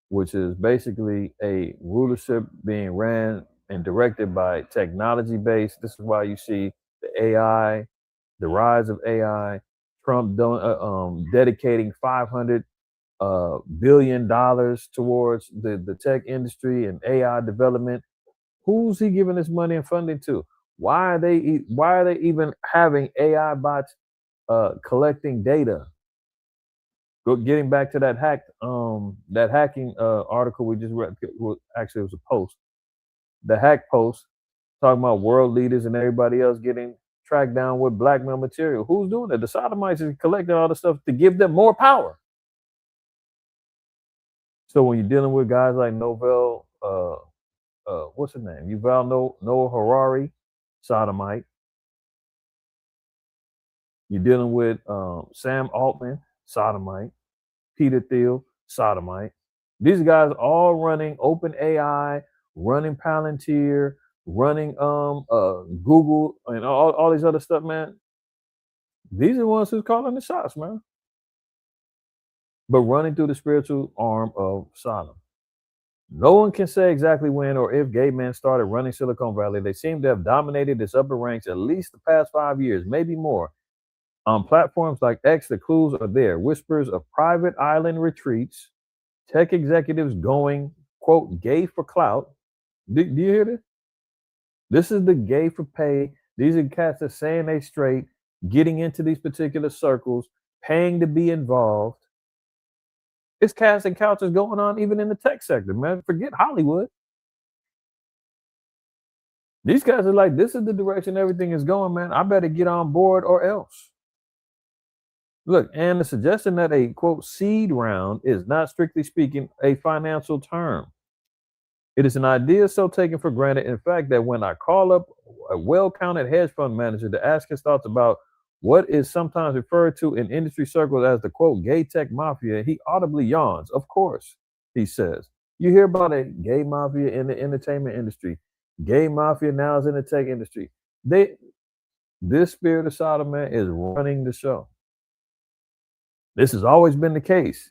which is basically a rulership being ran and directed by technology based, this is why you see the AI, the rise of AI, Trump dedicating $500 billion towards the tech industry and AI development. Who's he giving this money and funding to? Why are they even having AI bots collecting data? Getting back to that hacking article we just read. Well, actually, it was a post. The hack post talking about world leaders and everybody else getting tracked down with blackmail material. Who's doing it? The sodomites is collecting all the stuff to give them more power. So when you're dealing with guys like Novel, what's his name? Yuval Noah Harari, sodomite. You're dealing with Sam Altman, sodomite. Peter Thiel, sodomite. These guys all running OpenAI, running Palantir, running Google, and all these other stuff, man. These are the ones who's calling the shots, man. But running through the spiritual arm of Sodom. No one can say exactly when or if gay men started running Silicon Valley. They seem to have dominated its upper ranks at least the past 5 years, maybe more. On platforms like X, the clues are there. Whispers of private island retreats, tech executives going, quote, gay for clout. Do you hear this? This is the gay for pay. These are cats that saying they straight, getting into these particular circles, paying to be involved. It's cats and couches going on even in the tech sector, man. Forget Hollywood. These guys are like, this is the direction everything is going, man. I better get on board or else. Look, and the suggestion that a, quote, seed round is not strictly speaking a financial term. It is an idea so taken for granted, in fact, that when I call up a well-counted hedge fund manager to ask his thoughts about what is sometimes referred to in industry circles as the, quote, gay tech mafia, he audibly yawns. Of course, he says. You hear about a gay mafia in the entertainment industry. Gay mafia now is in the tech industry. This spirit of Sodom, man, is running the show. This has always been the case.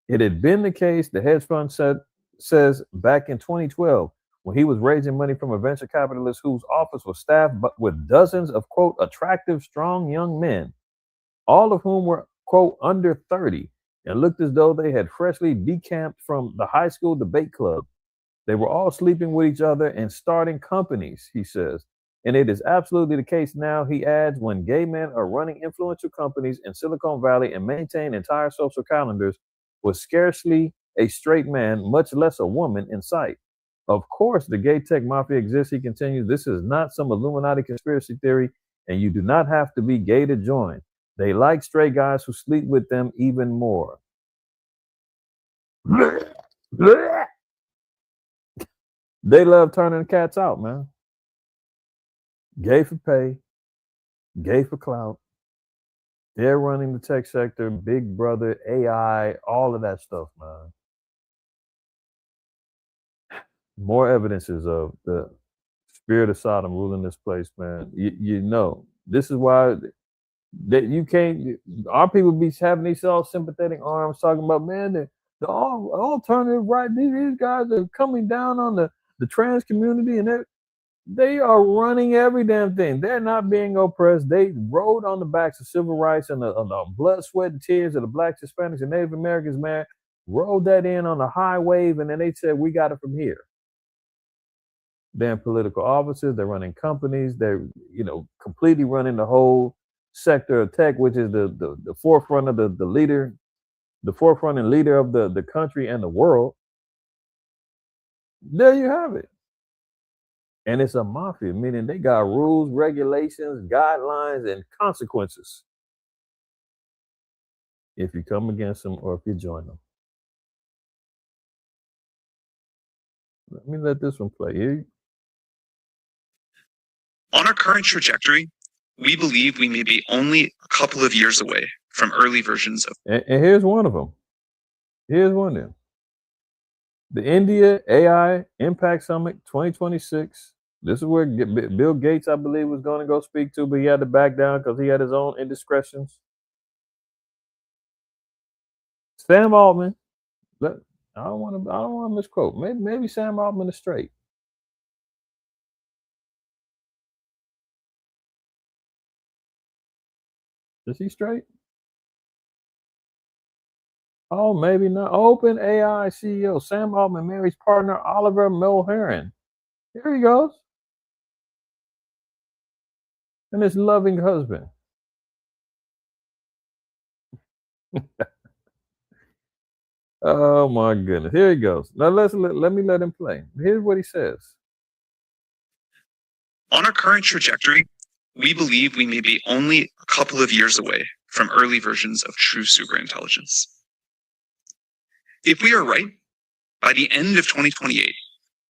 It had been the case, the hedge fund says back in 2012, when he was raising money from a venture capitalist whose office was staffed with dozens of, quote, attractive, strong young men, all of whom were, quote, under 30 and looked as though they had freshly decamped from the high school debate club. They were all sleeping with each other and starting companies, he says. And it is absolutely the case now, he adds, when gay men are running influential companies in Silicon Valley and maintain entire social calendars with scarcely a straight man, much less a woman, in sight. Of course, the gay tech mafia exists, he continues. This is not some Illuminati conspiracy theory, and you do not have to be gay to join. They like straight guys who sleep with them even more. They love turning cats out, man. Gay for pay, gay for clout. They're running the tech sector, Big Brother, AI, all of that stuff, man. More evidences of the spirit of Sodom ruling this place, man. You know, this is why that you can't. Our people be having these self-sympathetic arms talking about, man, the alternative right. These guys are coming down on the trans community, and they are running every damn thing. They're not being oppressed. They rode on the backs of civil rights and the blood, sweat, and tears of the blacks, Hispanics, and Native Americans, man. Rode that in on a high wave, and then they said, we got it from here. They're in political offices. They're running companies. They're, completely running the whole sector of tech, which is the forefront of the leader, the forefront and leader of the country and the world. There you have it. And it's a mafia, meaning they got rules, regulations, guidelines, and consequences if you come against them or if you join them. Let me let this one play here. On our current trajectory, we believe we may be only a couple of years away from early versions of. And here's one of them. Here's one of them. The India AI Impact Summit 2026. This is where Bill Gates, I believe, was going to go speak to, but he had to back down because he had his own indiscretions. Sam Altman. I don't want to misquote. Maybe Sam Altman is straight. Is he straight? Oh, maybe not. OpenAI CEO Sam Altman marries partner Oliver Mulheron Here he goes. And his loving husband. Oh my goodness. Here he goes. Now let me let him play. Here's what he says. On our current trajectory, we believe we may be only a couple of years away from early versions of true superintelligence. If we are right, by the end of 2028,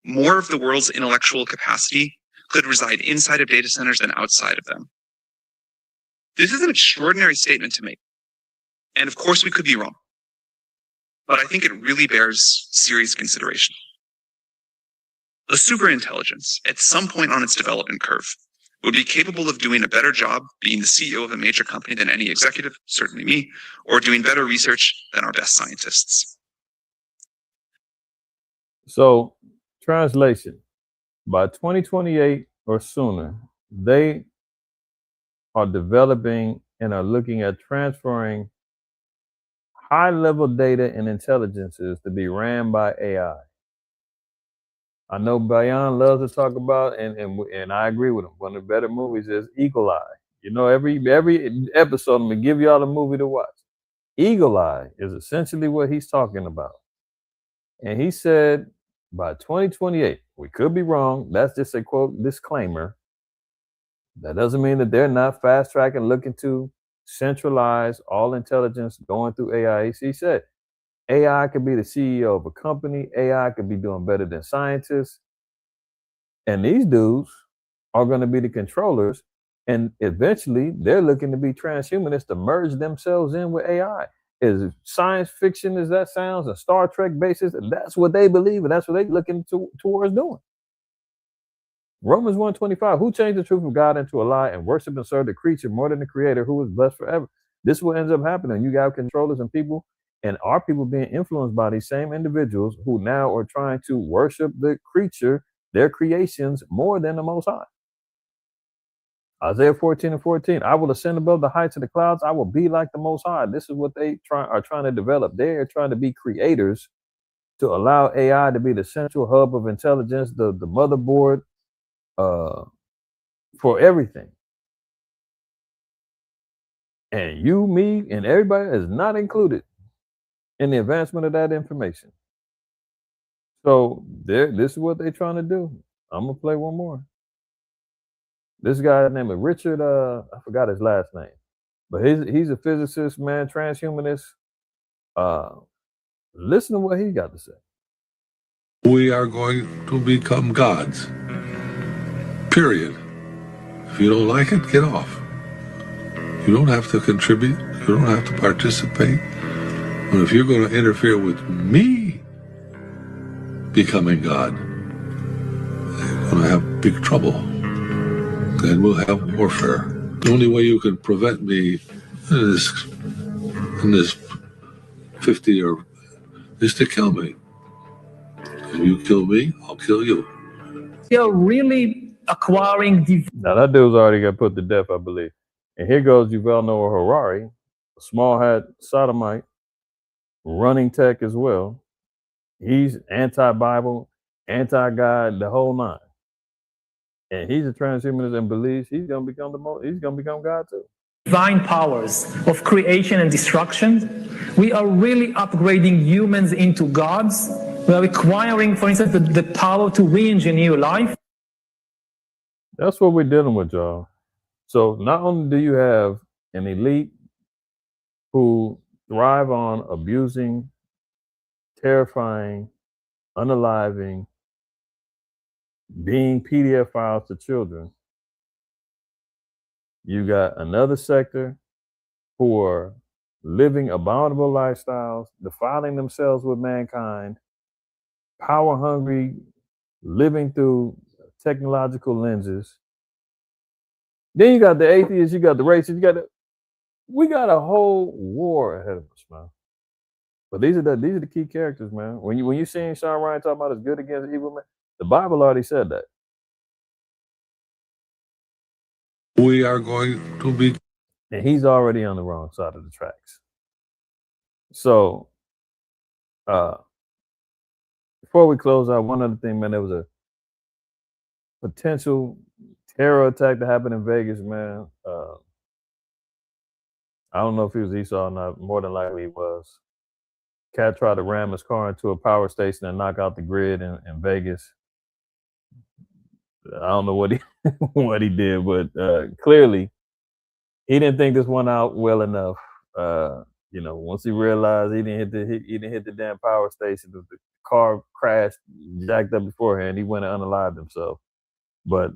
more of the world's intellectual capacity could reside inside of data centers than outside of them. This is an extraordinary statement to make. And of course, we could be wrong. But I think it really bears serious consideration. A superintelligence, at some point on its development curve, would be capable of doing a better job being the CEO of a major company than any executive, certainly me, or doing better research than our best scientists. So, translation, by 2028 or sooner, they are developing and are looking at transferring high-level data and intelligences to be ran by AI. I know Bayan loves to talk about, and I agree with him. One of the better movies is Eagle Eye. You know, every episode, I'm gonna give y'all a movie to watch. Eagle Eye is essentially what he's talking about. And he said by 2028, we could be wrong. That's just a quote disclaimer. That doesn't mean that they're not fast tracking, looking to centralize all intelligence going through AI. He said AI could be the CEO of a company. AI could be doing better than scientists. And these dudes are going to be the controllers. And eventually they're looking to be transhumanists to merge themselves in with AI. As science fiction as that sounds, a Star Trek basis, that's what they believe, and that's what they're looking towards doing. Romans 1:25, who changed the truth of God into a lie and worship and serve the creature more than the creator who is blessed forever. This is what ends up happening. You got controllers and people, and our people being influenced by these same individuals who now are trying to worship the creature, their creations, more than the Most High. Isaiah 14:14, I will ascend above the heights of the clouds. I will be like the Most High. This is what they are trying to develop. They are trying to be creators to allow AI to be the central hub of intelligence, the motherboard for everything. And you, me, and everybody is not included in the advancement of that information. So this is what they're trying to do. I'm gonna play one more. This guy's name is Richard. I forgot his last name, but he's a physicist, man, transhumanist. Listen to what he got to say. We are going to become gods. Period. If you don't like it, get off. You don't have to contribute. You don't have to participate. But if you're going to interfere with me becoming God, you're going to have big trouble. And we'll have warfare. The only way you can prevent me in this 50 or is to kill me. If you kill me, I'll kill you. You're really acquiring. Now that dude's already got put to death, I believe. And here goes Yuval Noah Harari, a small hat sodomite, running tech as well. He's anti-Bible, anti-God, the whole nine. And he's a transhumanist and believes he's gonna become God too. Divine powers of creation and destruction. We are really upgrading humans into gods. We are acquiring, for instance, the power to re-engineer life. That's what we're dealing with, y'all. So not only do you have an elite who thrive on abusing, terrifying, unaliving, being PDF files to children, you got another sector who are living abominable lifestyles, defiling themselves with mankind, power hungry, living through technological lenses. Then you got the atheists, you got the racists, we got a whole war ahead of us, man. But these are the key characters, man. When you seeing Sean Ryan talking about is good against evil, man, the Bible already said that. We are going to be. And he's already on the wrong side of the tracks. So before we close out, one other thing, man, there was potential terror attack that happened in Vegas, man. I don't know if he was Esau or not. More than likely he was. Cat tried to ram his car into a power station and knock out the grid in Vegas. I don't know what he what he did, but clearly he didn't think this one out well enough. Once he realized he didn't hit the damn power station, the car crashed, jacked up beforehand. He went and unalived himself. But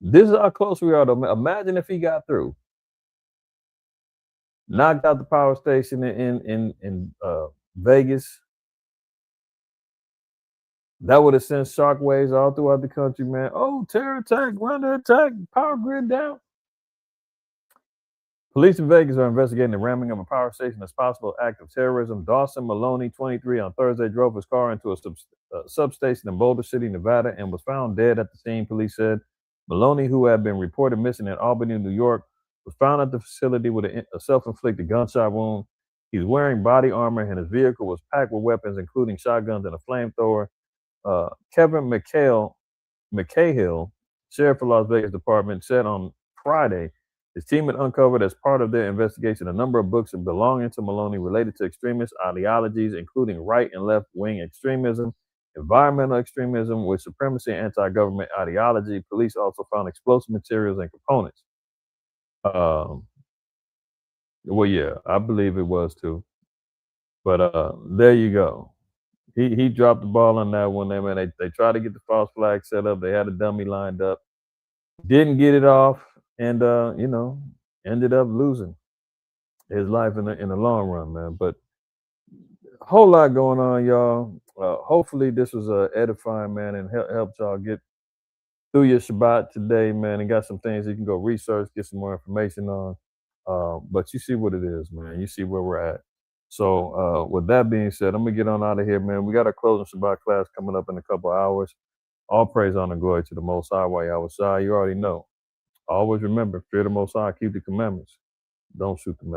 this is how close we are. To imagine if he got through, knocked out the power station in Vegas. That would have sent shockwaves all throughout the country, man. Oh, terror attack, under attack, power grid down. Police in Vegas are investigating the ramming of a power station as possible act of terrorism. Dawson Maloney, 23, on Thursday drove his car into a substation in Boulder City, Nevada, and was found dead at the scene, police said. Maloney, who had been reported missing in Albany, New York, was found at the facility with a self-inflicted gunshot wound. He's wearing body armor, and his vehicle was packed with weapons, including shotguns and a flamethrower. Kevin McCahill, sheriff of Las Vegas Department, said on Friday his team had uncovered as part of their investigation a number of books belonging to Maloney related to extremist ideologies, including right and left-wing extremism, environmental extremism, white supremacy, and anti-government ideology. Police also found explosive materials and components. Well, yeah, I believe it was too. But there you go. He dropped the ball on that one. Man, they tried to get the false flag set up. They had a dummy lined up, didn't get it off, and ended up losing his life in the long run, man. But a whole lot going on, y'all. Hopefully this was edifying, man, and helped y'all get through your Shabbat today, man, and got some things you can go research, get some more information on. But you see what it is, man. You see where we're at. So with that being said, I'm gonna get on out of here, man. We got our closing Shabbat class coming up in a couple of hours. All praise, honor, glory to the Most High. You already know. Always remember, fear the Most High, keep the commandments. Don't shoot the messenger.